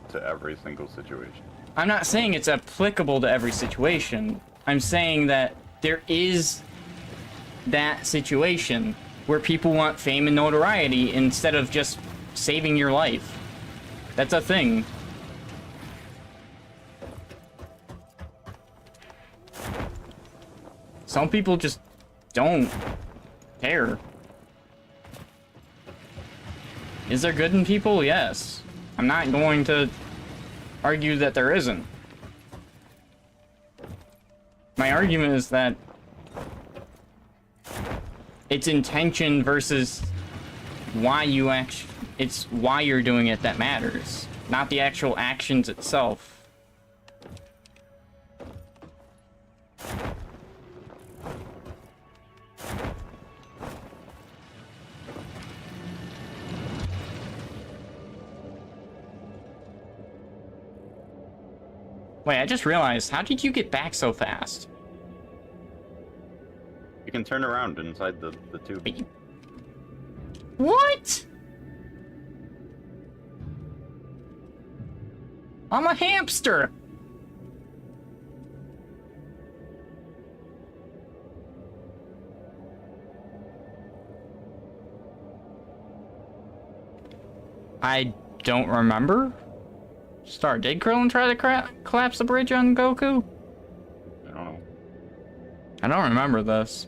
to every single situation. I'm not saying it's applicable to every situation. I'm saying that there is that situation where people want fame and notoriety instead of just saving your life. That's a thing. Some people just don't care. Is there good in people? Yes. I'm not going to argue that there isn't. My argument is that it's intention versus why you it's why you're doing it that matters, not the actual actions itself. Wait, I just realized, how did you get back so fast? You can turn around inside the tube. Wait. What? I'm a hamster. I don't remember. Star, did Krillin try to collapse the bridge on Goku? I don't know. I don't remember this.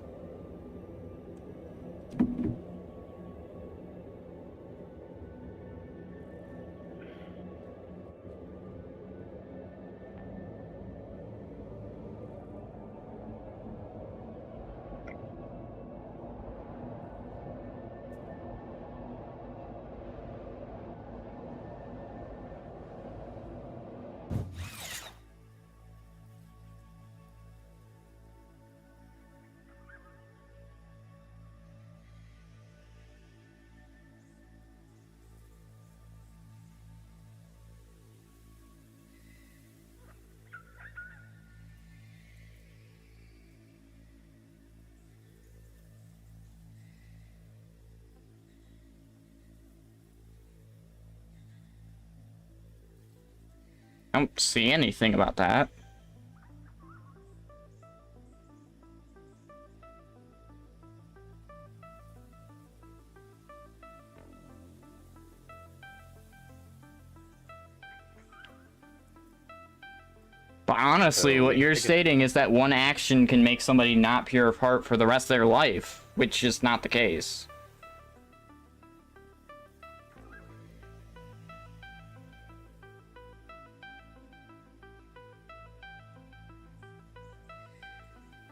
I don't see anything about that. But honestly, So, what you're I guess- stating is that one action can make somebody not pure of heart for the rest of their life, which is not the case.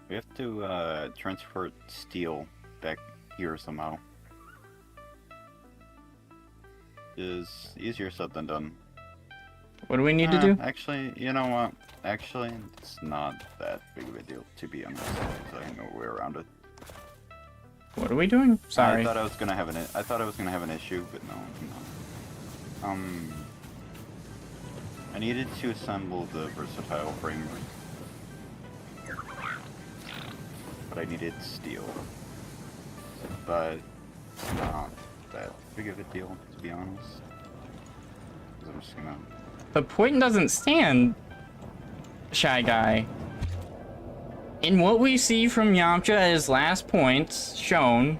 We have to transport steel back here somehow. Is easier said than done. What do we need to do? Actually, you know what? Actually, it's not that big of a deal, to be honest. 'Cause I know a way around it. What are we doing? Sorry. I thought I was gonna have an issue, but no. I needed to assemble the versatile framework, but I needed steel. But it's not that big of a deal, to be honest. 'Cause I'm just gonna. The point doesn't stand, Shy Guy. In what we see from Yamcha at his last points shown,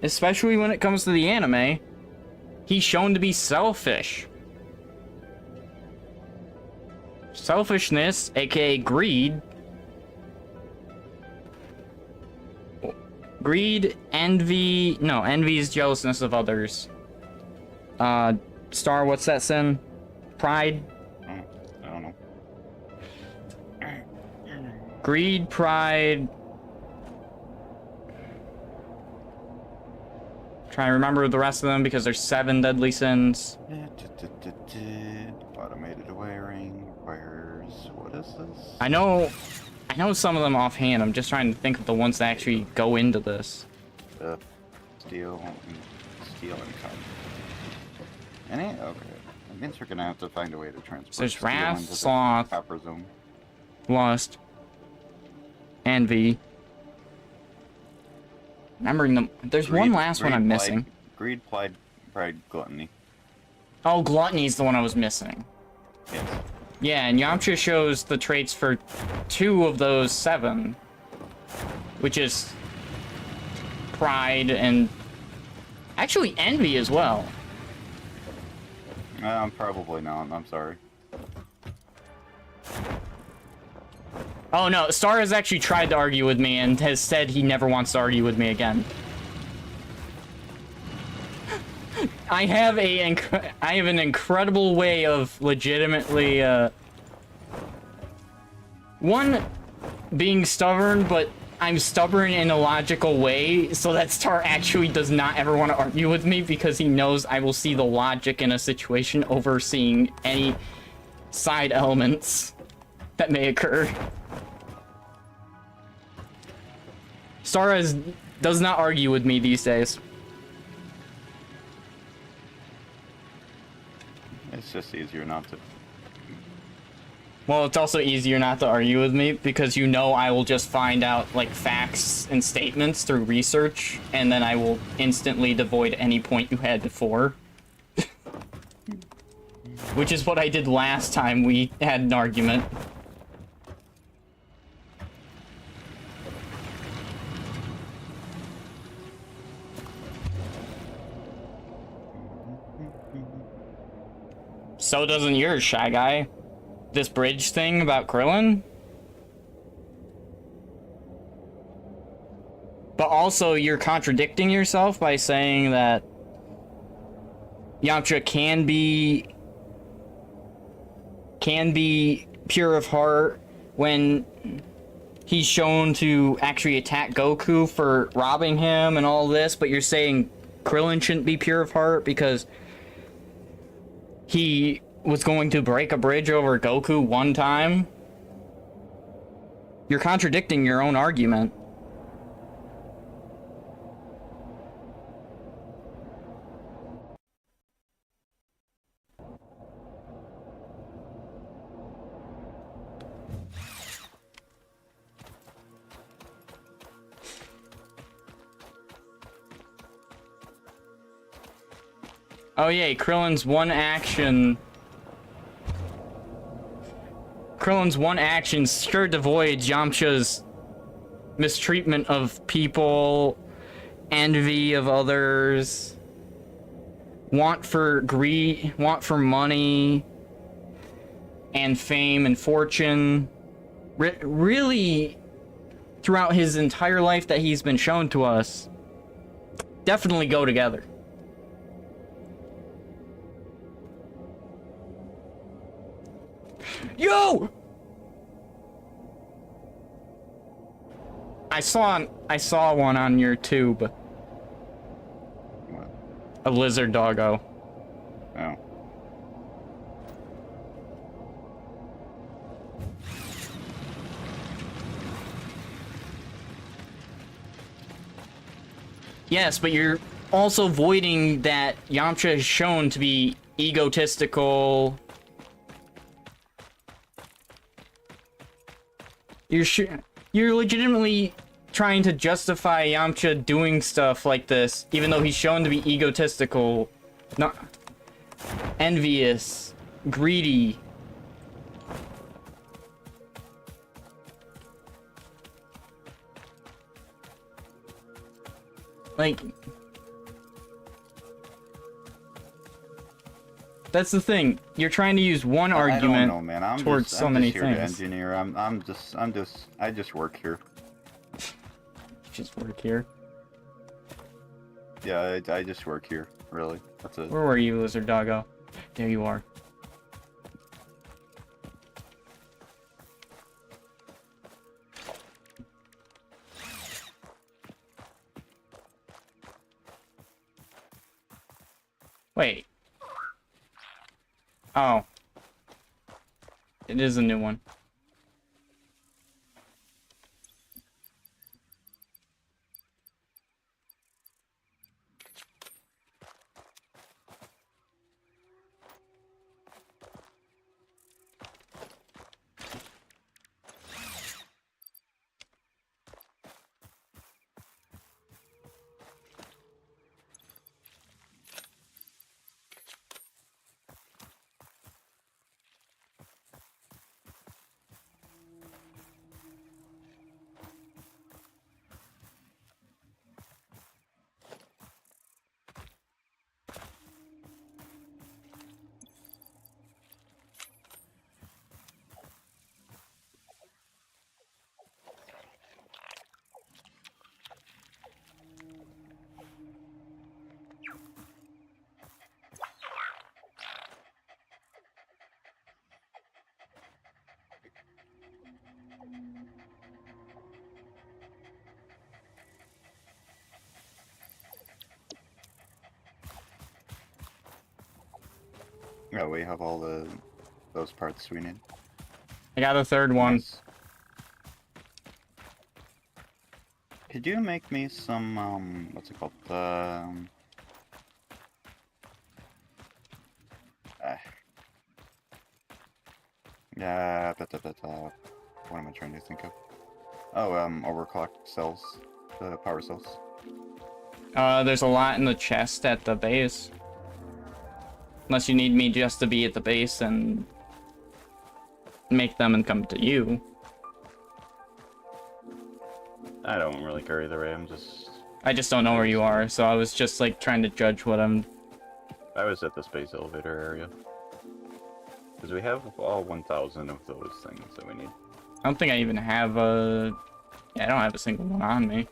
especially when it comes to the anime, he's shown to be selfish. Selfishness, aka greed. Greed, envy, no, envy is jealousness of others. Star, what's that sin? Pride? I don't know. Greed, pride. Trying to remember the rest of them because there's 7 deadly sins. Automated wiring requires. What is this? I know some of them offhand. I'm just trying to think of the ones that actually go into this. Steel and copper. Any? Okay. That means we're gonna have to find a way to transport. So there's steel Wrath, into the Sloth. copper zone. Lust. Envy. Remembering them. There's one last one I'm missing. Greed, pride, gluttony. Oh, gluttony is the one I was missing. Yes. Yeah, and Yamcha shows the traits for 2 of those 7. Which is pride and actually envy as well. Probably not. I'm sorry. Oh no, Star has actually tried to argue with me and has said he never wants to argue with me again. I have an incredible way of legitimately one, being stubborn, but I'm stubborn in a logical way, so that Star actually does not ever want to argue with me because he knows I will see the logic in a situation over seeing any side elements that may occur. Star does not argue with me these days. It's just easier not to. Well, it's also easier not to argue with me because you know I will just find out like facts and statements through research, and then I will instantly devoid any point you had before. Which is what I did last time we had an argument. So doesn't yours, Shy Guy. This bridge thing about Krillin? But also, you're contradicting yourself by saying that Yamcha can be pure of heart when he's shown to actually attack Goku for robbing him and all this, but you're saying Krillin shouldn't be pure of heart because he was going to break a bridge over Goku one time? You're contradicting your own argument. Oh yeah, Krillin's one action stirred the void Yamcha's mistreatment of people, envy of others, want for greed, want for money, and fame and fortune. Really, throughout his entire life that he's been shown to us, definitely go together. Yo! I saw one on your tube. What? A lizard doggo. Oh. Yes, but you're also voiding that Yamcha is shown to be egotistical. You're legitimately trying to justify Yamcha doing stuff like this, even though he's shown to be egotistical, not envious, greedy. Like, that's the thing. You're trying to use one argument I don't know, man. towards so many here to things. engineer. I just work here. Just work here. Yeah, I just work here. Really, that's it. Where were you, lizard doggo? There you are. Wait. Oh. It is a new one. Yeah, we have all those parts we need. I got a third one. Nice. Could you make me some what's it called? Yeah, what am I trying to think of? Oh, overclocked cells, the power cells. There's a lot in the chest at the base. Unless you need me just to be at the base and make them and come to you. I don't really care either way. I just don't know where you are, so I was just like trying to judge what I'm. I was at the space elevator area. Because we have all 1,000 of those things that we need. I don't think I even have a. Yeah, I don't have a single one on me.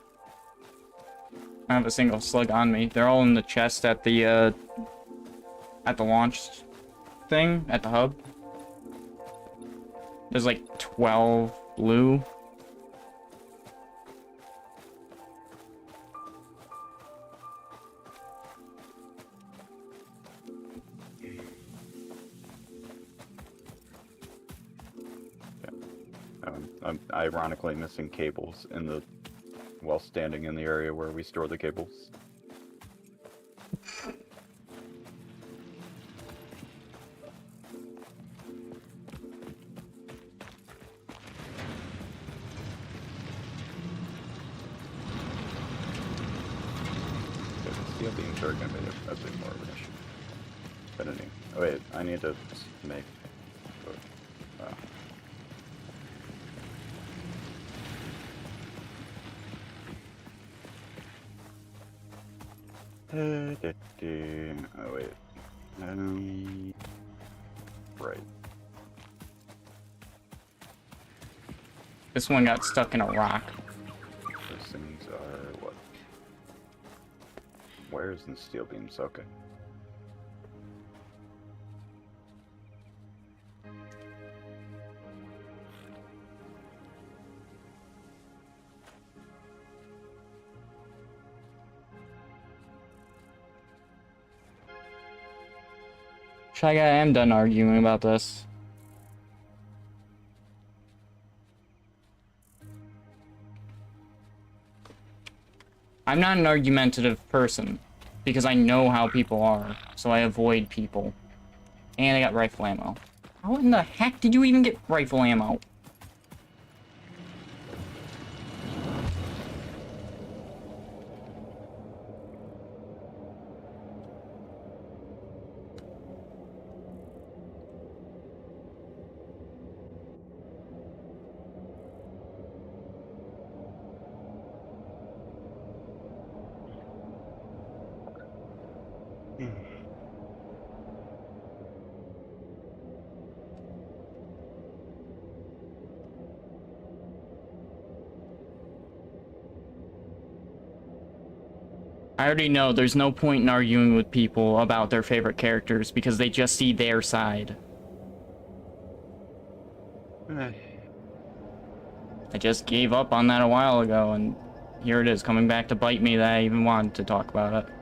I don't have a single slug on me. They're all in the chest at the launch thing at the hub. There's like 12 blue. I'm ironically missing cables while standing in the area where we store the cables. Steel being charged made a bit more of an issue. I don't need. Oh wait, I need to make. Oh. Oh wait. Right. This one got stuck in a rock. Those things are what? Wires and steel beams. Okay. Shy Guy, I am done arguing about this. I'm not an argumentative person, because I know how people are, so I avoid people. And I got rifle ammo. How in the heck did you even get rifle ammo? I already know there's no point in arguing with people about their favorite characters because they just see their side. I just gave up on that a while ago, and here it is coming back to bite me that I even wanted to talk about it.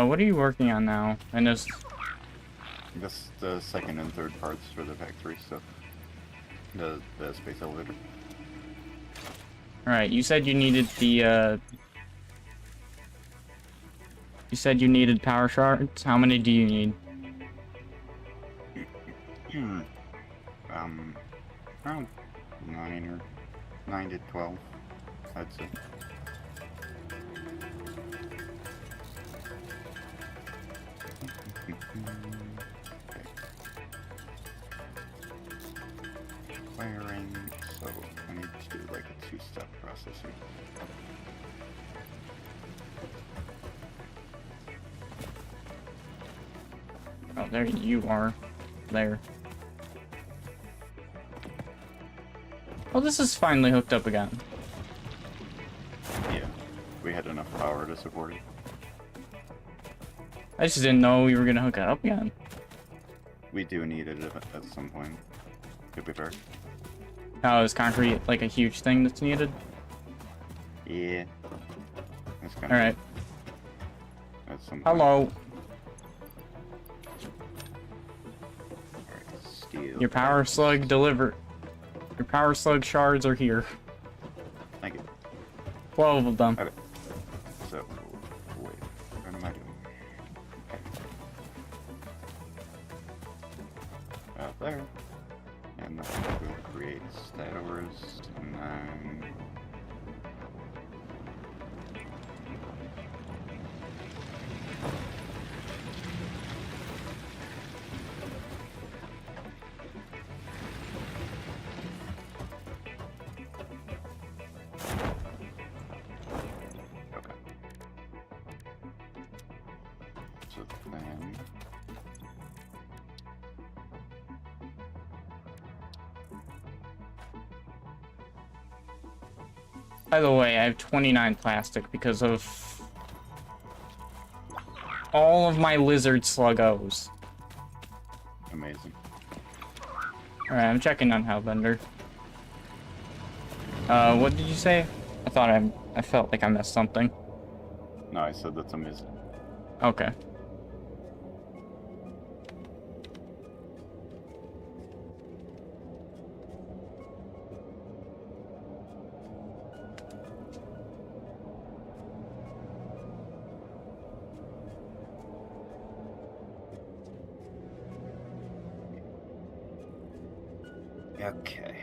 What are you working on now? I know. That's the second and third parts for the factory stuff. The space elevator. Alright, you said you needed the, You said you needed power shards? How many do you need? Around 9 to 12, I'd say. Wiring, so I need to do like a two-step process here. Oh, there you are. There. Oh, this is finally hooked up again. Yeah, we had enough power to support it. I just didn't know we were gonna hook it up again. We do need it at some point, to be fair. Oh, is concrete like a huge thing that's needed? Yeah. That's kind Alright. At some point. Hello. Alright. deal. Your power slug Your power slug shards are here. Thank you. 12 of them. Okay. So, wait. What am I doing? Okay. Out there. And then we'll create statues, and then... Okay. So then... By the way, I have 29 plastic because of all of my lizard sluggos. Amazing. Alright, I'm checking on Hellbender. What did you say? I felt like I missed something. No, I said that's amazing. Okay. Okay.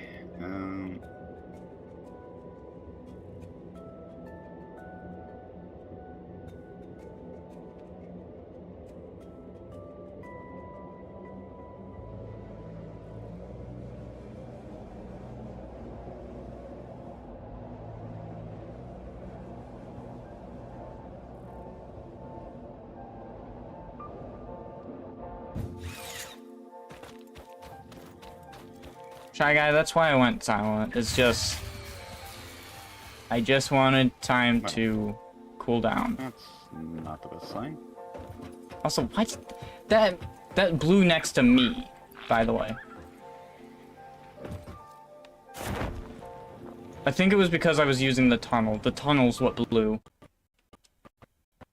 Shy Guy, that's why I went silent. It's just... I just wanted time to cool down. That's not the best sign. Also, why's that blue next to me, by the way? I think it was because I was using the tunnel. The tunnel's what blew.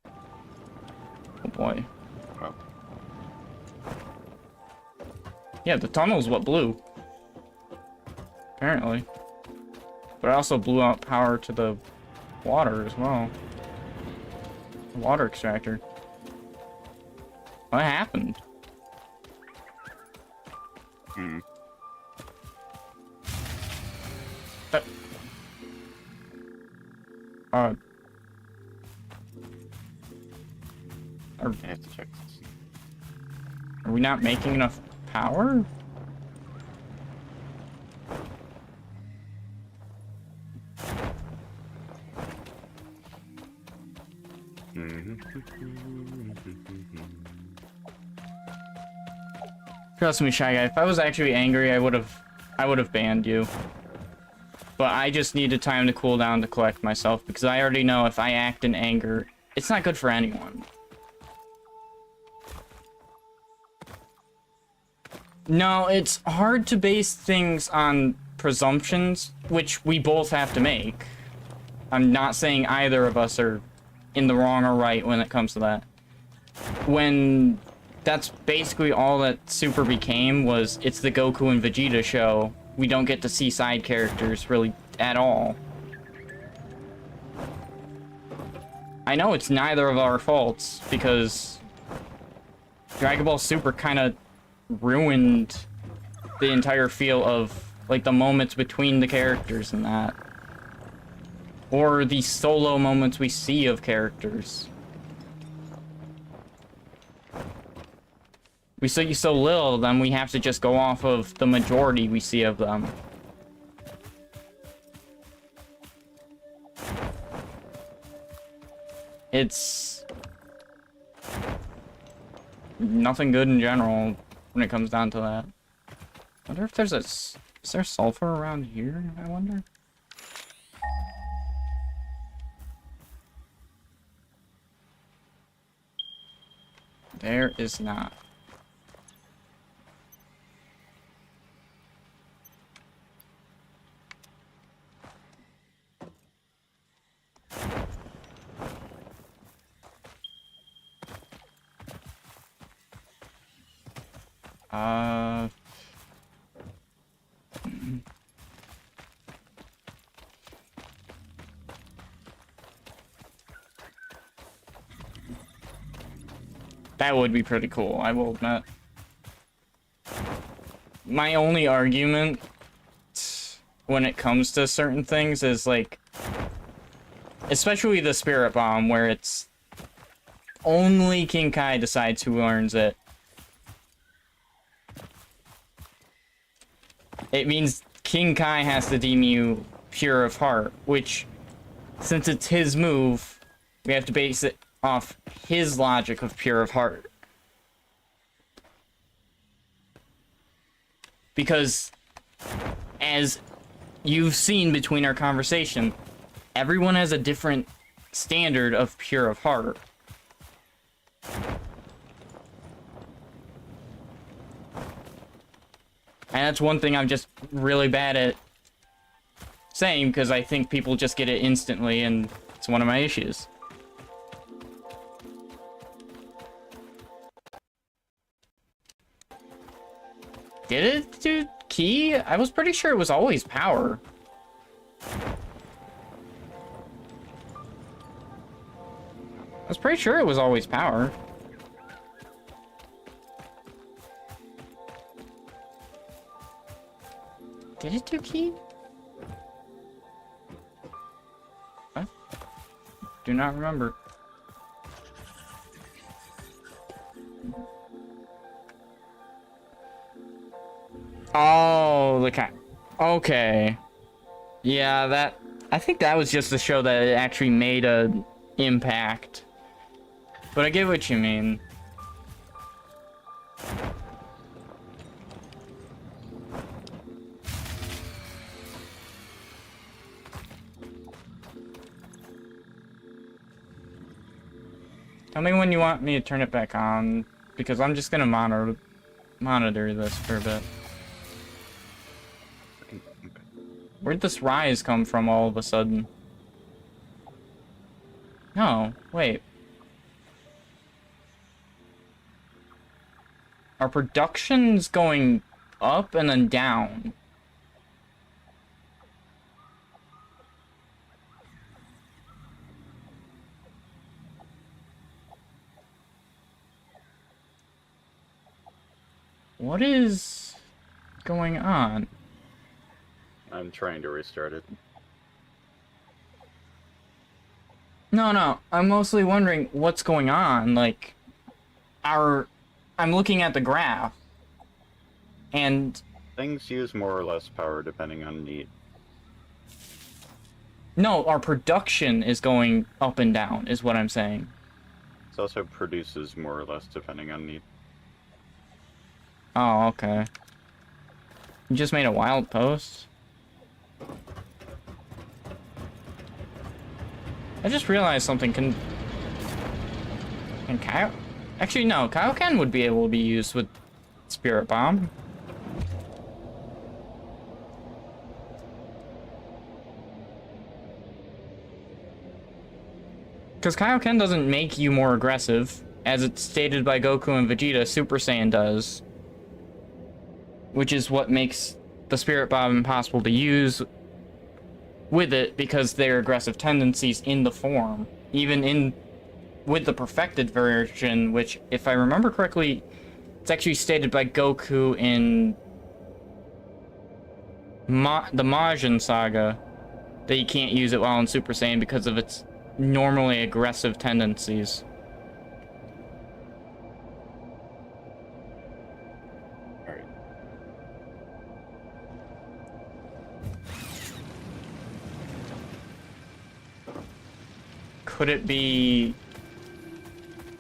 Oh boy. Oh. Yeah, the tunnel's what blew. Apparently. But I also blew out power to the water as well. The water extractor. What happened? Hmm. That... I have to check this. Are we not making enough power? Trust me, Shy Guy, if I was actually angry, I would have banned you. But I just needed time to cool down to collect myself, because I already know if I act in anger, it's not good for anyone. No, it's hard to base things on presumptions, which we both have to make. I'm not saying either of us are in the wrong or right when it comes to that. When that's basically all that Super became, was it's the Goku and Vegeta show. We don't get to see side characters really at all. I know it's neither of our faults, because Dragon Ball Super kind of ruined the entire feel of, like, the moments between the characters and that. Or the solo moments we see of characters. We see so little of them, we have to just go off of the majority we see of them. It's nothing good in general when it comes down to that. I wonder if there's is there sulfur around here, I wonder? There is not. That would be pretty cool, I will admit. My only argument when it comes to certain things is like, especially the Spirit Bomb, where it's only King Kai decides who earns it. It means King Kai has to deem you pure of heart, which, since it's his move, we have to base it off his logic of pure of heart. Because, as you've seen between our conversation, everyone has a different standard of pure of heart. And that's one thing I'm just really bad at saying, because I think people just get it instantly, and it's one of my issues. Did it do key? I was pretty sure it was always power. I was pretty sure it was always power. Did it do key? I do not remember. Oh, the cat. Okay. Yeah, that... I think that was just to show that it actually made a impact. But I get what you mean. Tell me when you want me to turn it back on, because I'm just gonna monitor this for a bit. Where'd this rise come from all of a sudden? No, wait. Our production's going up and then down. What is going on? I'm trying to restart it. No, I'm mostly wondering what's going on. Like, I'm looking at the graph, and Things use more or less power depending on need. no, our production is going up and down, is what I'm saying. It also produces more or less depending on need. Oh, okay. You just made a wild post? I just realized something. Can Kyle... Actually, no. Kaioken would be able to be used with Spirit Bomb. Because Kaioken doesn't make you more aggressive. As it's stated by Goku and Vegeta, Super Saiyan does. Which is what makes the Spirit Bomb impossible to use with it, because their aggressive tendencies in the form. Even with the perfected version, which, if I remember correctly, it's actually stated by Goku in the Majin Saga that you can't use it while in Super Saiyan because of its normally aggressive tendencies. Alright. Could it be...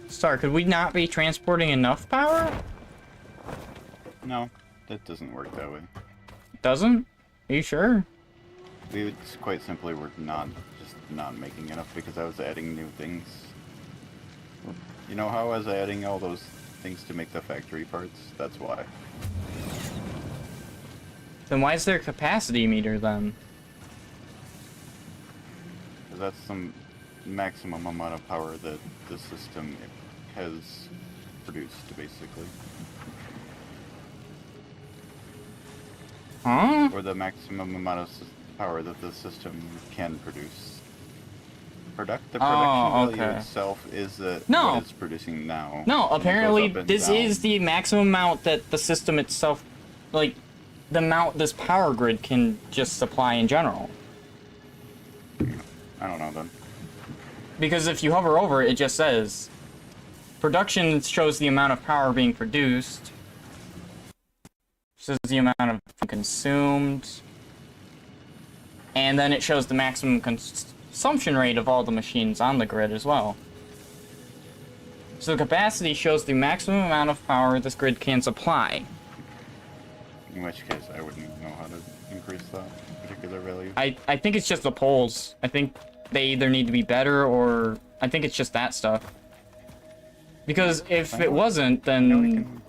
Star, could we not be transporting enough power? No, that doesn't work that way. Doesn't? Are you sure? We would quite simply were just not making enough because I was adding new things. You know how I was adding all those things to make the factory parts? That's why. Then why is there a capacity meter then? Because that's some maximum amount of power that the system has produced, basically. Huh? or the maximum amount of power that the system can produce. The production value okay. itself is No. what it's producing now. No, and it goes apparently up and this down. is the maximum amount that the system itself, like, the amount this power grid can just supply in general. I don't know then. Because if you hover over it, it just says, production shows the amount of power being produced, shows the amount of consumed, and then it shows the maximum consumption rate of all the machines on the grid as well. So the capacity shows the maximum amount of power this grid can supply. In which case, I wouldn't know how to increase that particular value. I think it's just the polls. I think they either need to be better, or I think it's just that stuff. Because if it wasn't, then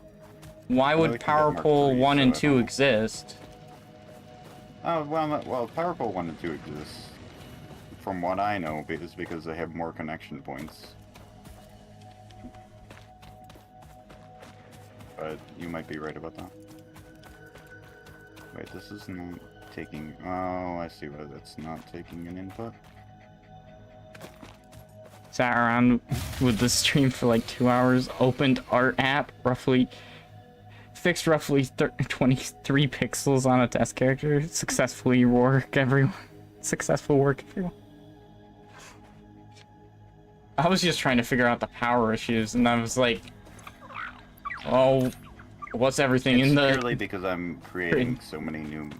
why would Power Pole 1 and 2 exist? Well, Power Pole 1 and 2 exists. From what I know, is because they have more connection points. But you might be right about that. Wait, this is not taking... Oh, I see why that's not taking an input. Sat around with the stream for like 2 hours, opened art app, fixed roughly 23 pixels on a test character, successful work everyone. I was just trying to figure out the power issues, and I was like, oh, what's everything in the... It's purely because I'm creating so many new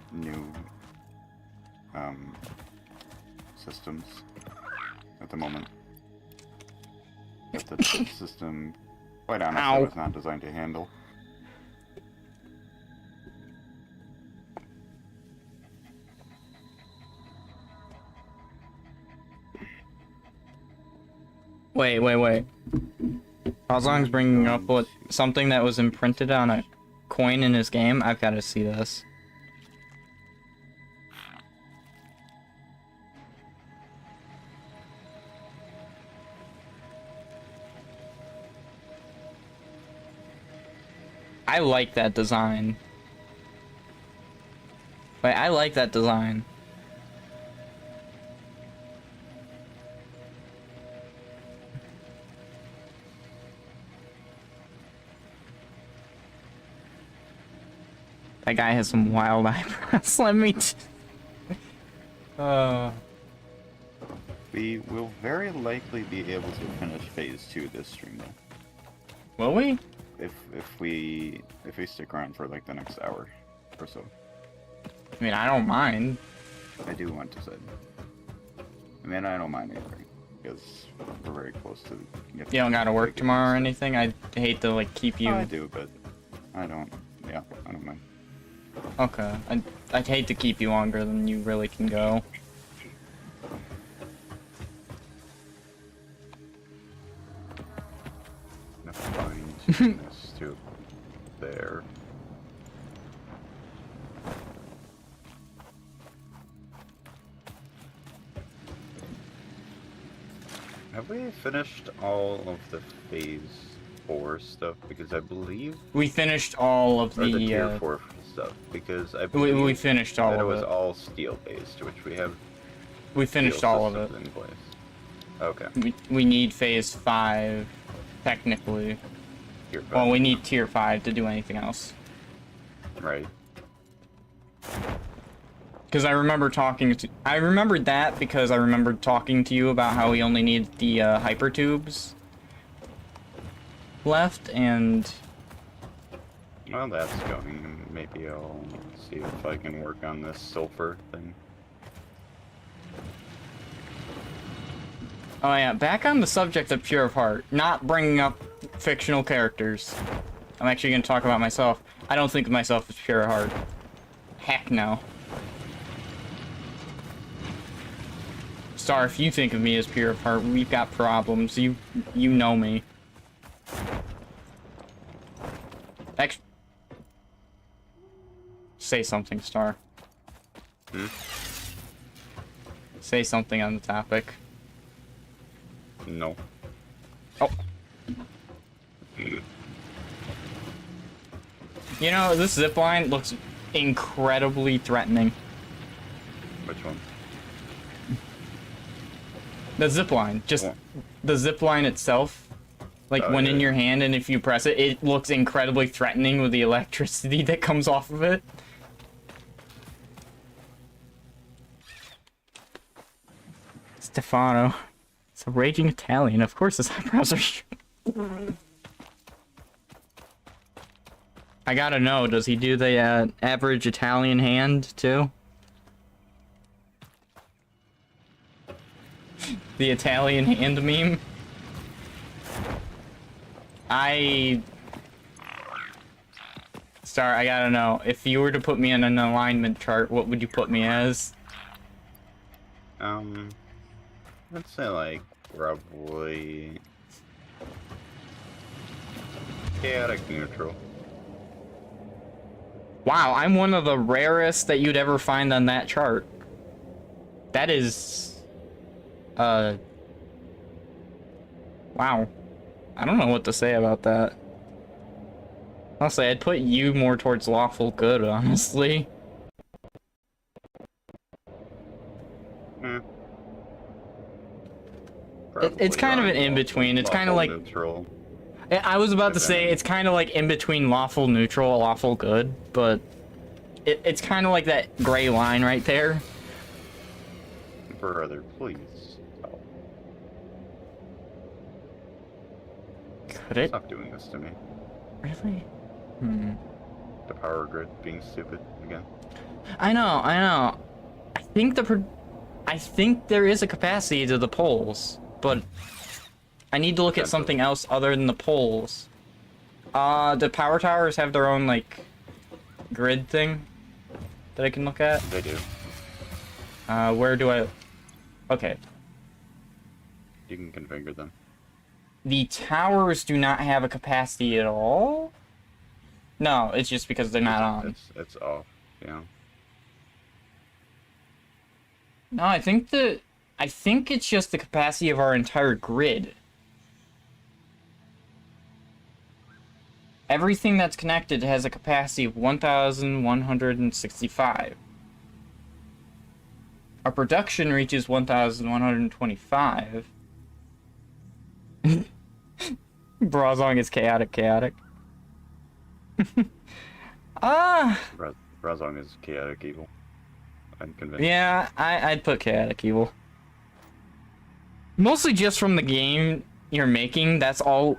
systems at the moment. That the system, quite honestly, was not designed to handle. Wait. Ozong's bringing up something that was imprinted on a coin in his game. I've got to see this. I like that design. Wait, I like that design. That guy has some wild eyebrows. Let me. We will very likely be able to finish phase 2 this stream though. Will we? If we stick around for like the next hour or so. I mean, I don't mind. I do want to say. I mean, I don't mind either because we're very close to. You don't gotta work tomorrow or anything. I hate to like keep you. Oh, I do, but I don't. Yeah, I don't mind. Okay, I'd hate to keep you longer than you really can go. Fine this to there. Have we finished all of the phase 4 stuff? Because I believe We finished all of or the the tier 4 stuff. Because I believe we finished all that it of was it. all steel based, which we have. We finished steel all of it. systems in place. Okay. We need phase 5, technically. Tier 5. Well, we need tier 5 to do anything else. Right. Because I remember I remembered that because I remembered talking to you about how we only need the hyper tubes left, and Well, that's going. Maybe I'll see if I can work on this sulfur thing. oh yeah, back on the subject of Pure of Heart, not bringing up fictional characters. I'm actually going to talk about myself. I don't think of myself as Pure of Heart. Heck no. Star, if you think of me as Pure of Heart, we've got problems. You know me. Say something, Star. Hmm? Say something on the topic. No. Oh. You know, this zipline looks incredibly threatening. Which one? The zip line, just Yeah. the zip line itself, like Oh, when yeah, in your yeah. hand, and if you press it, it looks incredibly threatening with the electricity that comes off of it. Stefano, it's a raging Italian. Of course, his eyebrows are. I gotta know, does he do the average Italian hand too? The Italian hand meme? Star, I gotta know. If you were to put me in an alignment chart, what would you put me as? I'd say like probably chaotic neutral. Wow, I'm one of the rarest that you'd ever find on that chart. That is... Wow. I don't know what to say about that. Honestly, I'd put you more towards lawful good, honestly. It's kind of an in-between. It's kind of like... neutral. I was about to say, it's kind of like in between lawful neutral, lawful good, but... It's kind of like that gray line right there. Brother, please. Could it? Stop doing this to me. Really? The power grid being stupid again. I know. I think I think there is a capacity to the poles, but I need to look at something else other than the poles. The power towers have their own, like, grid thing that I can look at? They do. Where do I... Okay. You can configure them. The towers do not have a capacity at all? No, it's just because they're not on. It's off, yeah. No, I think it's just the capacity of our entire grid. Everything that's connected has a capacity of 1,165. Our production reaches 1,125. Brazong is chaotic. Brazong is chaotic evil. I'm convinced. Yeah, I'd put chaotic evil. Mostly just from the game you're making, that's all.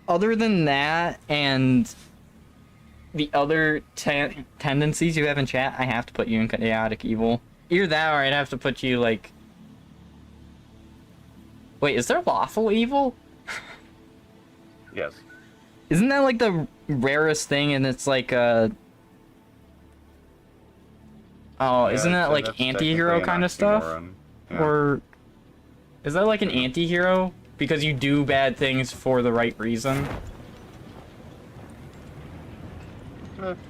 Other than that, and the other tendencies you have in chat, I have to put you in chaotic evil. Either that, or I'd have to put you, like... Wait, is there lawful evil? Yes. Isn't that, like, the rarest thing, and it's, like, Oh, Yeah, isn't that, like, that's anti-hero technically an kind of stuff? oxymoron. Yeah. Or... Is that, like, an anti-hero? Because you do bad things for the right reason?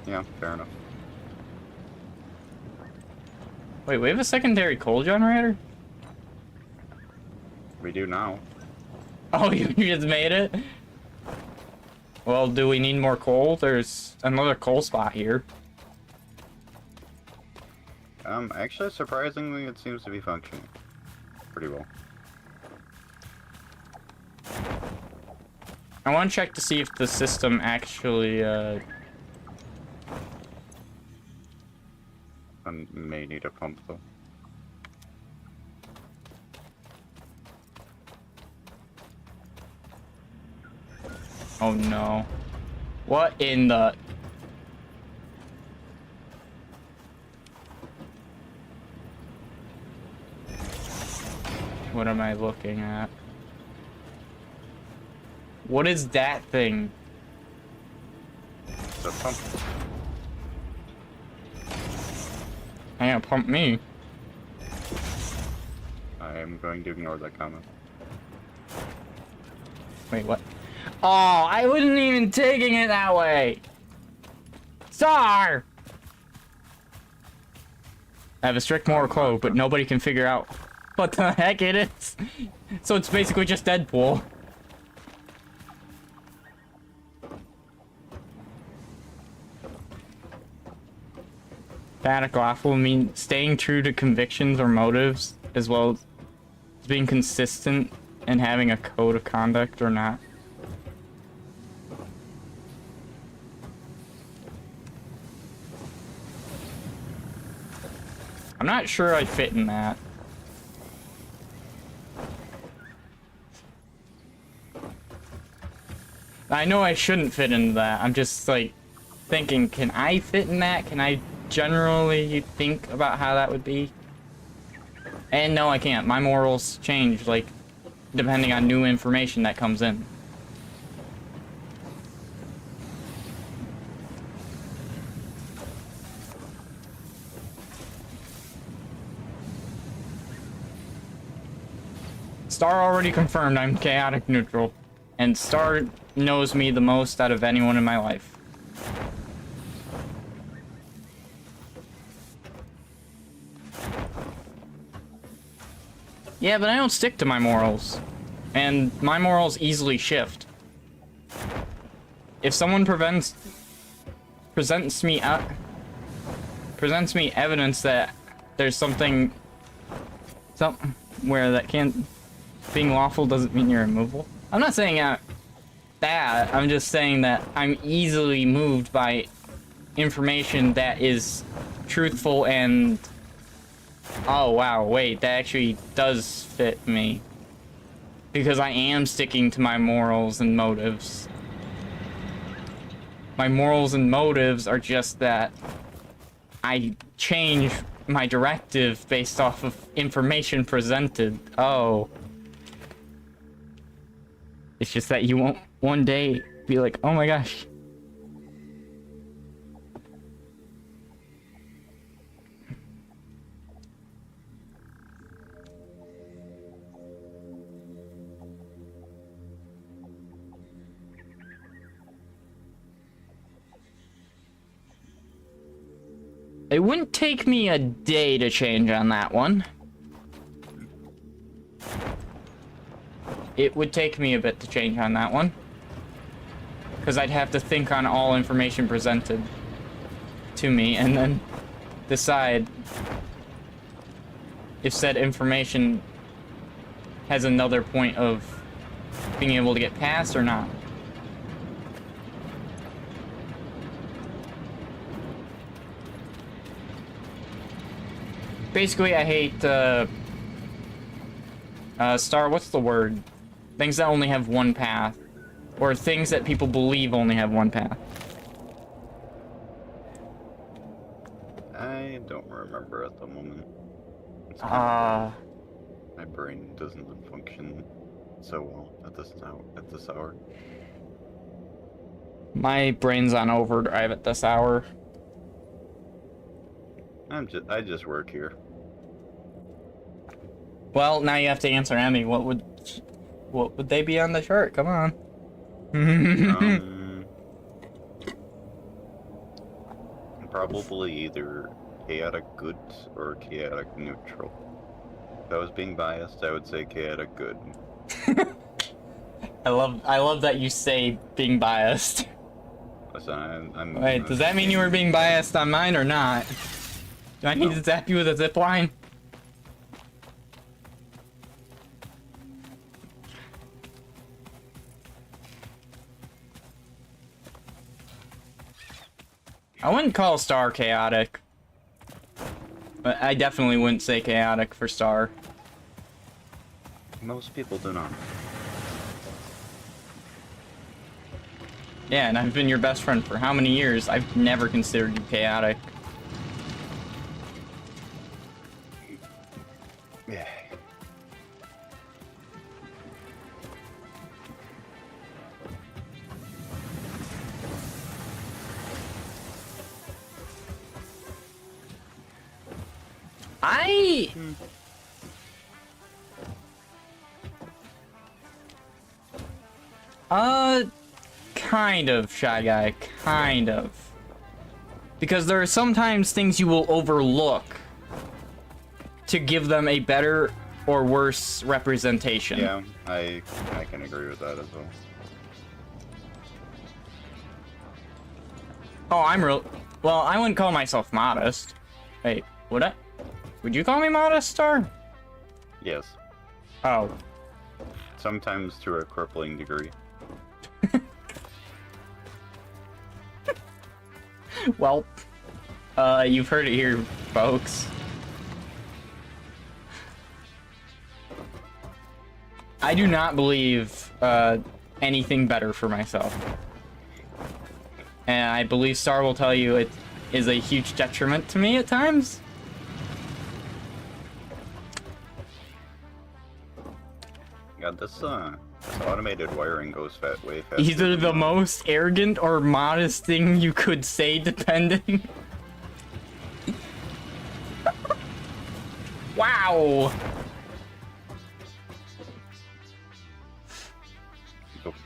Yeah, fair enough. Wait, we have a secondary coal generator? We do now. Oh, you just made it? Well, do we need more coal? There's another coal spot here. Actually, surprisingly, it seems to be functioning pretty well. I want to check to see if the system actually, I may need a pump, though. Oh no. What in the... What am I looking at? What is that thing? It's a pump. Hang on, pump me. I am going to ignore that comment. Wait, what? Oh, I wasn't even taking it that way! Star! I have a strict moral code, but nobody can figure out what the heck it is. So it's basically just Deadpool. chaotic lawful mean staying true to convictions or motives, as well as being consistent and having a code of conduct or not? I'm not sure I fit in that. I know I shouldn't fit into that. I'm just like thinking, can I fit in that? Can I generally think about how that would be? And no, I can't. My morals change, like, depending on new information that comes in. Star already confirmed I'm chaotic neutral, and Star knows me the most out of anyone in my life. Yeah, but I don't stick to my morals, and my morals easily shift. If someone presents me evidence that there's something where that can't being lawful doesn't mean you're immovable. I'm not saying that. I'm just saying that I'm easily moved by information that is truthful and oh wow, wait, that actually does fit me. Because I am sticking to my morals and motives. My morals and motives are just that I change my directive based off of information presented. Oh. It's just that you won't one day be like, oh my gosh. It wouldn't take me a day to change on that one. It would take me a bit to change on that one. Because I'd have to think on all information presented to me and then decide if said information has another point of being able to get past or not. Basically, I hate, Star, what's the word? Things that only have one path. Or things that people believe only have one path. I don't remember at the moment. Ah. My brain doesn't function so well at this hour. My brain's on overdrive at this hour. I just work here. Well, now you have to answer Emmy. What would they be on the chart? Come on. Probably either chaotic good or chaotic neutral. If I was being biased, I would say chaotic good. I love that you say being biased. Listen, Wait, does that mean you were being biased on mine or not? Do I need to zap you with a zip line? I wouldn't call Star chaotic. But I definitely wouldn't say chaotic for Star. Most people do not. Yeah, and I've been your best friend for how many years? I've never considered you chaotic. Yeah. Kind of, Shy Guy, kind of. Because there are sometimes things you will overlook to give them a better or worse representation. Yeah, I can agree with that as well. Oh, well, I wouldn't call myself modest. Wait, would you call me modest, Star? Yes. Oh. Sometimes to a crippling degree. Well, you've heard it here, folks. I do not believe anything better for myself. And I believe Star will tell you it is a huge detriment to me at times. God, this automated wiring goes way faster. Either the most arrogant or modest thing you could say, depending. Wow!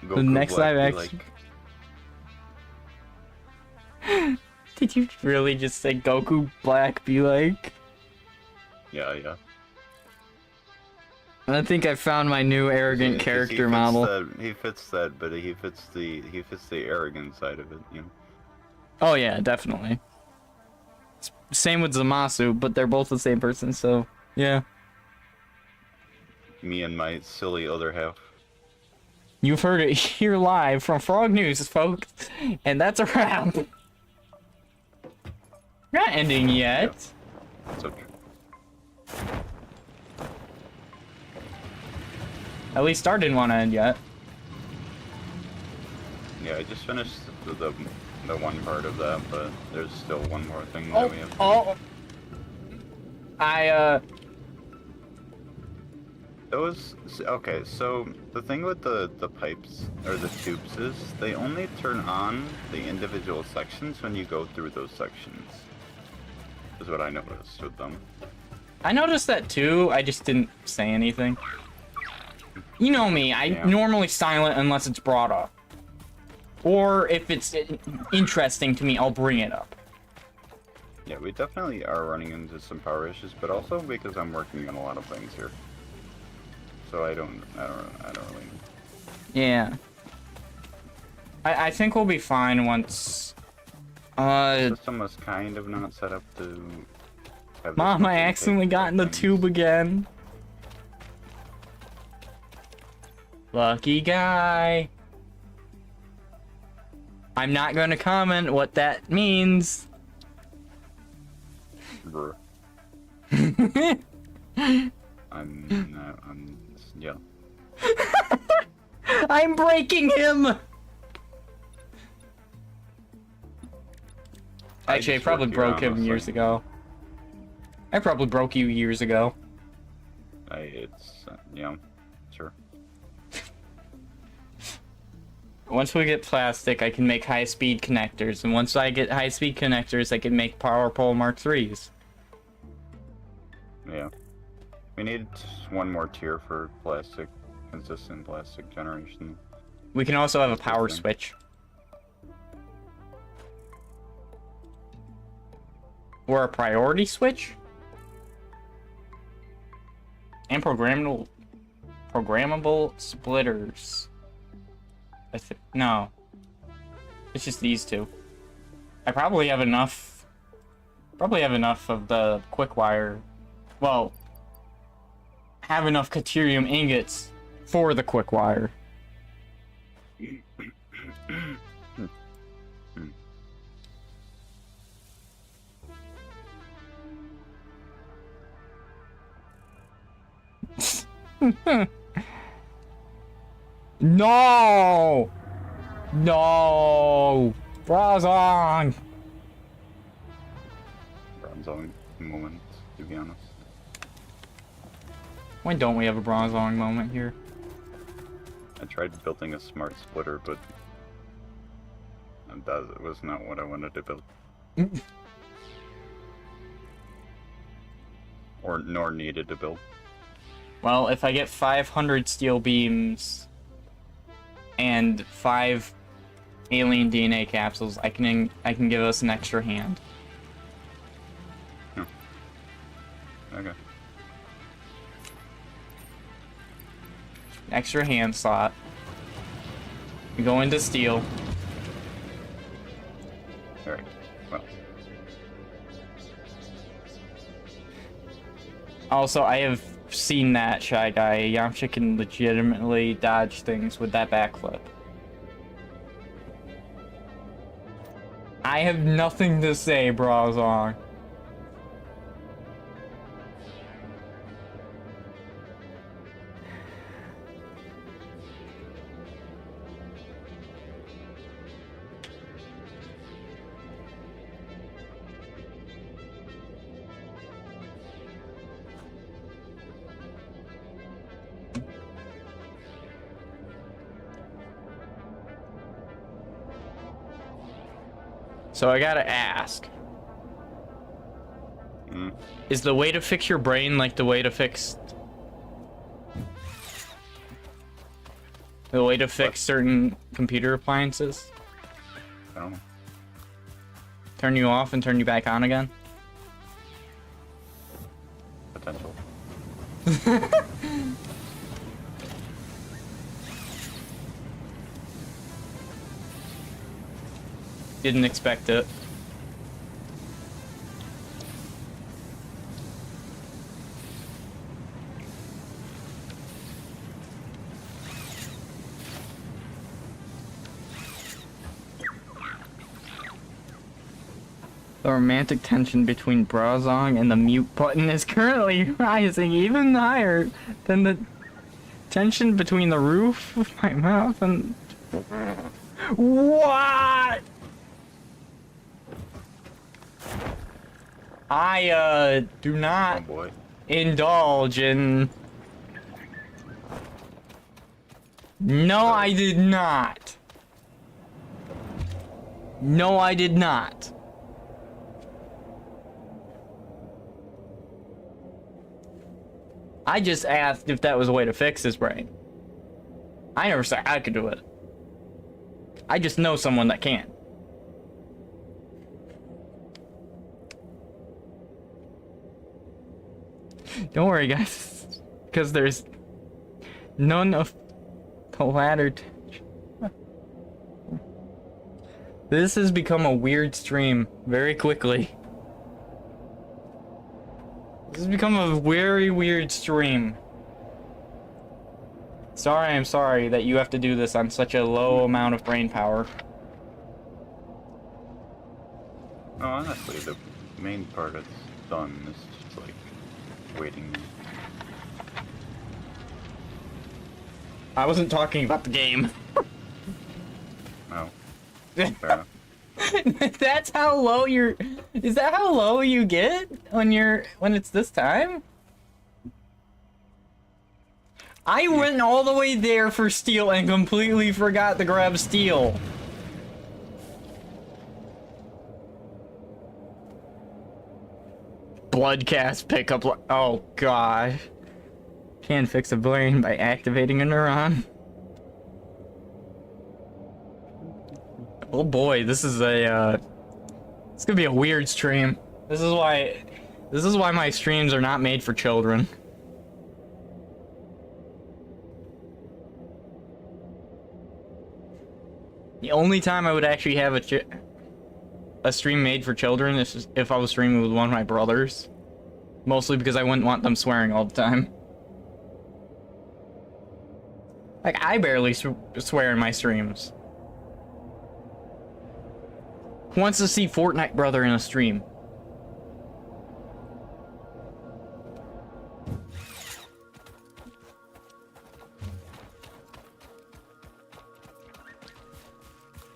The next live action. Did you really just say Goku Black be like? Yeah. I think I found my new arrogant character model. He fits that, but he fits the arrogant side of it, you know. Oh yeah, definitely. Same with Zamasu, but they're both the same person, so yeah. Me and my silly other half. You've heard it here live from Frog News, folks, and that's a wrap. Not ending yet. Yeah. So true. At least Star didn't want to end yet. Yeah, I just finished the one part of that, but there's still one more thing that we have to do. Okay, so the thing with the pipes, or the tubes, is they only turn on the individual sections when you go through those sections. Is what I noticed with them. I noticed that too, I just didn't say anything. You know me, normally silent unless it's brought up. Or if it's interesting to me, I'll bring it up. Yeah, we definitely are running into some power issues, but also because I'm working on a lot of things here. So I don't really know. Yeah. I think we'll be fine once The system was kind of not set up to have Mom, I accidentally got in the tube again. Lucky guy. I'm not going to comment what that means. Bruh. Yeah. I'm breaking him! Actually, I probably broke him years ago. I probably broke you years ago. Yeah, sure. Once we get plastic, I can make high-speed connectors, and once I get high-speed connectors, I can make power pole Mark IIIs. Yeah. We need one more tier for plastic, consistent plastic generation. We can also have a power switch. Or a priority switch? And programmable splitters. No. It's just these two. I probably have enough of the quick wire. Well, have enough Caterium ingots for the quick wire. No! No! Brazong! Bronzong moment, to be honest. Why don't we have a Bronzong moment here? I tried building a smart splitter, but that was not what I wanted to build. Nor needed to build. Well, if I get 500 steel beams and 5 alien DNA capsules, I can give us an extra hand. Oh. Okay. Extra hand slot. We go into steel. Alright. Well. Also, I have seen that Shy Guy. Yamcha can legitimately dodge things with that backflip. I have nothing to say, Brazong. So I gotta ask. Is the way to fix your brain like the way to fix... the way to fix certain computer appliances? I don't know. Turn you off and turn you back on again? Potential. Didn't expect it. The romantic tension between Brazong and the mute button is currently rising even higher than the tension between the roof of my mouth and... What? I, do not Oh boy. indulge in... No, I did not. No, I did not. I just asked if that was a way to fix his brain. I never said I could do it. I just know someone that can. Don't worry, guys, because there's none of the latter. This has become a weird stream very quickly. This has become a very weird stream. Sorry, I'm sorry that you have to do this on such a low amount of brain power. Oh, honestly, the main part that's done is just like waiting. I wasn't talking about the game. Oh, fair enough. That's how low you're... Is that how low you get when it's this time? I went all the way there for steel and completely forgot to grab steel. Bloodcast pickup... Oh, God. Can fix a brain by activating a neuron. Oh boy, this is a, it's gonna be a weird stream. This is why my streams are not made for children. The only time I would actually have a stream made for children is if I was streaming with one of my brothers. Mostly because I wouldn't want them swearing all the time. Like, I barely swear in my streams. Who wants to see Fortnite brother in a stream?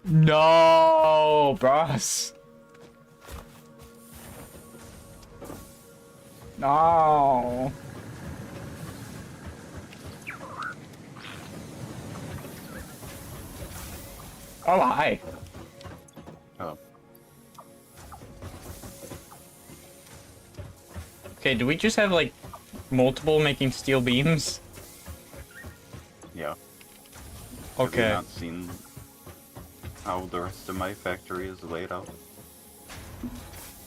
No, bros. No. Oh, hi. Oh, Okay, do we just have, like, multiple making steel beams? yeah. Have Okay. you not seen how the rest of my factory is laid out?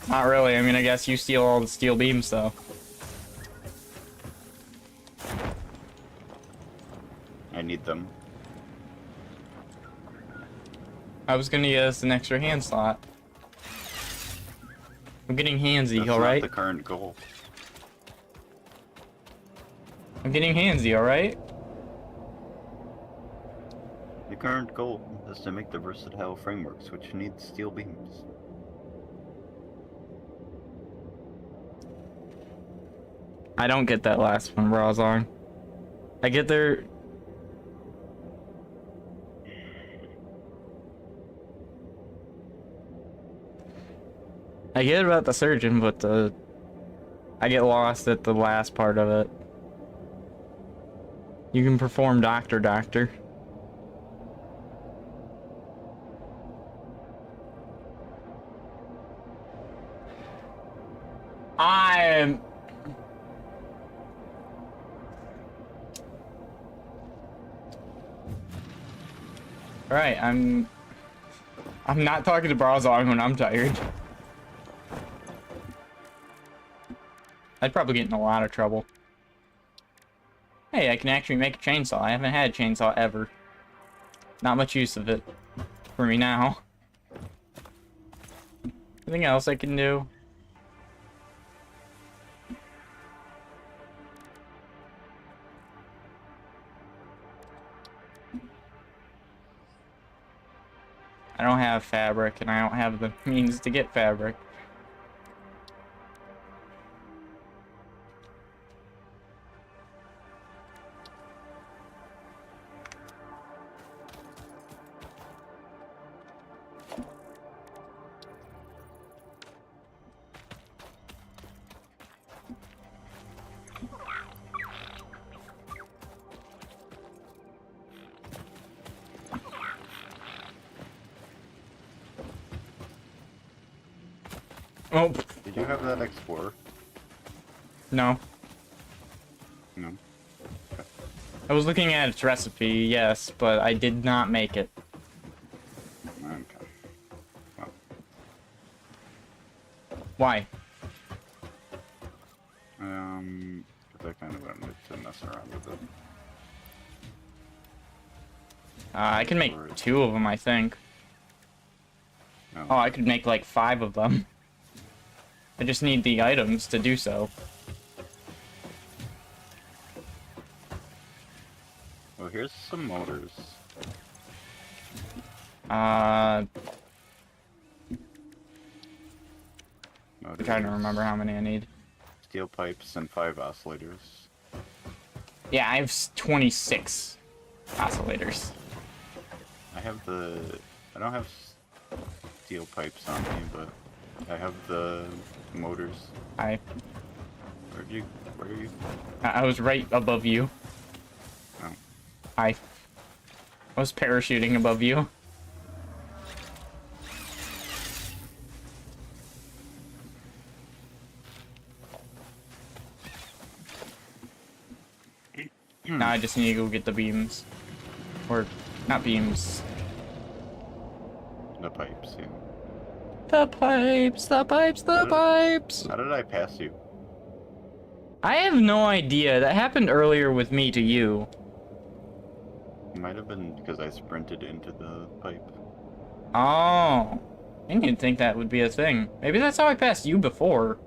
Not really. I mean, I guess you steal all the steel beams, though. I need them. I was gonna get us an extra hand slot. I'm getting handsy, That's alright? not the current goal. I'm getting handsy, alright? The current goal is to make the versatile frameworks which need steel beams. I don't get that last one, Brazong. I get there. I get about the surgeon, but I get lost at the last part of it. You can perform doctor. I'm... Alright, I'm not talking to Brazong when I'm tired. I'd probably get in a lot of trouble. Hey, I can actually make a chainsaw. I haven't had a chainsaw ever. Not much use of it for me now. Anything else I can do? I don't have fabric, and I don't have the means to get fabric. Oh. Did you have that Explorer? No. No. I was looking at its recipe, yes, but I did not make it. Okay. Well, Why? 'cause I kind of wanted to mess around with it. I can make 2 of them, I think. No. Oh, I could make like 5 of them. I just need the items to do so. Well, here's some motors. I'm Motors, trying to remember how many I need. Steel pipes and 5 oscillators. Yeah, I have 26 oscillators. I don't have steel pipes on me, but I have the motors. Where Where are you? I was right above you. Oh. I was parachuting above you. Now I just need to go get the beams. Or, not beams. The pipes, yeah. The pipes, the pipes, the pipes! How did I pass you? I have no idea. That happened earlier with me to you. It might have been because I sprinted into the pipe. Oh. I didn't think that would be a thing. Maybe that's how I passed you before.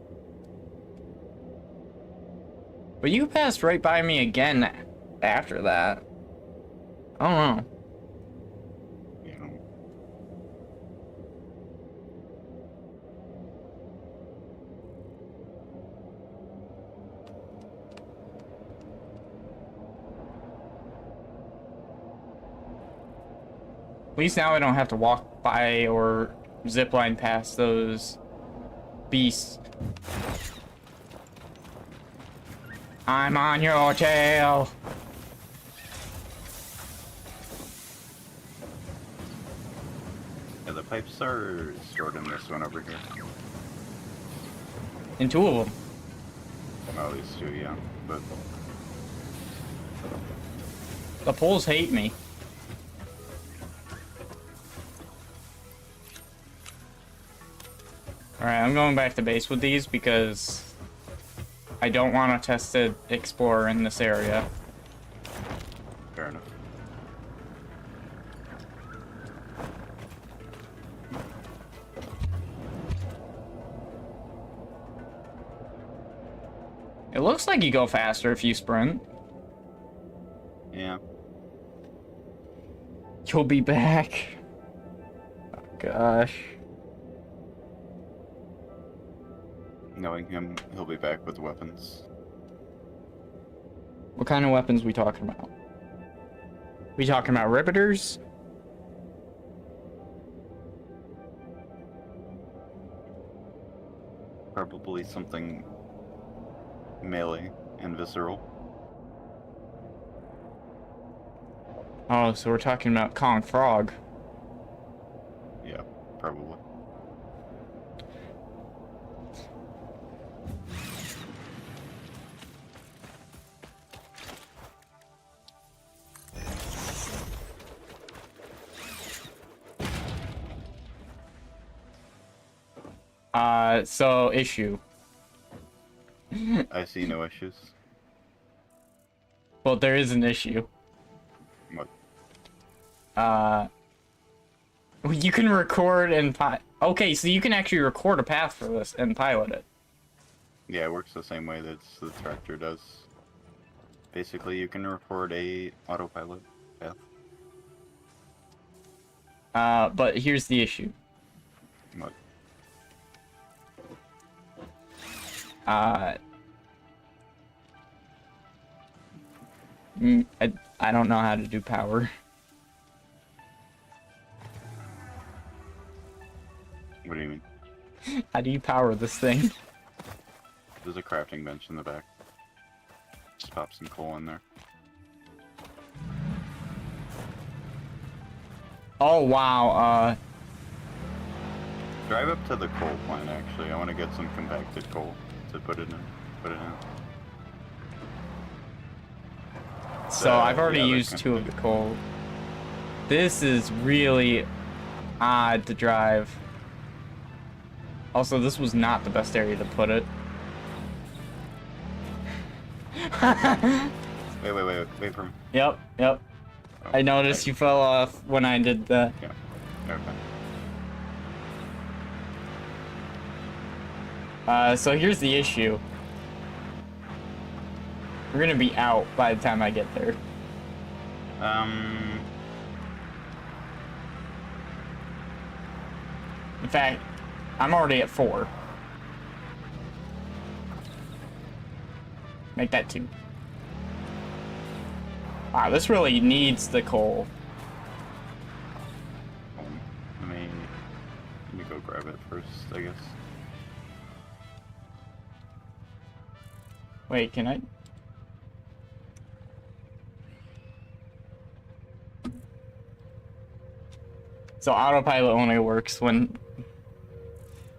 But you passed right by me again after that. I don't know. You know. At least now I don't have to walk by or zipline past those beasts. I'm on your tail. Yeah, the pipes are stored in this one over here. And 2 of them. Well, at least 2, yeah. But The poles hate me. Alright, I'm going back to base with these because I don't want to test the Explorer in this area. fair enough. It looks like you go faster if you sprint. he'll be back. Oh, gosh. Knowing him, he'll be back with weapons. What kind of weapons we talking about? We talking about riveters? Probably something melee and visceral. Oh, so we're talking about Kong Frog. Yeah, probably. So issue. I see no issues. Well, there is an issue. What? You can record and okay, so you can actually record a path for this and pilot it. Yeah, it works the same way that the tractor does. Basically, you can record a autopilot path. But here's the issue. What? I don't know how to do power. What do you mean? How do you power this thing? There's a crafting bench in the back. Just pop some coal in there. Oh wow, Drive up to the coal plant, actually. I want to get some compacted coal to put it in. So I've already yeah, used 2 of the coal. This is really odd to drive. Also, this was not the best area to put it. Wait for me. Yep. Oh, I noticed you fell off when I did the... Yeah, okay. So here's the issue. We're gonna be out by the time I get there. In fact, I'm already at 4. Make that 2. Wow, this really needs the coal. Let me go grab it first, I guess. Wait, can I? So autopilot only works when...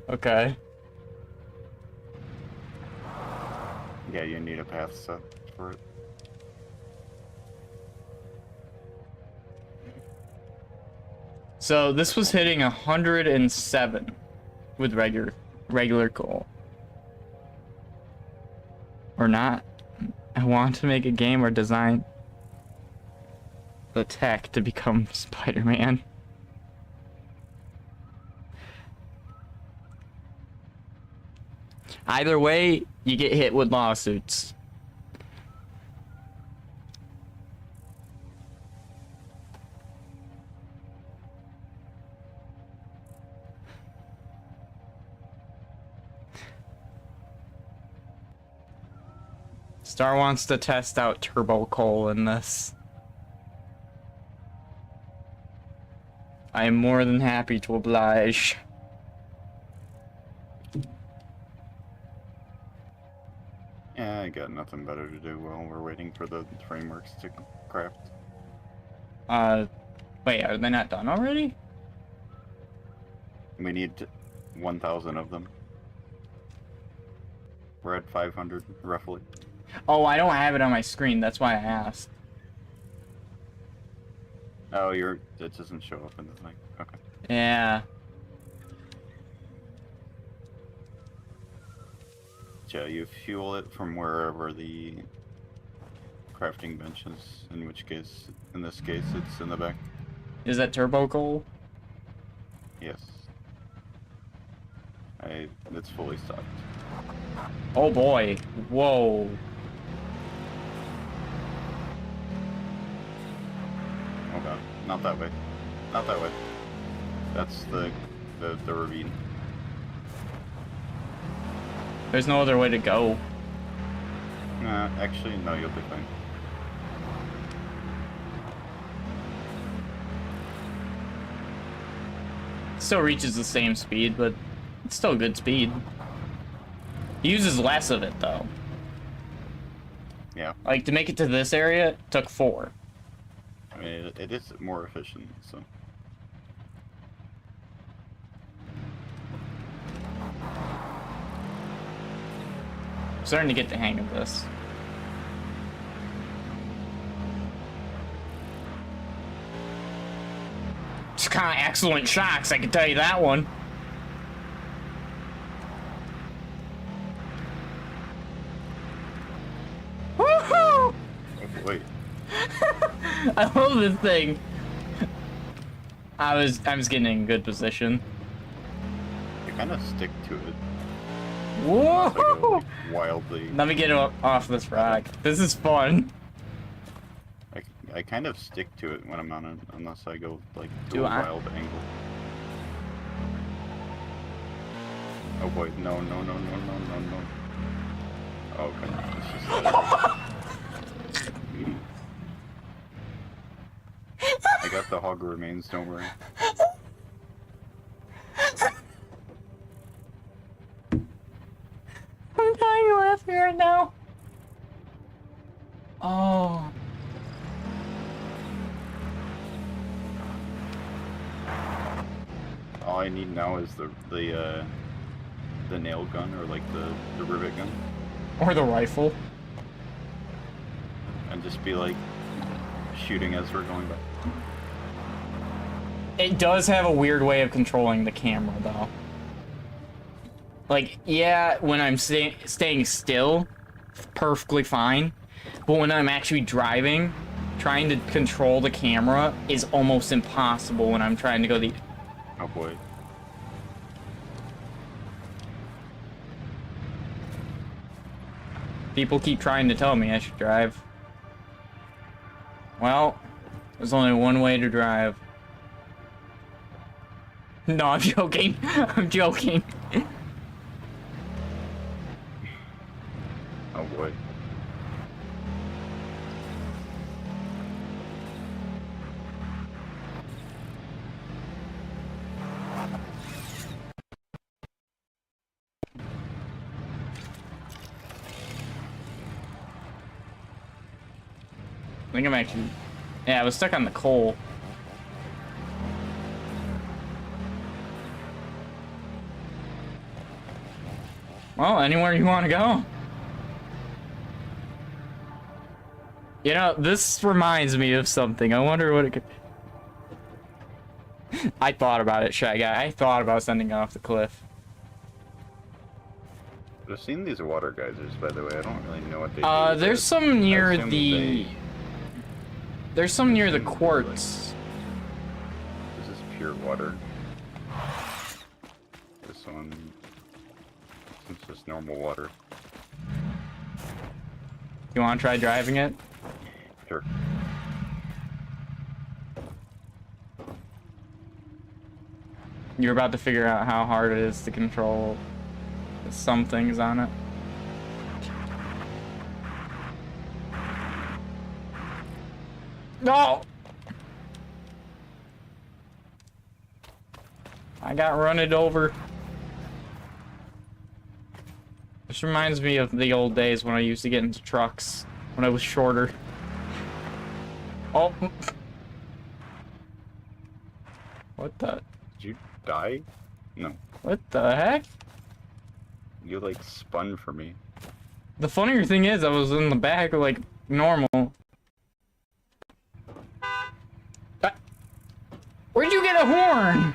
Okay. Yeah, you need a path set for it. So this was hitting 107 with regular coal. Or not. I want to make a game or design the tech to become Spider-Man. Either way, you get hit with lawsuits. Star wants to test out turbo coal in this. I am more than happy to oblige. Yeah, I got nothing better to do while we're waiting for the frameworks to craft. Wait, are they not done already? We need 1,000 of them. We're at 500, roughly. Oh, I don't have it on my screen, that's why I asked. Oh, it doesn't show up in the thing. Okay. Yeah. Yeah, you fuel it from wherever the crafting bench is, in this case, it's in the back. Is that turbo coal? Yes. It's fully stocked. Oh boy. Whoa. Oh god. Not that way. Not that way. That's the ravine. There's no other way to go. Nah, actually, no, you'll be fine. Still reaches the same speed, but it's still good speed. He uses less of it, though. Yeah. Like, to make it to this area, it took 4. I mean, it is more efficient, so. I'm starting to get the hang of this. It's kind of excellent shocks, I can tell you that one. Woohoo! Oh, wait. I love this thing. I was getting in good position. You kind of stick to it. Whoa! Unless I go, like, wildly. Let me get off this rock. This is fun. I kind of stick to it when I'm on it, unless I go like to Do a I? wild angle. Oh boy, no, no, no, no, no, no, no. Oh, okay, it's just that. I got the hog remains, don't worry. I'm dying laughing right now. Oh. All I need now is the nail gun, or like the rivet gun, Or the rifle. and just be like shooting as we're going by. It does have a weird way of controlling the camera, though. Like, yeah, when I'm staying still, perfectly fine. But when I'm actually driving, trying to control the camera is almost impossible when I'm trying to go the... Oh boy. People keep trying to tell me I should drive. Well, there's only one way to drive. No, I'm joking. I'm joking. Oh boy. I think I'm actually... Yeah, I was stuck on the coal. Well, anywhere you want to go. You know, this reminds me of something. I wonder what it could... I thought about it, Shy Guy. I thought about sending it off the cliff. I've seen these water geysers, by the way. I don't really know what they do. There's but some near I assume the... There's some near the quartz. This is pure water. This one... It's just normal water. You want to try driving it? Sure. You're about to figure out how hard it is to control some things on it. No! I got runned over. This reminds me of the old days when I used to get into trucks when I was shorter. Oh. What the? Did you die? No. What the heck? You like spun for me. The funnier thing is, I was in the back like normal. Where'd you get a horn?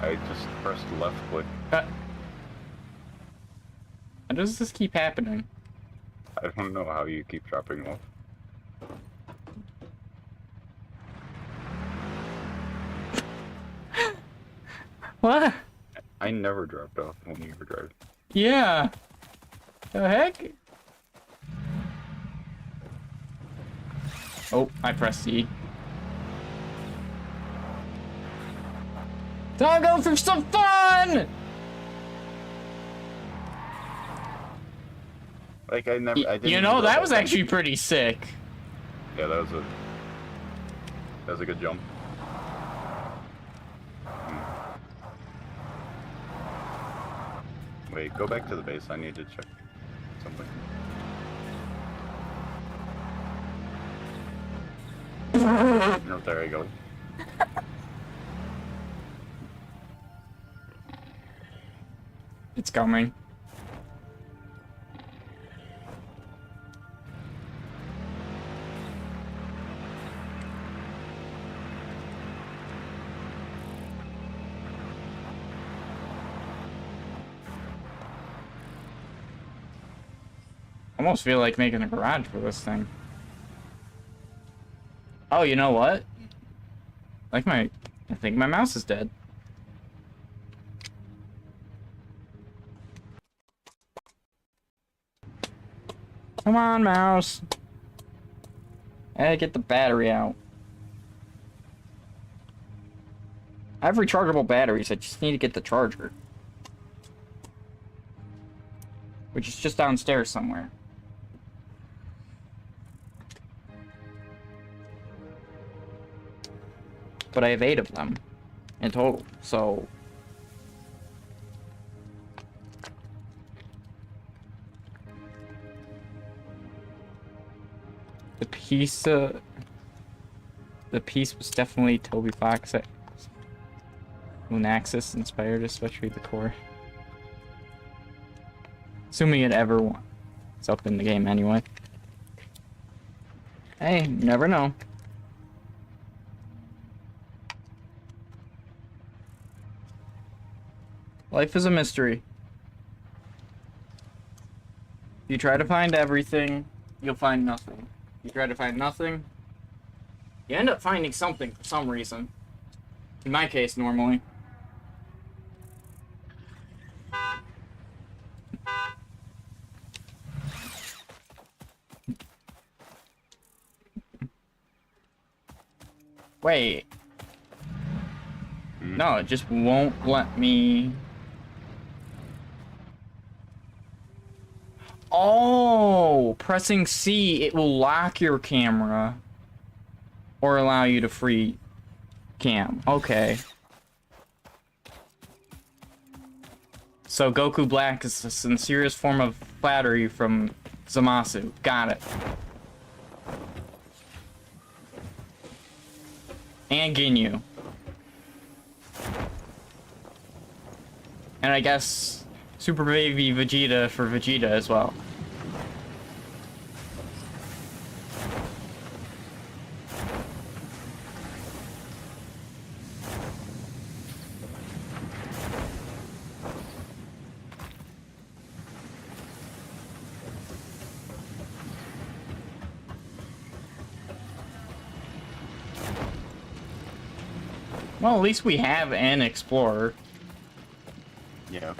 I just pressed left click. How does this keep happening? I don't know how you keep dropping off. What? I never dropped off when you were driving. Yeah. The heck? Oh, I pressed E. Time to go for some fun! Like I didn't. You know, that was actually pretty sick. Yeah, that was a good jump. Wait, go back to the base. I need to check something. No, there I go. It's coming. I almost feel like making a garage for this thing. Oh, you know what? I think my mouse is dead. Come on, mouse. Hey, get the battery out. I have rechargeable batteries, I just need to get the charger. Which is just downstairs somewhere. But I have 8 of them in total, so... The piece was definitely Toby Fox Lunaxis inspired, especially the core. Assuming it ever won. It's up in the game anyway. Hey, you never know. Life is a mystery. You try to find everything, you'll find nothing. You try to find nothing, you end up finding something for some reason. In my case, normally. Wait. No, it just won't let me... Oh, pressing C, it will lock your camera. Or allow you to free cam. Okay. So Goku Black is the sincerest form of flattery from Zamasu. Got it. And Ginyu. And I guess Super Baby Vegeta for Vegeta as well. Well, at least we have an explorer. Yeah.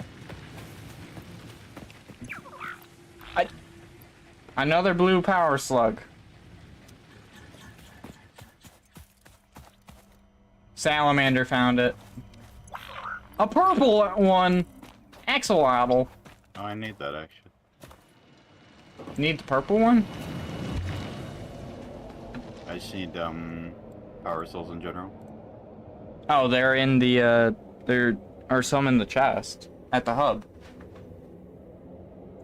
Another blue power slug. Salamander found it. A purple one. Axolotl. Oh, I need that actually. Need the purple one? I just need power cells in general. Oh, they're in the there are some in the chest at the hub.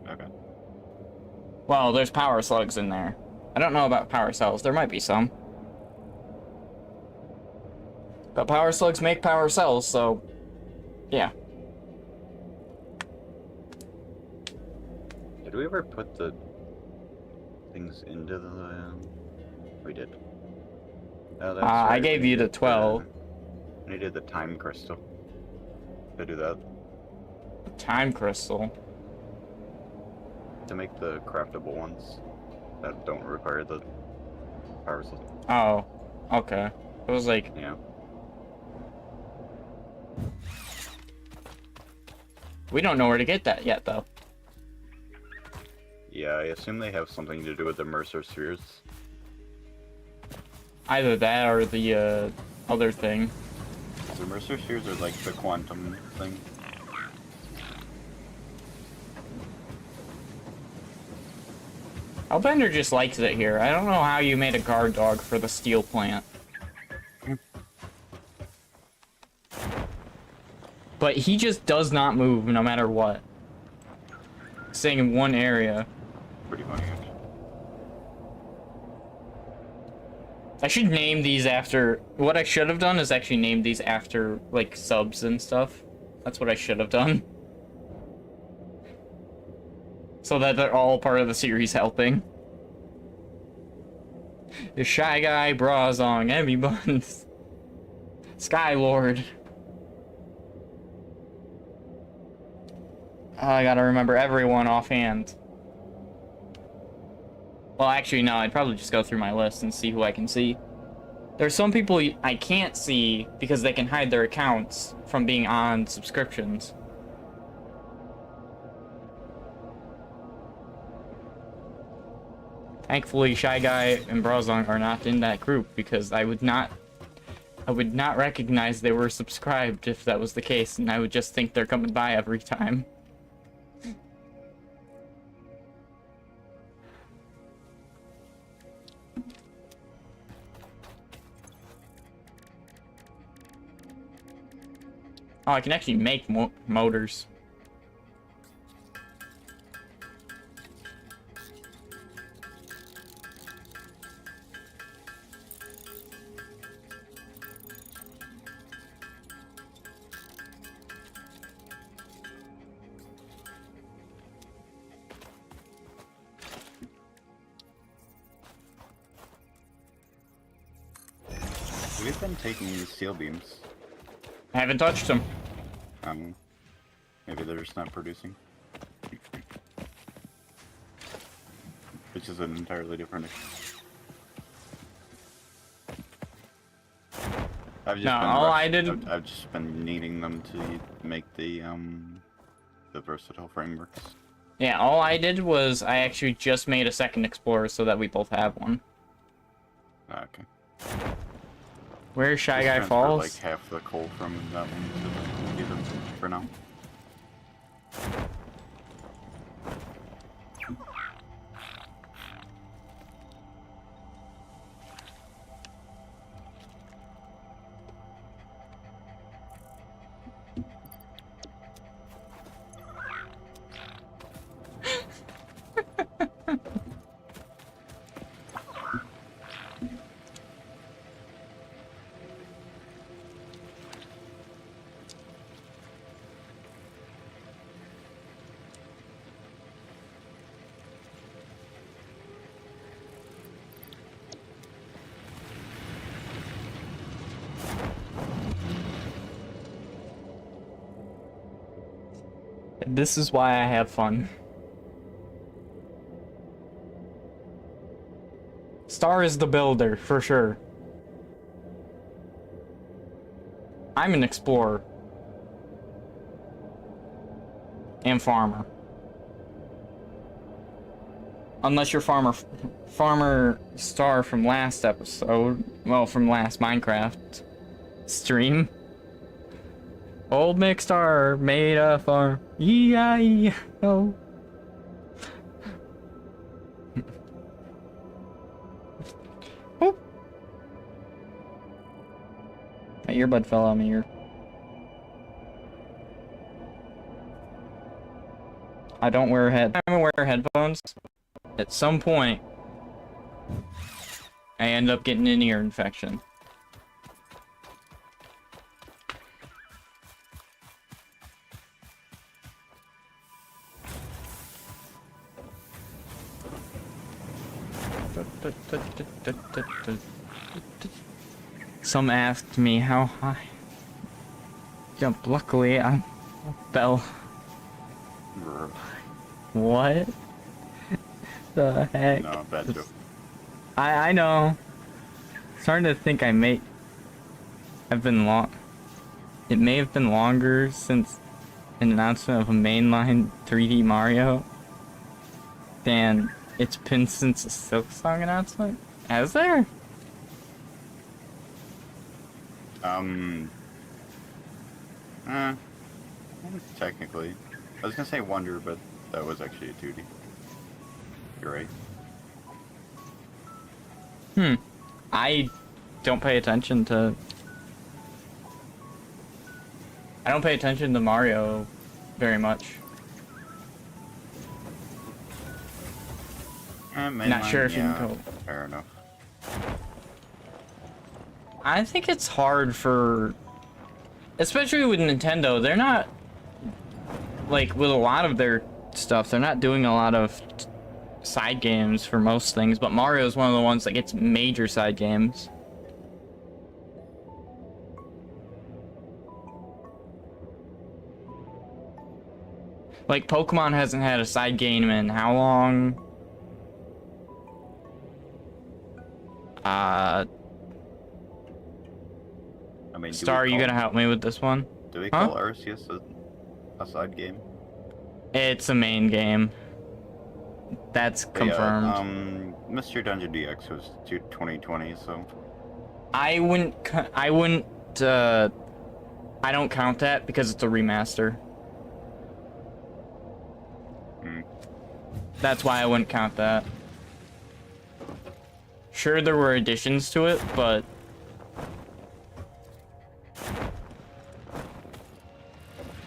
Okay. Well, there's power slugs in there. I don't know about power cells. There might be some. But power slugs make power cells, so yeah. Did we ever put the things into the? We did. Oh, that's I right, gave we you the needed 12. I needed the time crystal to do that. Time crystal. To make the craftable ones that don't require the power cell. Oh, okay. It was like, Yeah. we don't know where to get that yet, though. Yeah, I assume they have something to do with the Mercer spheres. Either that or the other thing. The Mercer spheres are like the quantum thing. Hellbender just likes it here. I don't know how you made a guard dog for the steel plant. But he just does not move no matter what. Staying in one area. Pretty funny, actually. I should name these after... What I should have done is actually name these after, like, subs and stuff. That's what I should have done. So that they're all part of the series helping. The Shy Guy, Brazong, Emmy Buns, Skylord. Oh, I gotta remember everyone offhand. Well, actually, no, I'd probably just go through my list and see who I can see. There's some people I can't see because they can hide their accounts from being on subscriptions. Thankfully, Shy Guy and Brazong are not in that group because I would not recognize they were subscribed if that was the case, and I would just think they're coming by every time. Oh, I can actually make motors. We've been taking these steel beams. I haven't touched them. Maybe they're just not producing. Which is an entirely different issue. I've just been needing them to make the versatile frameworks. Yeah, all I did was I actually just made a second Explorer so that we both have one. Okay. Where's Shy Guy Transfer, Falls? like half the coal from that one to either for now. This is why I have fun. Star is the builder, for sure. I'm an explorer. And farmer. Unless you're Farmer Star from last episode. Well, from last Minecraft stream. Old Mixstar made a farm. E-I-E-O. Oh. My earbud fell out of my ear. I don't wear headphones. At some point, I end up getting an ear infection. Some asked me how high I jumped. Luckily, I fell. What the heck? No, bad joke. I know. Starting to think I've been long. It may have been longer since an announcement of a mainline 3D Mario than it's been since a Silk Song announcement. Has there? Eh, technically. I was gonna say Wonder, but that was actually a 2D. You're right. I don't pay attention to... I don't pay attention to Mario very much. Not sure if you can go... Fair enough. I think it's hard for... Especially with Nintendo, they're not... Like, with a lot of their stuff, they're not doing a lot of side games for most things, but Mario is one of the ones that gets major side games. Like, Pokemon hasn't had a side game in how long? I mean, Star, are you gonna help me with this one? Do we call Arceus a side game? It's a main game. That's confirmed. Yeah, Mr. Dungeon DX was 2020, so... I don't count that because it's a remaster. That's why I wouldn't count that. Sure, there were additions to it, but...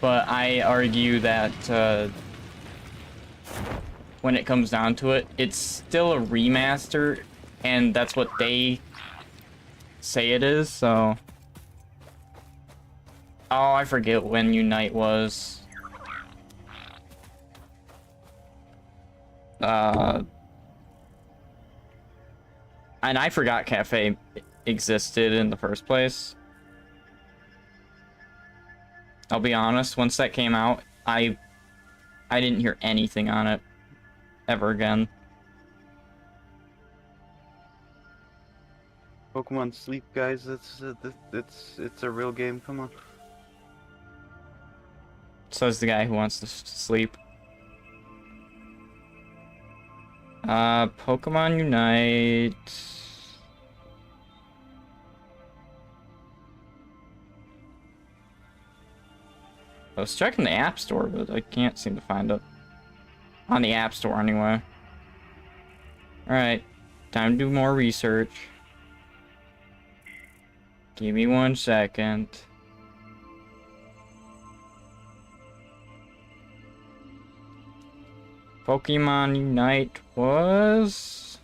But I argue that, when it comes down to it, it's still a remaster, and that's what they say it is, so... Oh, I forget when Unite was. And I forgot Cafe existed in the first place. I'll be honest, once that came out, I didn't hear anything on it ever again. Pokemon Sleep, guys, it's a real game, come on. Says the guy who wants to sleep. Pokemon Unite. I was checking the App Store, but I can't seem to find it. On the App Store, anyway. Alright, time to do more research. Give me 1 second. Pokemon Unite was...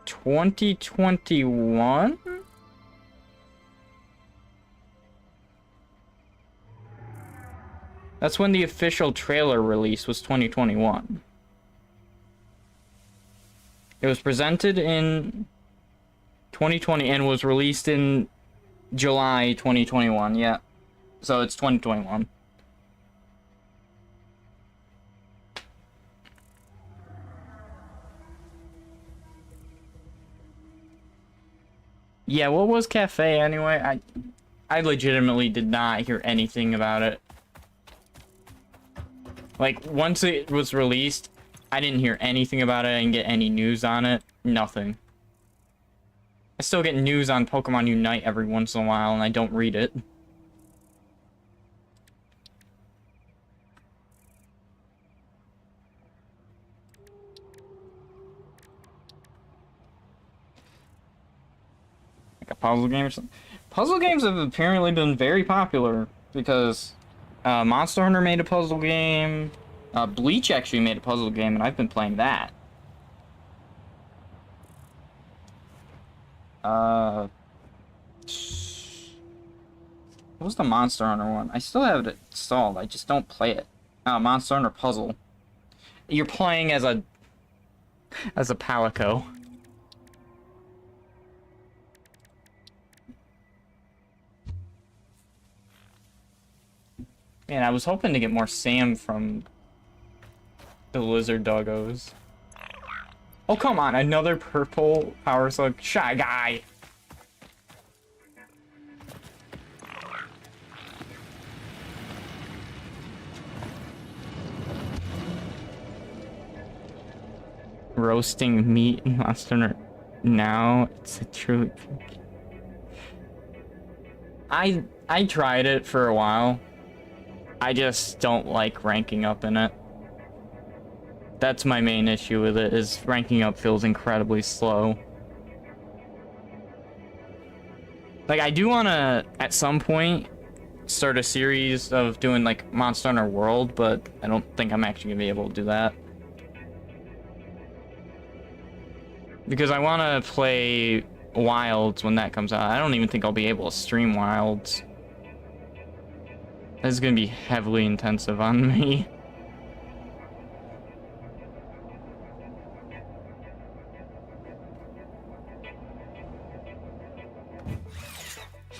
$2021? That's when the official trailer release was 2021. It was presented in 2020 and was released in July 2021, yeah. So it's 2021. Yeah, what was Cafe anyway? I legitimately did not hear anything about it. Like, once it was released, I didn't hear anything about it. I didn't get any news on it. Nothing. I still get news on Pokemon Unite every once in a while, and I don't read it. Like a puzzle game or something. Puzzle games have apparently been very popular, because Monster Hunter made a puzzle game. Bleach actually made a puzzle game, and I've been playing that. What was the Monster Hunter one? I still have it installed, I just don't play it. Monster Hunter Puzzle. You're playing as a Palico. Man, I was hoping to get more Sam from the Lizard Doggos. Oh, come on, another purple Power Slug. Shy Guy! Roasting meat in Monster Hunter. now. It's a truly... I tried it for a while. I just don't like ranking up in it. That's my main issue with it, is ranking up feels incredibly slow. Like, I do want to, at some point, start a series of doing, like, Monster Hunter World, but I don't think I'm actually going to be able to do that. Because I want to play Wilds when that comes out. I don't even think I'll be able to stream Wilds. This is going to be heavily intensive on me.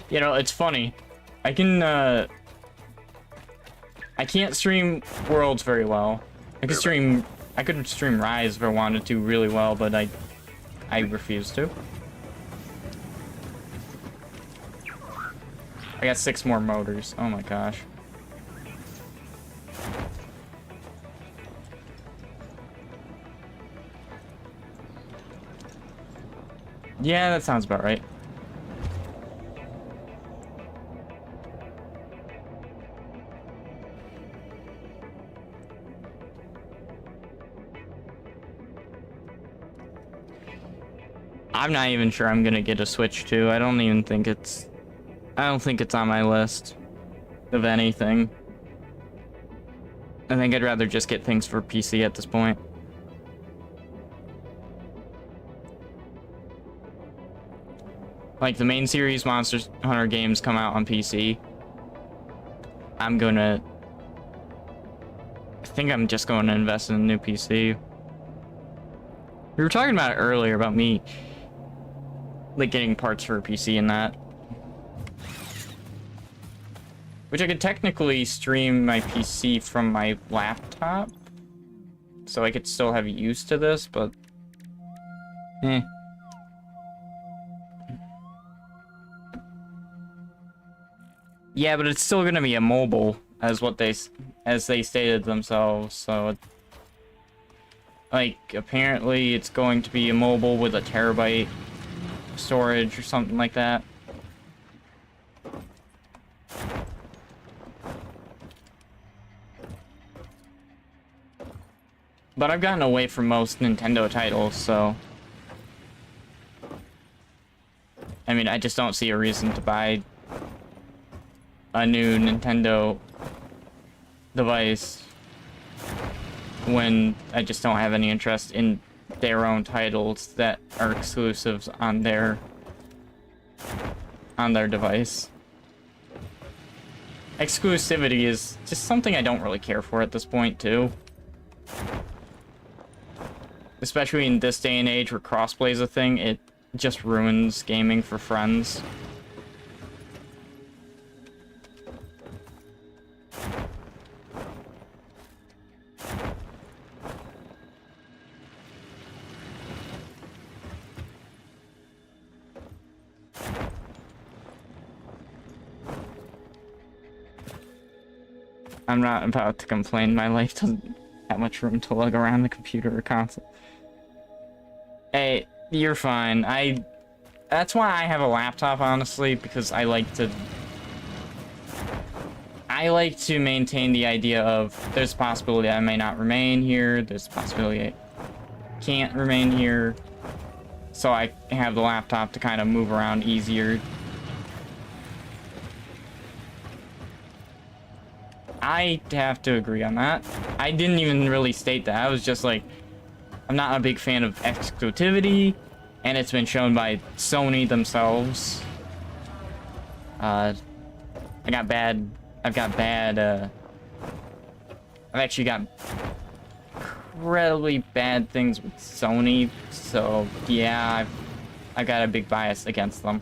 You know, it's funny. I can't stream Worlds very well. I could stream Rise if I wanted to really well, but I refuse to. I got 6 more motors. Oh my gosh. Yeah, that sounds about right. I'm not even sure I'm gonna get a Switch 2. I don't think it's on my list of anything. I think I'd rather just get things for PC at this point. Like, the main series Monster Hunter games come out on PC. I think I'm just going to invest in a new PC. We were talking about it earlier, about me, like, getting parts for a PC and that. Which I could technically stream my PC from my laptop. So I could still have use to this, but... eh. Yeah, but it's still gonna be a mobile, as they stated themselves, so... Like, apparently it's going to be a mobile with a terabyte storage or something like that. But I've gotten away from most Nintendo titles, so... I mean, I just don't see a reason to buy a new Nintendo device when I just don't have any interest in their own titles that are exclusives on their device. Exclusivity is just something I don't really care for at this point, too. Especially in this day and age where crossplay is a thing, it just ruins gaming for friends. I'm not about to complain. My life doesn't have much room to lug around the computer or console. Hey, you're fine. That's why I have a laptop, honestly, because I like to maintain the idea of there's a possibility I may not remain here, there's a possibility I can't remain here, so I have the laptop to kind of move around easier. I have to agree on that. I didn't even really state that. I was just like, I'm not a big fan of exclusivity, and it's been shown by Sony themselves. I've actually got incredibly bad things with Sony, so yeah, I've got a big bias against them.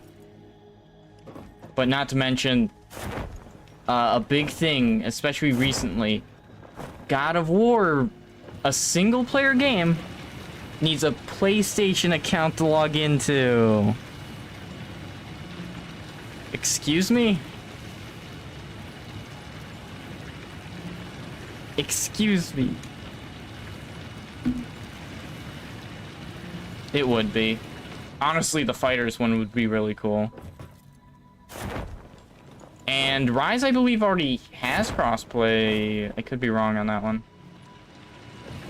But not to mention, a big thing, especially recently, God of War, a single-player game, needs a PlayStation account to log into. Excuse me? Excuse me. It would be. Honestly, the fighters one would be really cool. And Rise, I believe, already has crossplay. I could be wrong on that one.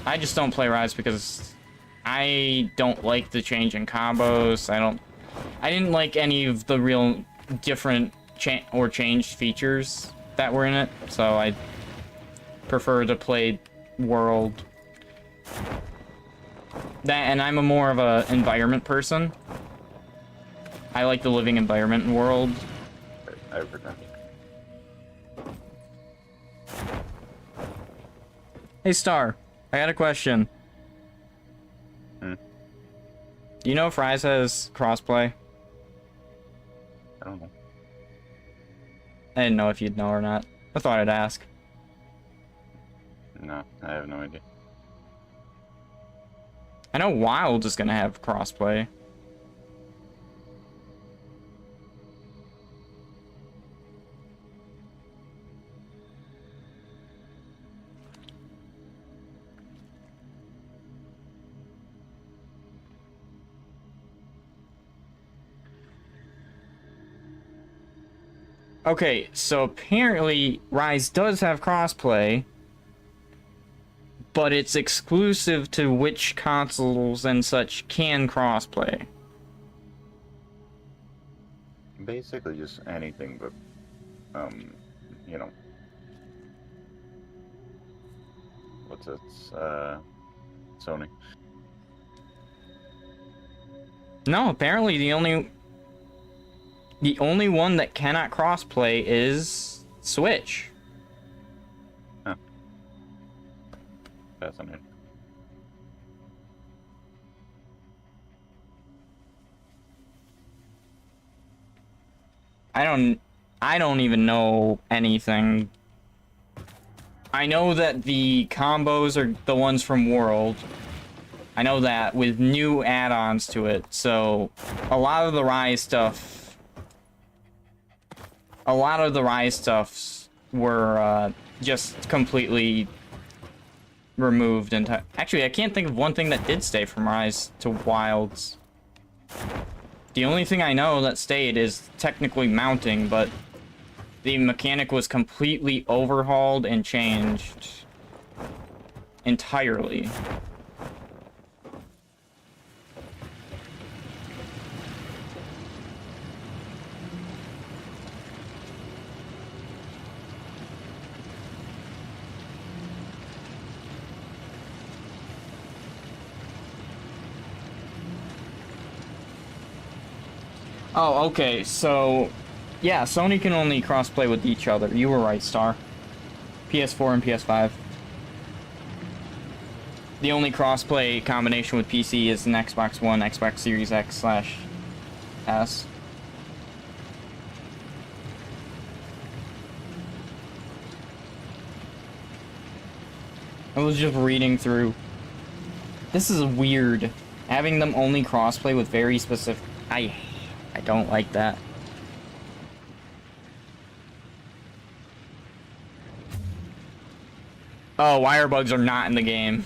I just don't play Rise because I don't like the change in combos. I didn't like any of the real different changed features that were in it, so I prefer to play World. And I'm a more of a environment person. I like the living environment in World. I forgot. Hey Star, I got a question. Hmm? Do you know if Rise has crossplay? I don't know. I didn't know if you'd know or not. I thought I'd ask. No, I have no idea. I know Wild is gonna have crossplay. Okay, so apparently Rise does have crossplay, but it's exclusive to which consoles and such can crossplay. Basically just anything but, you know, what's it, Sony. No, apparently the only one that cannot crossplay is Switch. Huh. Fascinating. I don't even know anything. I know that the combos are the ones from World. I know that with new add-ons to it. So a lot of the Rise stuffs were just completely removed. And actually, I can't think of one thing that did stay from Rise to Wilds. The only thing I know that stayed is technically mounting, but the mechanic was completely overhauled and changed entirely. Oh, okay, so yeah, Sony can only crossplay with each other. You were right, Star. PS4 and PS5. The only crossplay combination with PC is an Xbox One, Xbox Series X/S. I was just reading through. This is weird. Having them only crossplay with very specific... I don't like that. Oh, wire bugs are not in the game.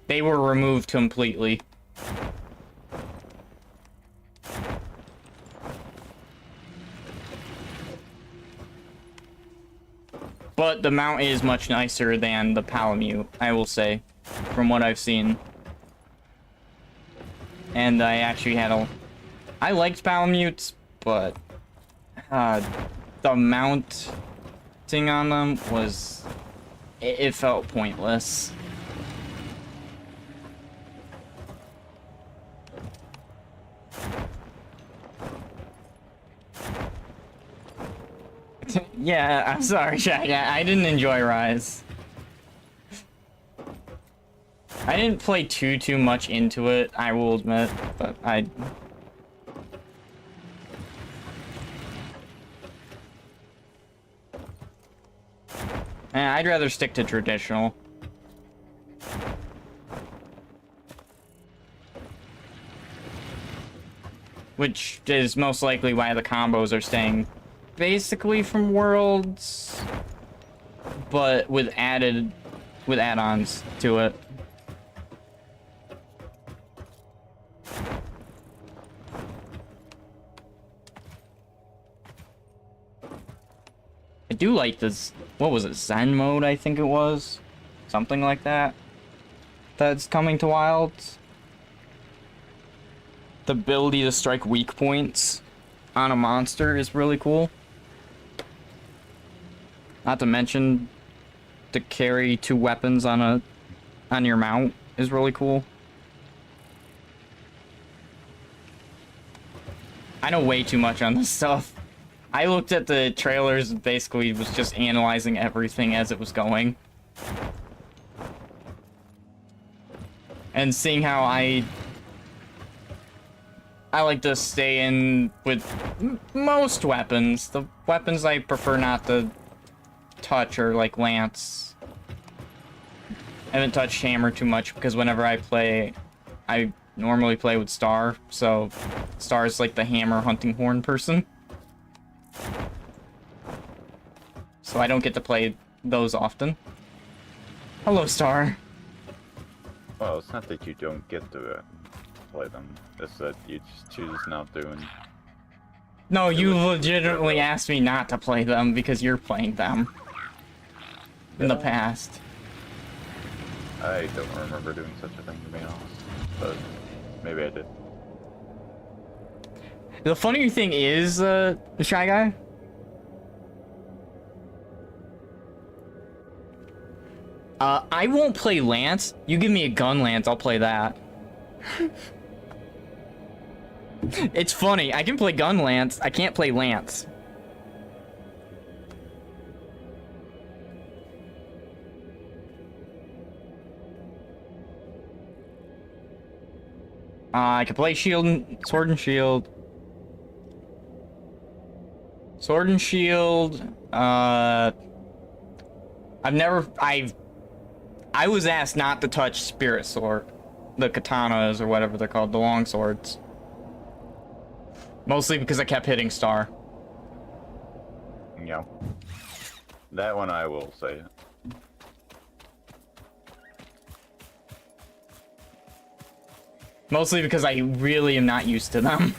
They were removed completely. But the mount is much nicer than the Palamute, I will say, from what I've seen. And I actually had I liked Palamutes, but the mounting on them was... It felt pointless. Yeah, I'm sorry, Shaq. I didn't enjoy Rise. I didn't play too much into it, I will admit, but I'd rather stick to traditional. Which is most likely why the combos are staying basically from Worlds, but with add-ons to it. do like this, what was it, Zen mode, I think it was? Something like that. That's coming to Wilds. The ability to strike weak points on a monster is really cool. Not to mention, to carry 2 weapons on your mount is really cool. I know way too much on this stuff. I looked at the trailers and basically was just analyzing everything as it was going. And seeing how I like to stay in with most weapons. The weapons I prefer not to touch are like lance. I haven't touched hammer too much because whenever I play, I normally play with Star, so Star's like the hammer hunting horn person. So I don't get to play those often. Hello, Star. Well, it's not that you don't get to play them. It's that you just choose not to. And No, you legitimately asked me not to play them because you're playing them. In the past. I don't remember doing such a thing, to be honest. But maybe I did. The funny thing is, Shy Guy, I won't play Lance. You give me a gun Lance, I'll play that. It's funny, I can play gun Lance, I can't play Lance. I can play sword and shield. Sword and shield, I was asked not to touch spirit sword. The katanas or whatever they're called, the long swords. Mostly because I kept hitting Star. Yeah. That one I will say. Mostly because I really am not used to them.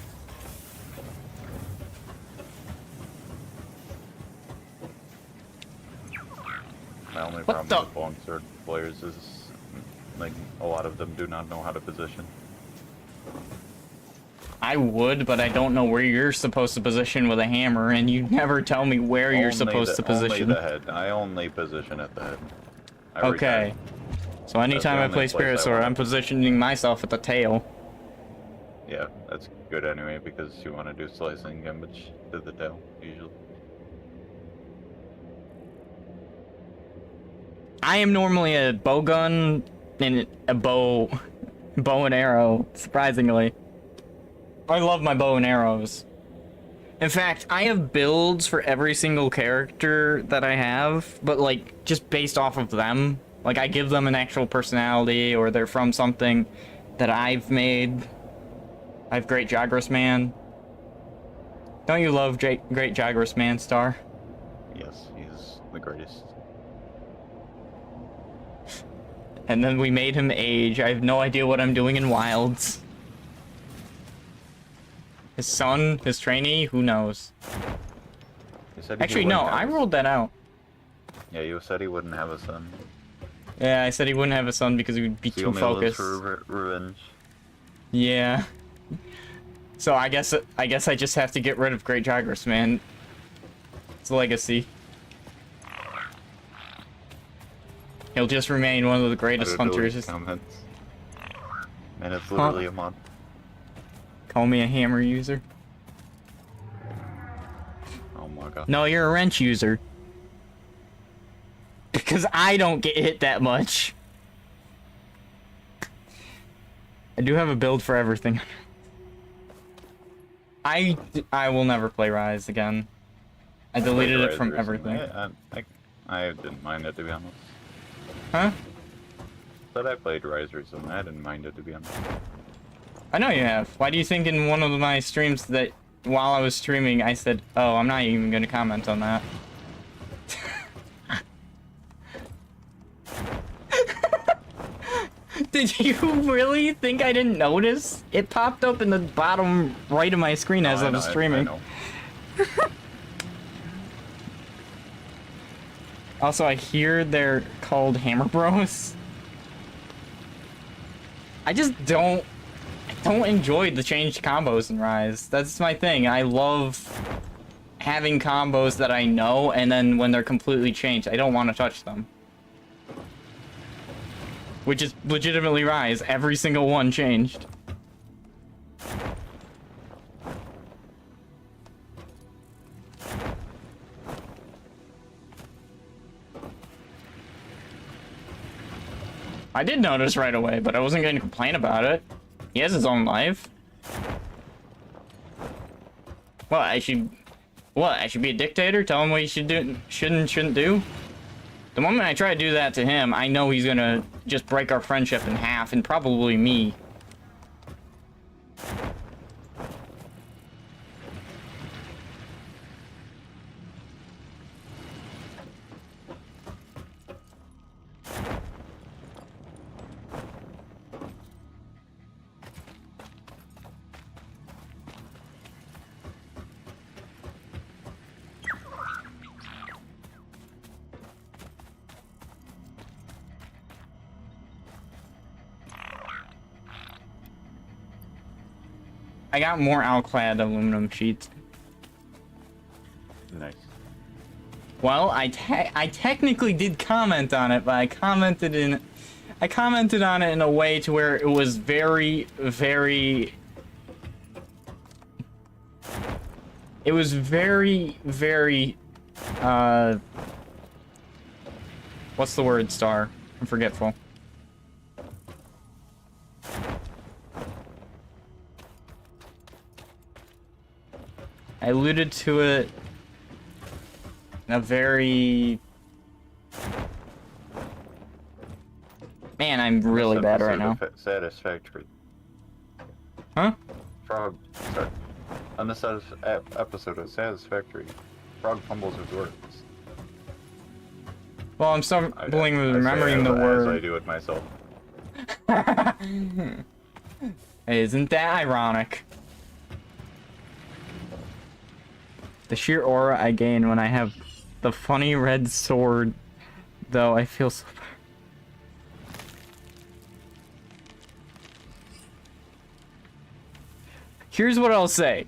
My only What problem with long sword players is, like, a lot of them do not know how to position. I would, but I don't know where you're supposed to position with a hammer, and you never tell me where you're supposed to position. Only the head. I only position at the head. Okay. So anytime I play Spirit Sword, I'm positioning myself at the tail. Yeah, that's good anyway, because you want to do slicing damage to the tail, usually. I am normally a bowgun and a bow and arrow, surprisingly. I love my bow and arrows. In fact, I have builds for every single character that I have, but like just based off of them. Like I give them an actual personality, or they're from something that I've made. I have Great Jagras Man. Don't you love Great Jagras Man, Star? Yes, he's the greatest. And then we made him age. I have no idea what I'm doing in Wilds. His son, his trainee, who knows? Actually, no, I rolled that out. Yeah, you said he wouldn't have a son. Yeah, I said he wouldn't have a son because he would be too focused. For revenge. Yeah. So I guess I just have to get rid of Great Jagras, man. It's a legacy. He'll just remain one of the greatest hunters. Comments. And it's literally a month. Call me a hammer user. Oh my god. No, you're a wrench user. Because I don't get hit that much. I do have a build for everything. I will never play Rise again. I deleted it from everything. I didn't mind it, to be honest. Huh? But I played Rise recently. I didn't mind it, to be honest. I know you have. Why do you think in one of my streams that while I was streaming I said, oh, I'm not even going to comment on that? Did you really think I didn't notice? It popped up in the bottom right of my screen as I was streaming. Also, I hear they're called Hammer Bros. I just don't enjoy the changed combos in Rise. That's my thing. I love having combos that I know, and then when they're completely changed, I don't want to touch them. Which is legitimately Rise. Every single one changed. I did notice right away, but I wasn't going to complain about it. He has his own life. What, I should be a dictator? Tell him what he should do, shouldn't do? The moment I try to do that to him, I know he's gonna just break our friendship in half, and probably me. I got more alclad aluminum sheets. Nice. Well, I technically did comment on it, but I commented on it in a way to where it was very, very... It was very, very... What's the word, Star? I'm forgetful. I alluded to it in a very... Man, I'm really bad right now. Satisfactory. Huh? Frog. Sorry. On this episode of Satisfactory, Frog fumbles his words. Well, I'm stumbling with remembering the As I word. do it myself. Isn't that ironic? The sheer aura I gain when I have the funny red sword, though, I feel so bad. Here's what I'll say.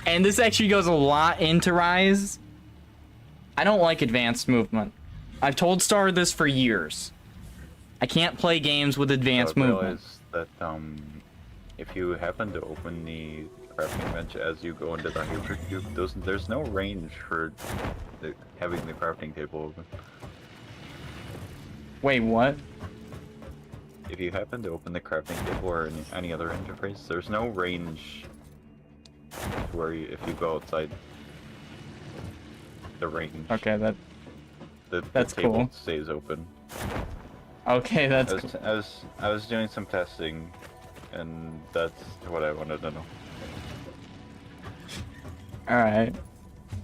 And this actually goes a lot into Rise. I don't like advanced movement. I've told Star this for years. I can't play games with advanced movement. That if you happen to open the crafting bench as you go into the hypercube, there's no range for having the crafting table open. Wait, what? If you happen to open the crafting table or any other interface, there's no range where if you go outside the range. Okay, the that's table cool. stays open. Okay, that's cool. I was doing some testing, and that's what I wanted to know. Alright.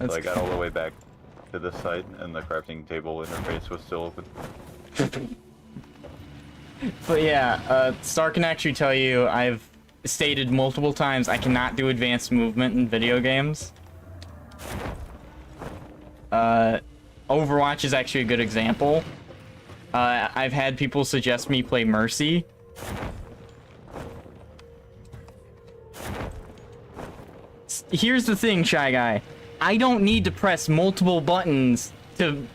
So I got all the way back to this side, and the crafting table interface was still open. But yeah, Star can actually tell you I've stated multiple times I cannot do advanced movement in video games. Overwatch is actually a good example. I've had people suggest me play Mercy. Here's the thing, Shy Guy. I don't need to press multiple buttons to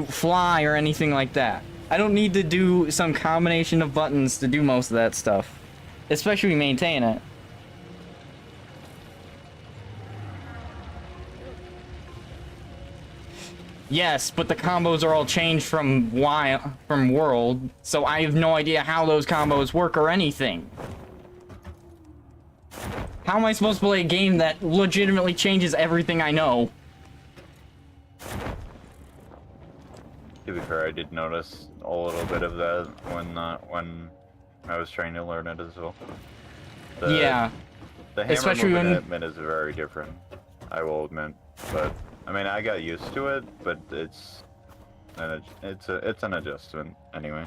fly or anything like that. I don't need to do some combination of buttons to do most of that stuff. Especially maintain it. Yes, but the combos are all changed from World, so I have no idea how those combos work or anything. How am I supposed to play a game that legitimately changes everything I know? To be fair, I did notice a little bit of that when I was trying to learn it as well. Yeah. The hammer Especially movement when... is very different, I will admit. But I mean, I got used to it, but it's an adjustment anyway.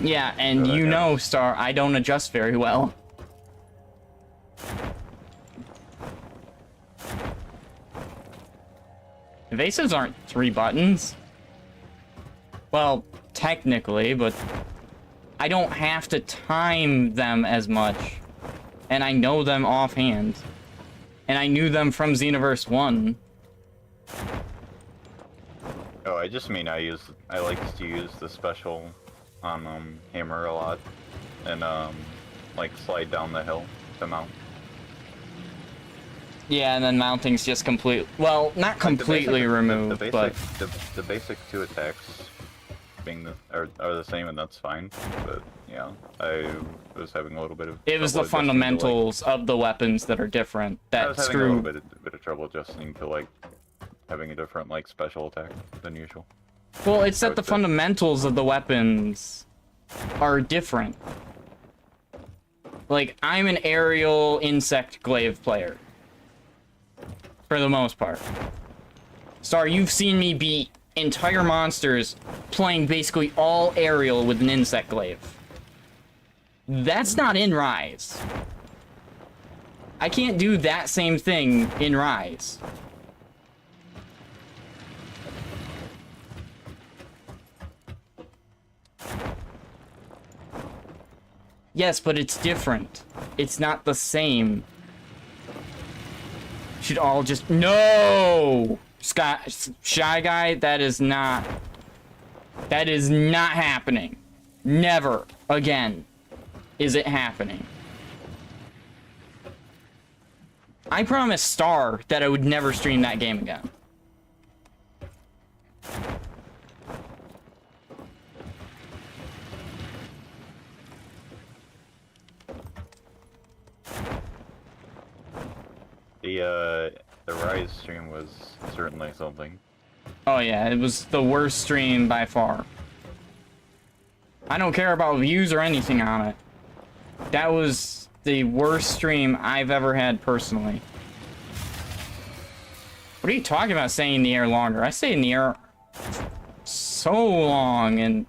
Yeah, and so you know, Star, I don't adjust very well. Evasives aren't 3 buttons. Well, technically, but I don't have to time them as much. And I know them offhand. And I knew them from Xenoverse 1. Oh, I just mean I like to use the special on hammer a lot, and like slide down the hill to mount. Yeah, and then mounting's just well, not completely removed, but the basic 2 attacks being are the same, and that's fine. But yeah, I was having a little bit of it was the fundamentals of the weapons that are different I that was having screw. a little bit of trouble adjusting to like having a different like special attack than usual. Well, it's that the fundamentals of the weapons are different. Like, I'm an aerial insect glaive player. For the most part. Star, you've seen me beat entire monsters playing basically all aerial with an insect glaive. That's not in Rise. I can't do that same thing in Rise. Yes, but it's different. It's not the same. Should all just... No! Shy Guy, that is not happening. Never again is it happening. I promised Star that I would never stream that game again. The Rise stream was certainly something. Oh yeah, it was the worst stream by far. I don't care about views or anything on it. That was the worst stream I've ever had personally. What are you talking about saying in the air longer? I stay in the air so long in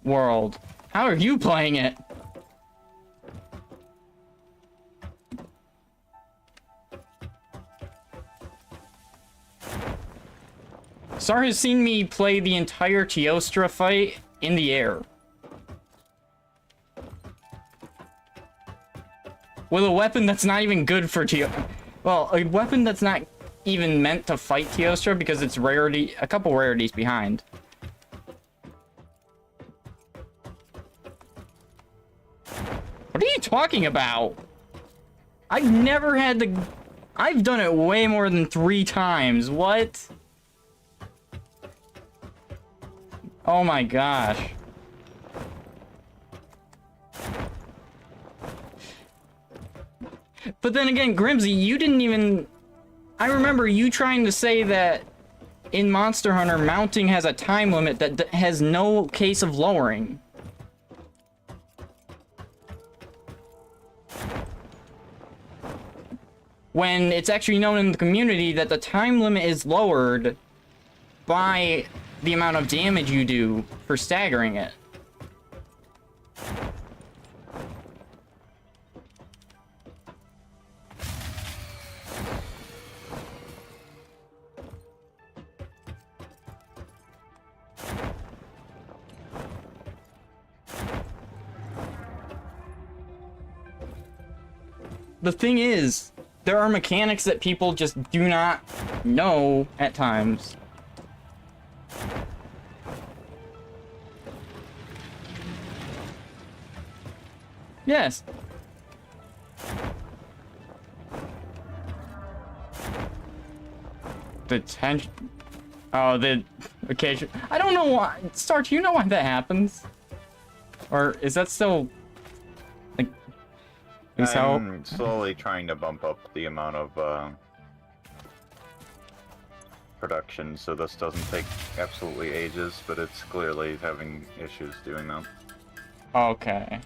World. How are you playing it? Star has seen me play the entire Teostra fight in the air. With a weapon that's not even good for well, a weapon that's not even meant to fight Teostra because it's a couple rarities behind. What are you talking about? I've never had I've done it way more than 3 times. What? Oh my gosh. But then again, Grimsy, you didn't even... I remember you trying to say that in Monster Hunter, mounting has a time limit that has no case of lowering. When it's actually known in the community that the time limit is lowered by the amount of damage you do for staggering it. The thing is, there are mechanics that people just do not know at times. Yes. The tension. Oh, the occasion. I don't know why. Star, do you know why that happens? Or is that still like? I'm slowly trying to bump up the amount of production, so this doesn't take absolutely ages, but it's clearly having issues doing that. Okay.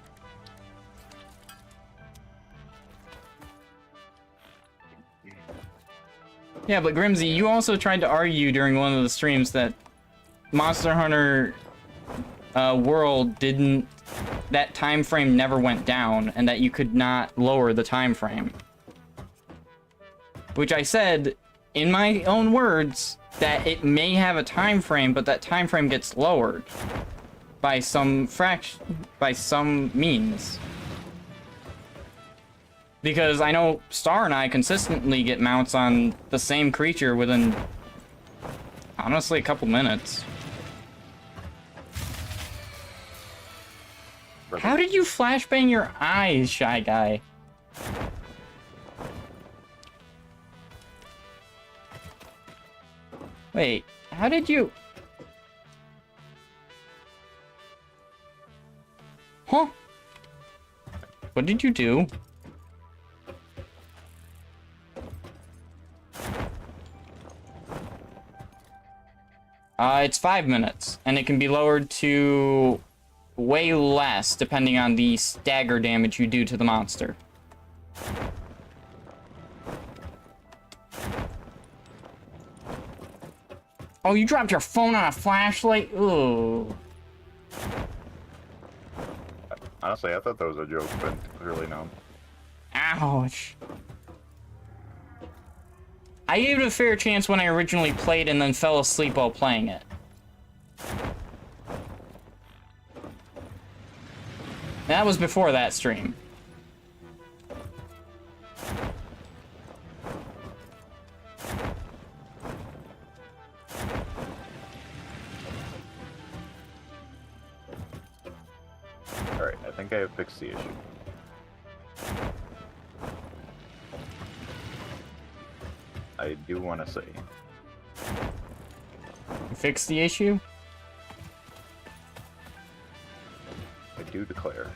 Yeah, but Grimsy, you also tried to argue during one of the streams that Monster Hunter World didn't... that time frame never went down, and that you could not lower the time frame. Which I said in my own words, that it may have a time frame, but that time frame gets lowered by some means. Because I know Star and I consistently get mounts on the same creature within, honestly, a couple minutes. How did you flashbang your eyes, Shy Guy? Wait, how did you... Huh? What did you do? It's 5 minutes, and it can be lowered to way less depending on the stagger damage you do to the monster. Oh, you dropped your phone on a flashlight? Ooh. Honestly, I thought that was a joke, but clearly no. Ouch. I gave it a fair chance when I originally played and then fell asleep while playing it. That was before that stream. Alright, I think I have fixed the issue. I do want to say, You fixed the issue? I do declare,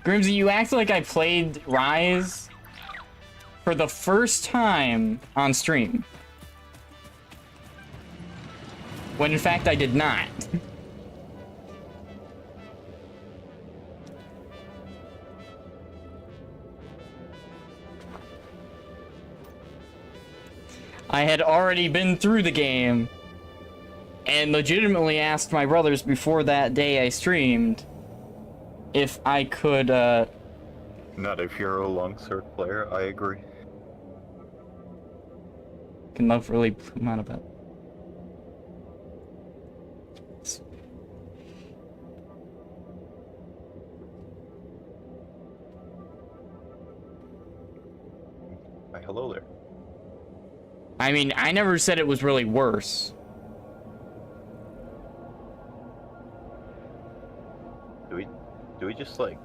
Grimsy, you act like I played Rise for the first time on stream. When in fact I did not. I had already been through the game and legitimately asked my brothers before that day I streamed if I could, not if you're a longsword player, I agree. can love really blew out about. Hi, hello there. I mean, I never said it was really worse. Do we just like,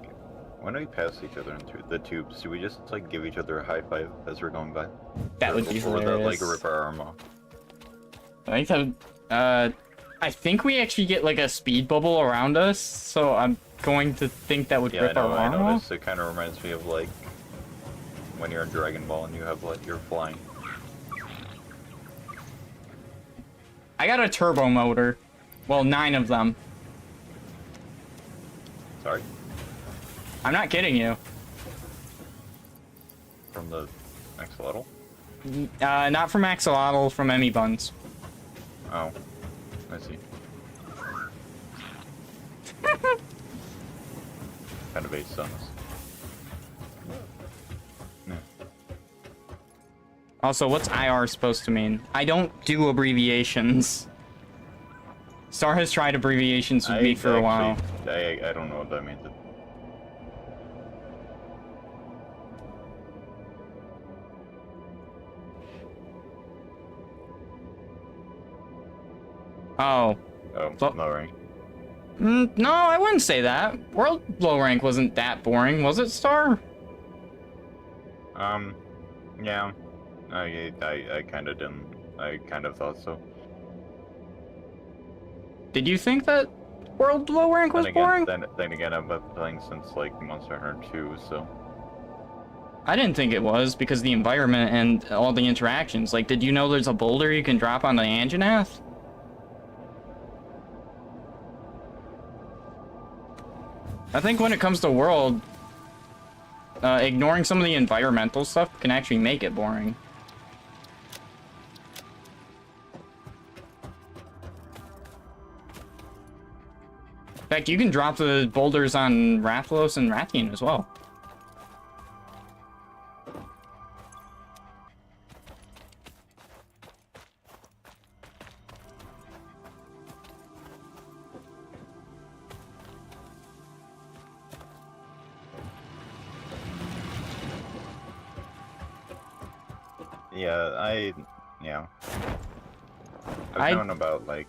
when we pass each other into the tubes, do we just like give each other a high five as we're going by? That would be Or hilarious. like rip our arm off? I think that, I think we actually get like a speed bubble around us, so I'm going to think that would Yeah, I rip know, our I arm off. noticed. It kind of reminds me of like when you're in Dragon Ball and you have like, you're flying. I got a turbo motor. Well, 9 of them. Sorry? I'm not kidding you. From the axolotl? Not from Axolotl, from Emmy Buns. Oh, I see. Kind of based on this. Yeah. Also, what's IR supposed to mean? I don't do abbreviations. Star has tried abbreviations with me for a while. I don't know what that means. Oh. Oh, So- no rank. No, I wouldn't say that. World low rank wasn't that boring, was it, Star? Yeah. I kind of didn't. I kind of thought so. Did you think that World low rank was Then again, boring? then again, I've been playing since like Monster Hunter 2, so. I didn't think it was because the environment and all the interactions. Like, did you know there's a boulder you can drop on the Anjanath? I think when it comes to World, ignoring some of the environmental stuff can actually make it boring. In fact, you can drop the boulders on Rathalos and Rathian as well. Yeah. I've known about, like,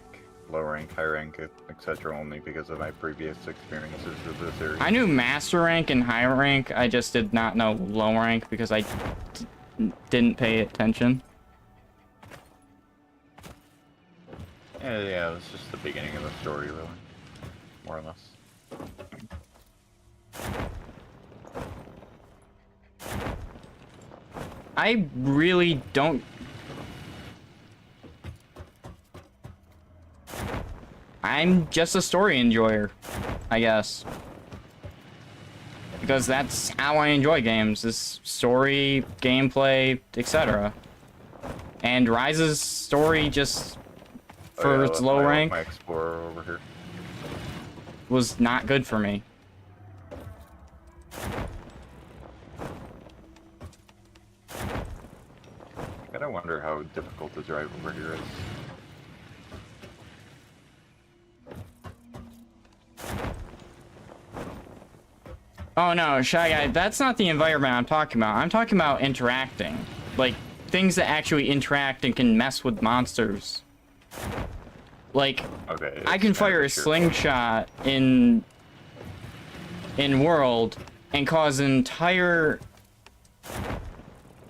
low rank, high rank, etc. only because of my previous experiences with this series. I knew master rank and high rank. I just did not know low rank because I didn't pay attention. Yeah, it was just the beginning of the story, really. More or less. I really don't... I'm just a story enjoyer, I guess. Because that's how I enjoy games, is story, gameplay, etc. And Rise's story just, for its low rank, my Explorer over here. was not good for me. I gotta wonder how difficult the drive over here is. Oh no, Shy Guy, that's not the environment I'm talking about. I'm talking about interacting. Like, things that actually interact and can mess with monsters. Like, Okay, I can fire a slingshot in World and cause an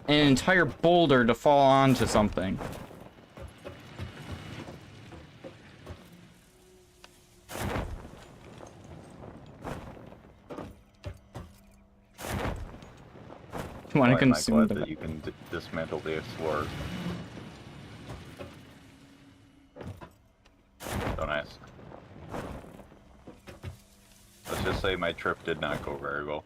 entire boulder to fall onto something. You want to consume that you can dismantle the Explorer. Don't ask. Let's just say my trip did not go very well.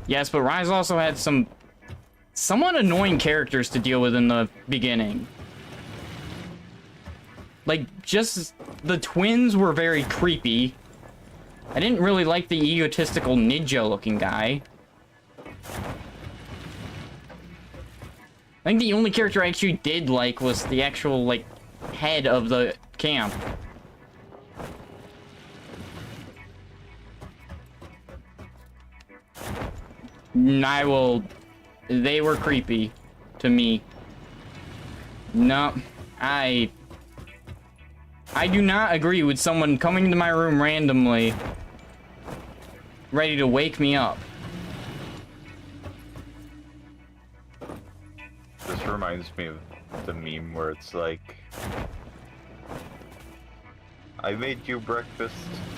Yes, but Rise also had some somewhat annoying characters to deal with in the beginning. Like, just the twins were very creepy. I didn't really like the egotistical ninja-looking guy. I think the only character I actually did like was the actual, like, head of the camp. They were creepy to me. No, I do not agree with someone coming into my room randomly, ready to wake me up. This reminds me of the meme where it's like, I made you breakfast,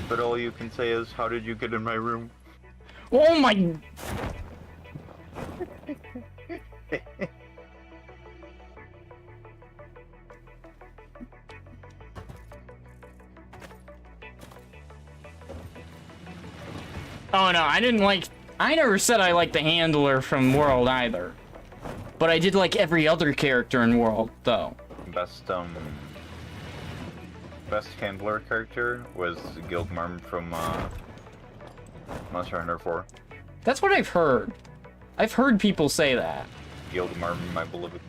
but all you can say is, how did you get in my room? Oh my... Oh no, I never said I liked the handler from World either. But I did like every other character in World, though. Best handler character was Guildmarm from, Monster Hunter 4. That's what I've heard. I've heard people say that. Guildmarm, my beloved.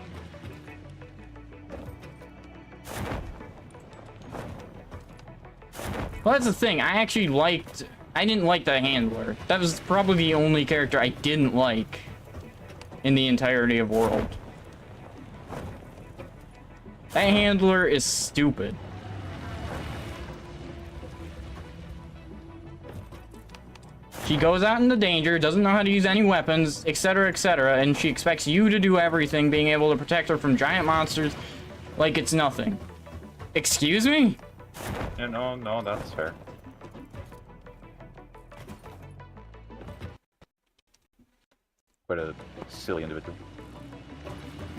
Well, that's the thing. I didn't like the handler. That was probably the only character I didn't like in the entirety of World. That handler is stupid. She goes out into danger, doesn't know how to use any weapons, etc., and she expects you to do everything, being able to protect her from giant monsters like it's nothing. Excuse me? Yeah, no, that's fair. What a silly individual.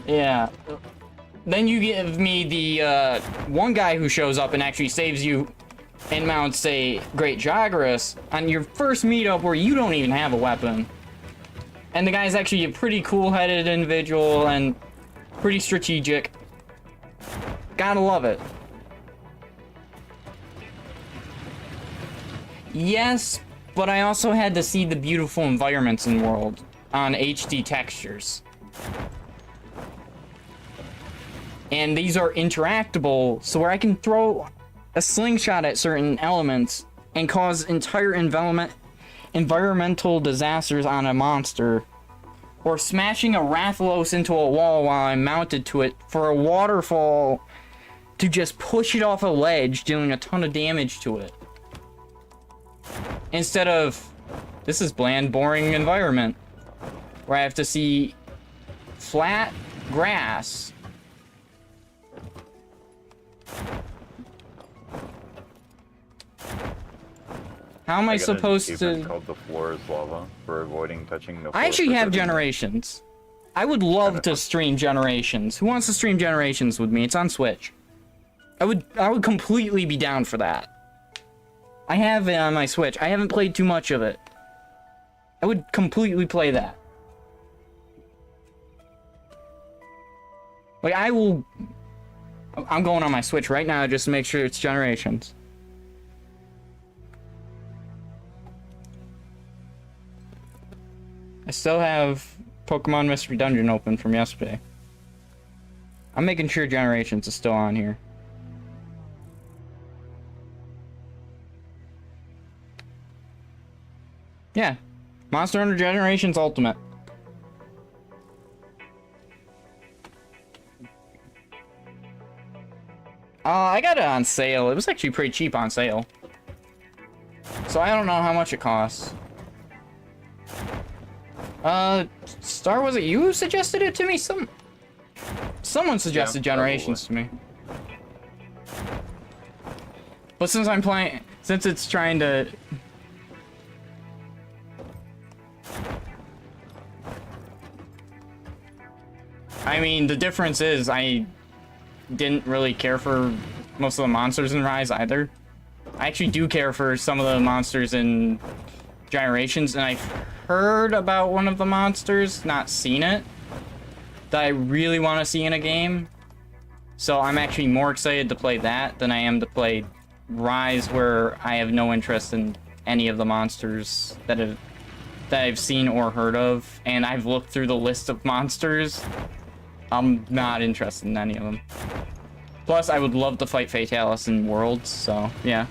Yeah. Then you give me the one guy who shows up and actually saves you and mounts a Great Jagras on your first meetup where you don't even have a weapon. And the guy's actually a pretty cool-headed individual and pretty strategic. Gotta love it. Yes, but I also had to see the beautiful environments in World on HD textures. And these are interactable, so where I can throw a slingshot at certain elements and cause entire environmental disasters on a monster, or smashing a Rathalos into a wall while I'm mounted to it for a waterfall to just push it off a ledge, dealing a ton of damage to it. Instead of, this is bland, boring environment, where I have to see flat grass. How am I supposed to... called the floor is lava for avoiding touching the floor. I actually have Generations. I would love to stream Generations. Who wants to stream Generations with me? It's on Switch. I would completely be down for that. I have it on my Switch. I haven't played too much of it. I would completely play that. Like, I will... I'm going on my Switch right now just to make sure it's Generations. I still have Pokemon Mystery Dungeon open from yesterday. I'm making sure Generations is still on here. Yeah. Monster Hunter Generations Ultimate. I got it on sale. It was actually pretty cheap on sale. So I don't know how much it costs. Star, was it you who suggested it to me? Someone suggested Generations to me. But since I'm playing, since it's trying to... I mean, the difference is I didn't really care for most of the monsters in Rise either. I actually do care for some of the monsters in Generations, and I've heard about one of the monsters, not seen it, that I really want to see in a game. So I'm actually more excited to play that than I am to play Rise, where I have no interest in any of the monsters that I've seen or heard of, and I've looked through the list of monsters. I'm not interested in any of them. Plus, I would love to fight Fatalis in Worlds, so yeah.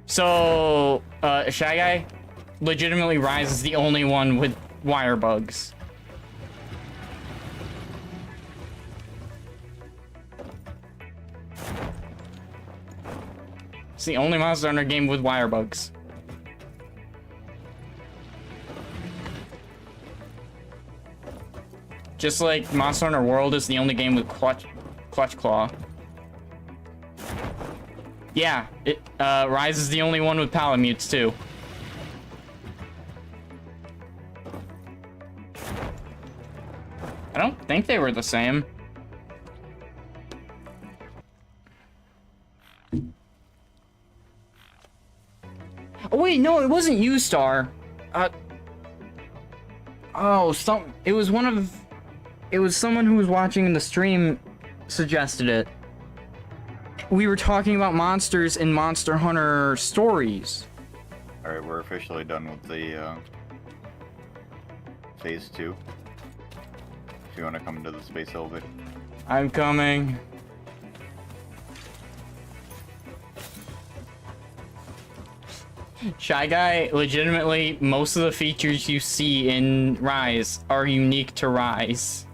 So, Shy Guy, legitimately Rise is the only one with wire bugs. It's the only Monster Hunter game with wire bugs. Just like Monster Hunter World is the only game with Clutch Claw. Yeah, Rise is the only one with Palamutes too. I don't think they were the same. Oh wait, no, it wasn't you, Star. It was someone who was watching the stream suggested it. We were talking about monsters in Monster Hunter Stories. Alright, we're officially done with the phase 2. If you want to come to the space elevator. I'm coming. Shy Guy, legitimately, most of the features you see in Rise are unique to Rise.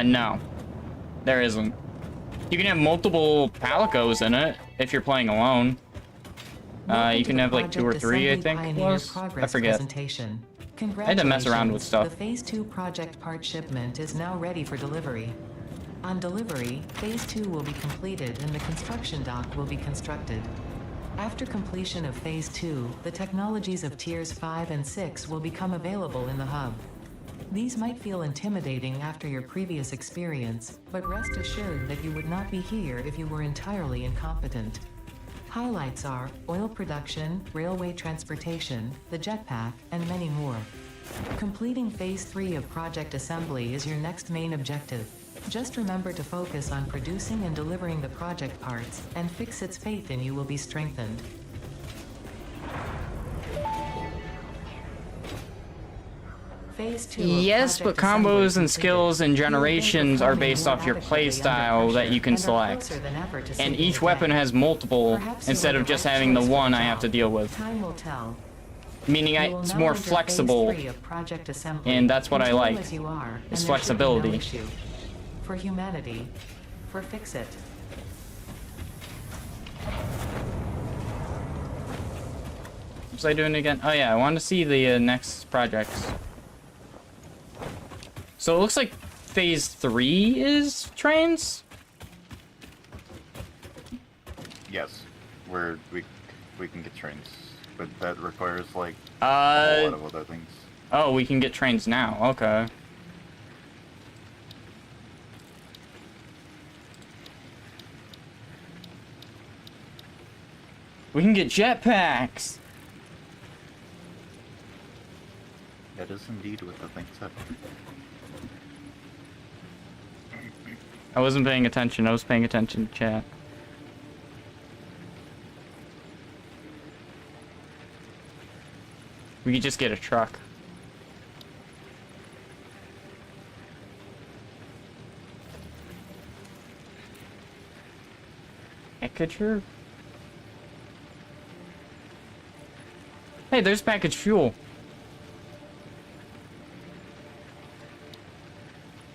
No. There isn't. You can have multiple Palicos in it if you're playing alone. You can have like 2 or 3, I think it was. I forget. I had to mess around with stuff. The Phase 2 project part shipment is now ready for delivery. On delivery, Phase 2 will be completed and the construction dock will be constructed. After completion of Phase 2, the technologies of Tiers 5 and 6 will become available in the hub. These might feel intimidating after your previous experience, but rest assured that you would not be here if you were entirely incompetent. Highlights are oil production, railway transportation, the jetpack, and many more. Completing Phase 3 of Project Assembly is your next main objective. Just remember to focus on producing and delivering the project parts, and Fixit's faith in you will be strengthened. Phase 2 of Yes, but Project Assembly combos and completed. skills and You have been generations are performing based more off your adequately under playstyle that pressure you can and are select. closer than ever to And saving each the weapon day. has multiple Perhaps you instead are of the just right having the choice for one the I have to job. deal with. Time will tell. Meaning You will it's now more enter Phase flexible. 3 of Project Assembly. and that's what I Continue like, as you are, and is there should be no flexibility. issue. For humanity, for Fixit. What was I doing again? Oh yeah, I wanted to see the next projects. So it looks like phase 3 is trains? Yes, where we can get trains, but that requires like a lot of other things. Oh, we can get trains now. Okay. We can get jetpacks. That is indeed what the thing said. I wasn't paying attention. I was paying attention to chat. We could just get a truck. Packager? Hey, there's package fuel.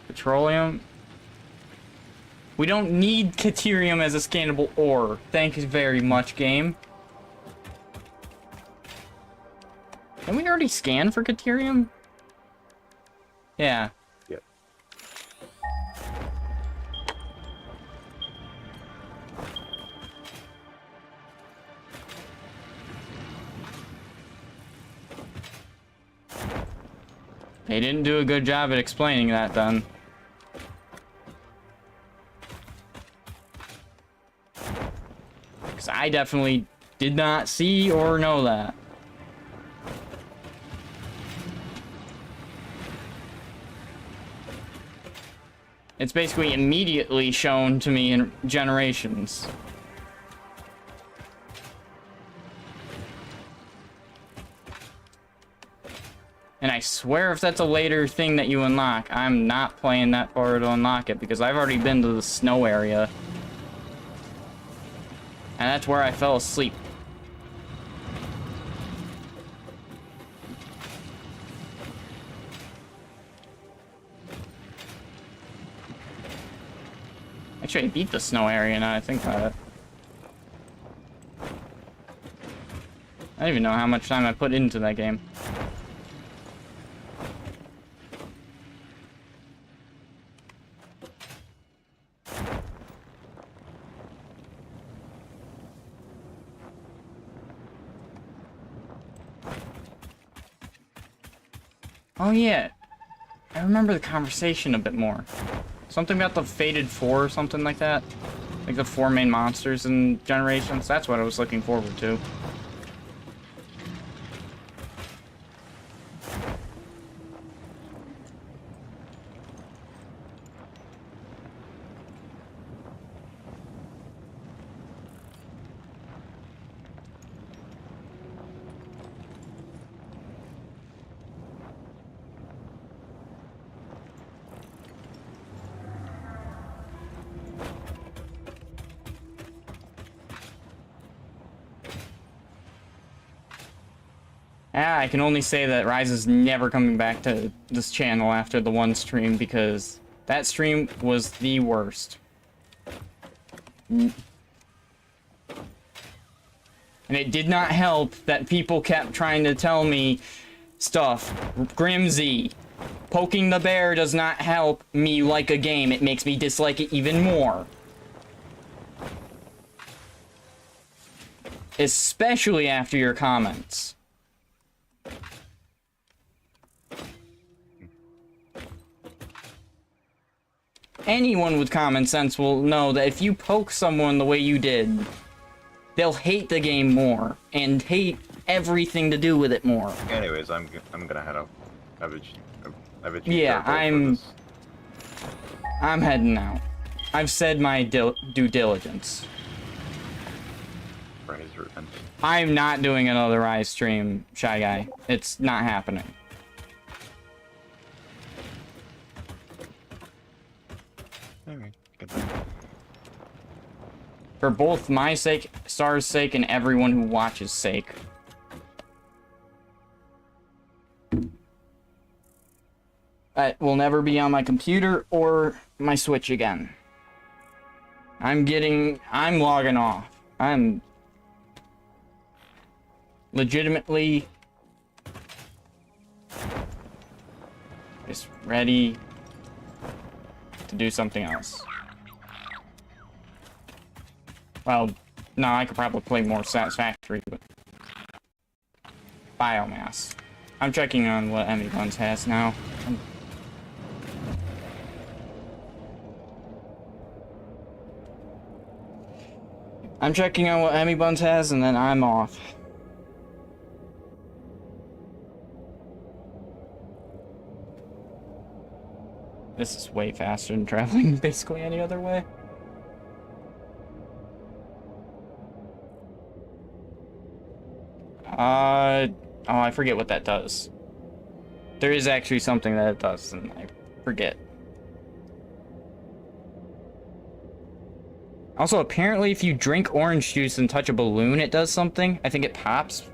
Petroleum. We don't need Caterium as a scannable ore. Thank you very much, game. Can we already scan for Caterium? Yeah. Yep. They didn't do a good job at explaining that then. Because I definitely did not see or know that. It's basically immediately shown to me in generations. And I swear if that's a later thing that you unlock, I'm not playing that far to unlock it because I've already been to the snow area. And that's where I fell asleep. Actually, I beat the snow area now I think about it. I don't even know how much time I put into that game. Oh yeah, I remember the conversation a bit more. Something about the Fated 4 or something like that. Like the 4 main monsters in Generations. That's what I was looking forward to. I can only say that Rise is never coming back to this channel after the one stream because that stream was the worst. And it did not help that people kept trying to tell me stuff. Grimsy, poking the bear does not help me like a game. It makes me dislike it even more. Especially after your comments. Anyone with common sense will know that if you poke someone the way you did, they'll hate the game more and hate everything to do with it more. Anyways, I'm gonna head out. I bet you Yeah, start both of us. I'm heading out. I've said my due diligence. Rise Revenge. I'm not doing another Rise stream, Shy Guy. It's not happening. Alright, goodbye. For both my sake, Star's sake, and everyone who watches sake. That will never be on my computer or my Switch again. I'm logging off. I'm legitimately just ready to do something else. Well, no, I could probably play more Satisfactory, but biomass. I'm checking on what Emmy Buns has now. I'm checking on what Emmy Buns has, and then I'm off. This is way faster than traveling basically any other way. Oh, I forget what that does. There is actually something that it does, and I forget. Also, apparently if you drink orange juice and touch a balloon, it does something. I think it pops.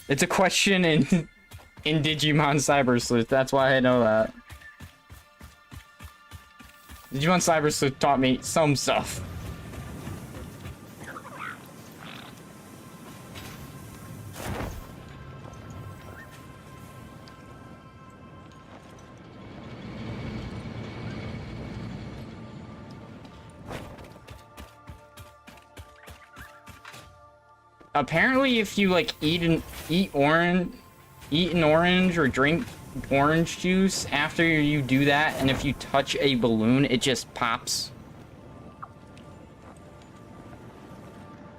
It's a question in Digimon Cyber Sleuth. That's why I know that. Digimon Cyber Sleuth taught me some stuff. Apparently, if you like eat an orange or drink orange juice after you do that, and if you touch a balloon, it just pops.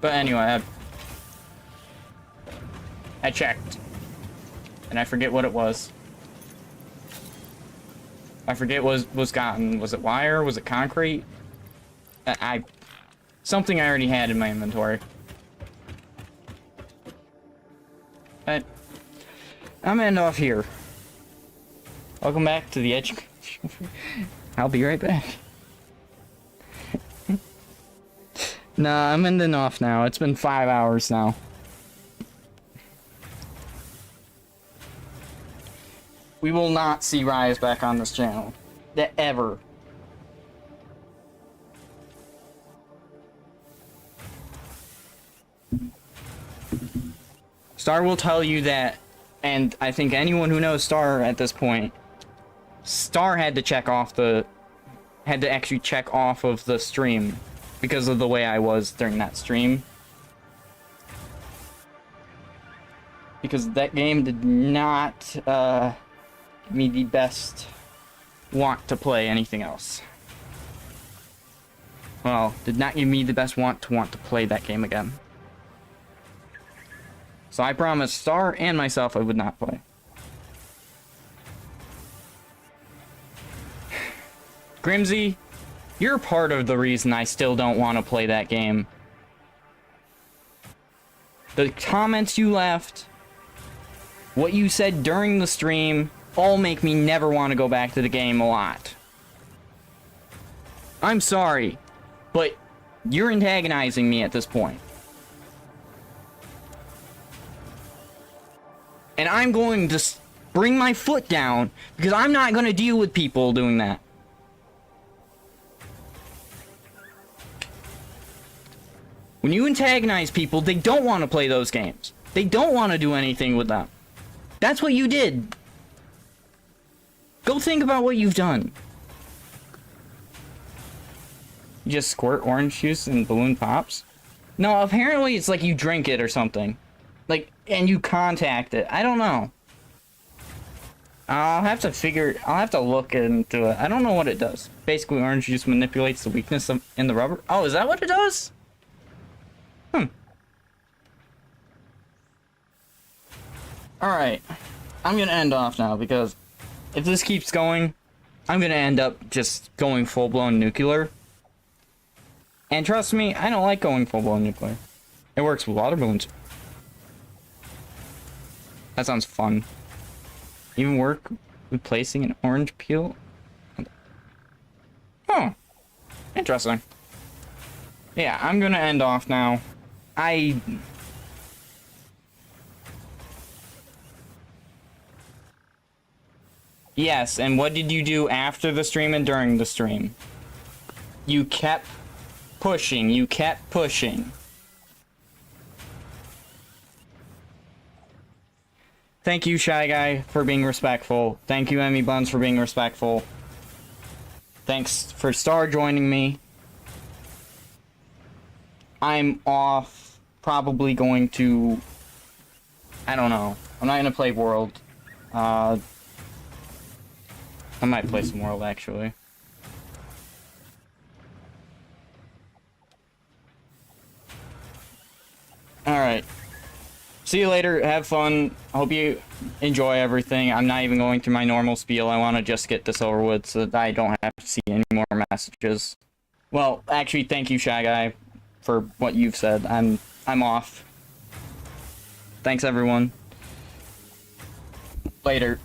But anyway, I checked, and I forget what it was. I forget what was gotten. Was it wire? Was it concrete? Something I already had in my inventory. But I'm gonna end off here. Welcome back to the edge. I'll be right back. Nah, I'm ending off now. It's been 5 hours now. We will not see Rise back on this channel. Ever. Star will tell you that, and I think anyone who knows Star at this point, Star had to actually check off of the stream because of the way I was during that stream. Because that game did not give me the best want to play anything else. Well, did not give me the best want to play that game again. So I promised Star and myself I would not play. Grimsy, you're part of the reason I still don't want to play that game. The comments you left, what you said during the stream, all make me never want to go back to the game a lot. I'm sorry, but you're antagonizing me at this point. And I'm going to bring my foot down because I'm not going to deal with people doing that. When you antagonize people, they don't want to play those games. They don't want to do anything with them. That's what you did. Go think about what you've done. You just squirt orange juice and balloon pops? No, apparently it's like you drink it or something. Like, and you contact it. I don't know. I'll have to look into it. I don't know what it does. Basically, orange juice manipulates the weakness in the rubber. Oh, is that what it does? Alright. I'm gonna end off now, because if this keeps going, I'm gonna end up just going full-blown nuclear. And trust me, I don't like going full-blown nuclear. It works with water balloons. That sounds fun. Even work with placing an orange peel? Oh. Interesting. Yeah, I'm gonna end off now. Yes, and what did you do after the stream and during the stream? You kept pushing, you kept pushing. Thank you, Shy Guy, for being respectful. Thank you, Emmy Buns, for being respectful. Thanks for Star joining me. I'm off, probably going to... I don't know. I'm not gonna play World. I might play some World, actually. Alright. See you later. Have fun. Hope you enjoy everything. I'm not even going through my normal spiel. I want to just get this over with so that I don't have to see any more messages. Well, actually, thank you, Shy Guy, for what you've said. I'm off. Thanks, everyone. Later.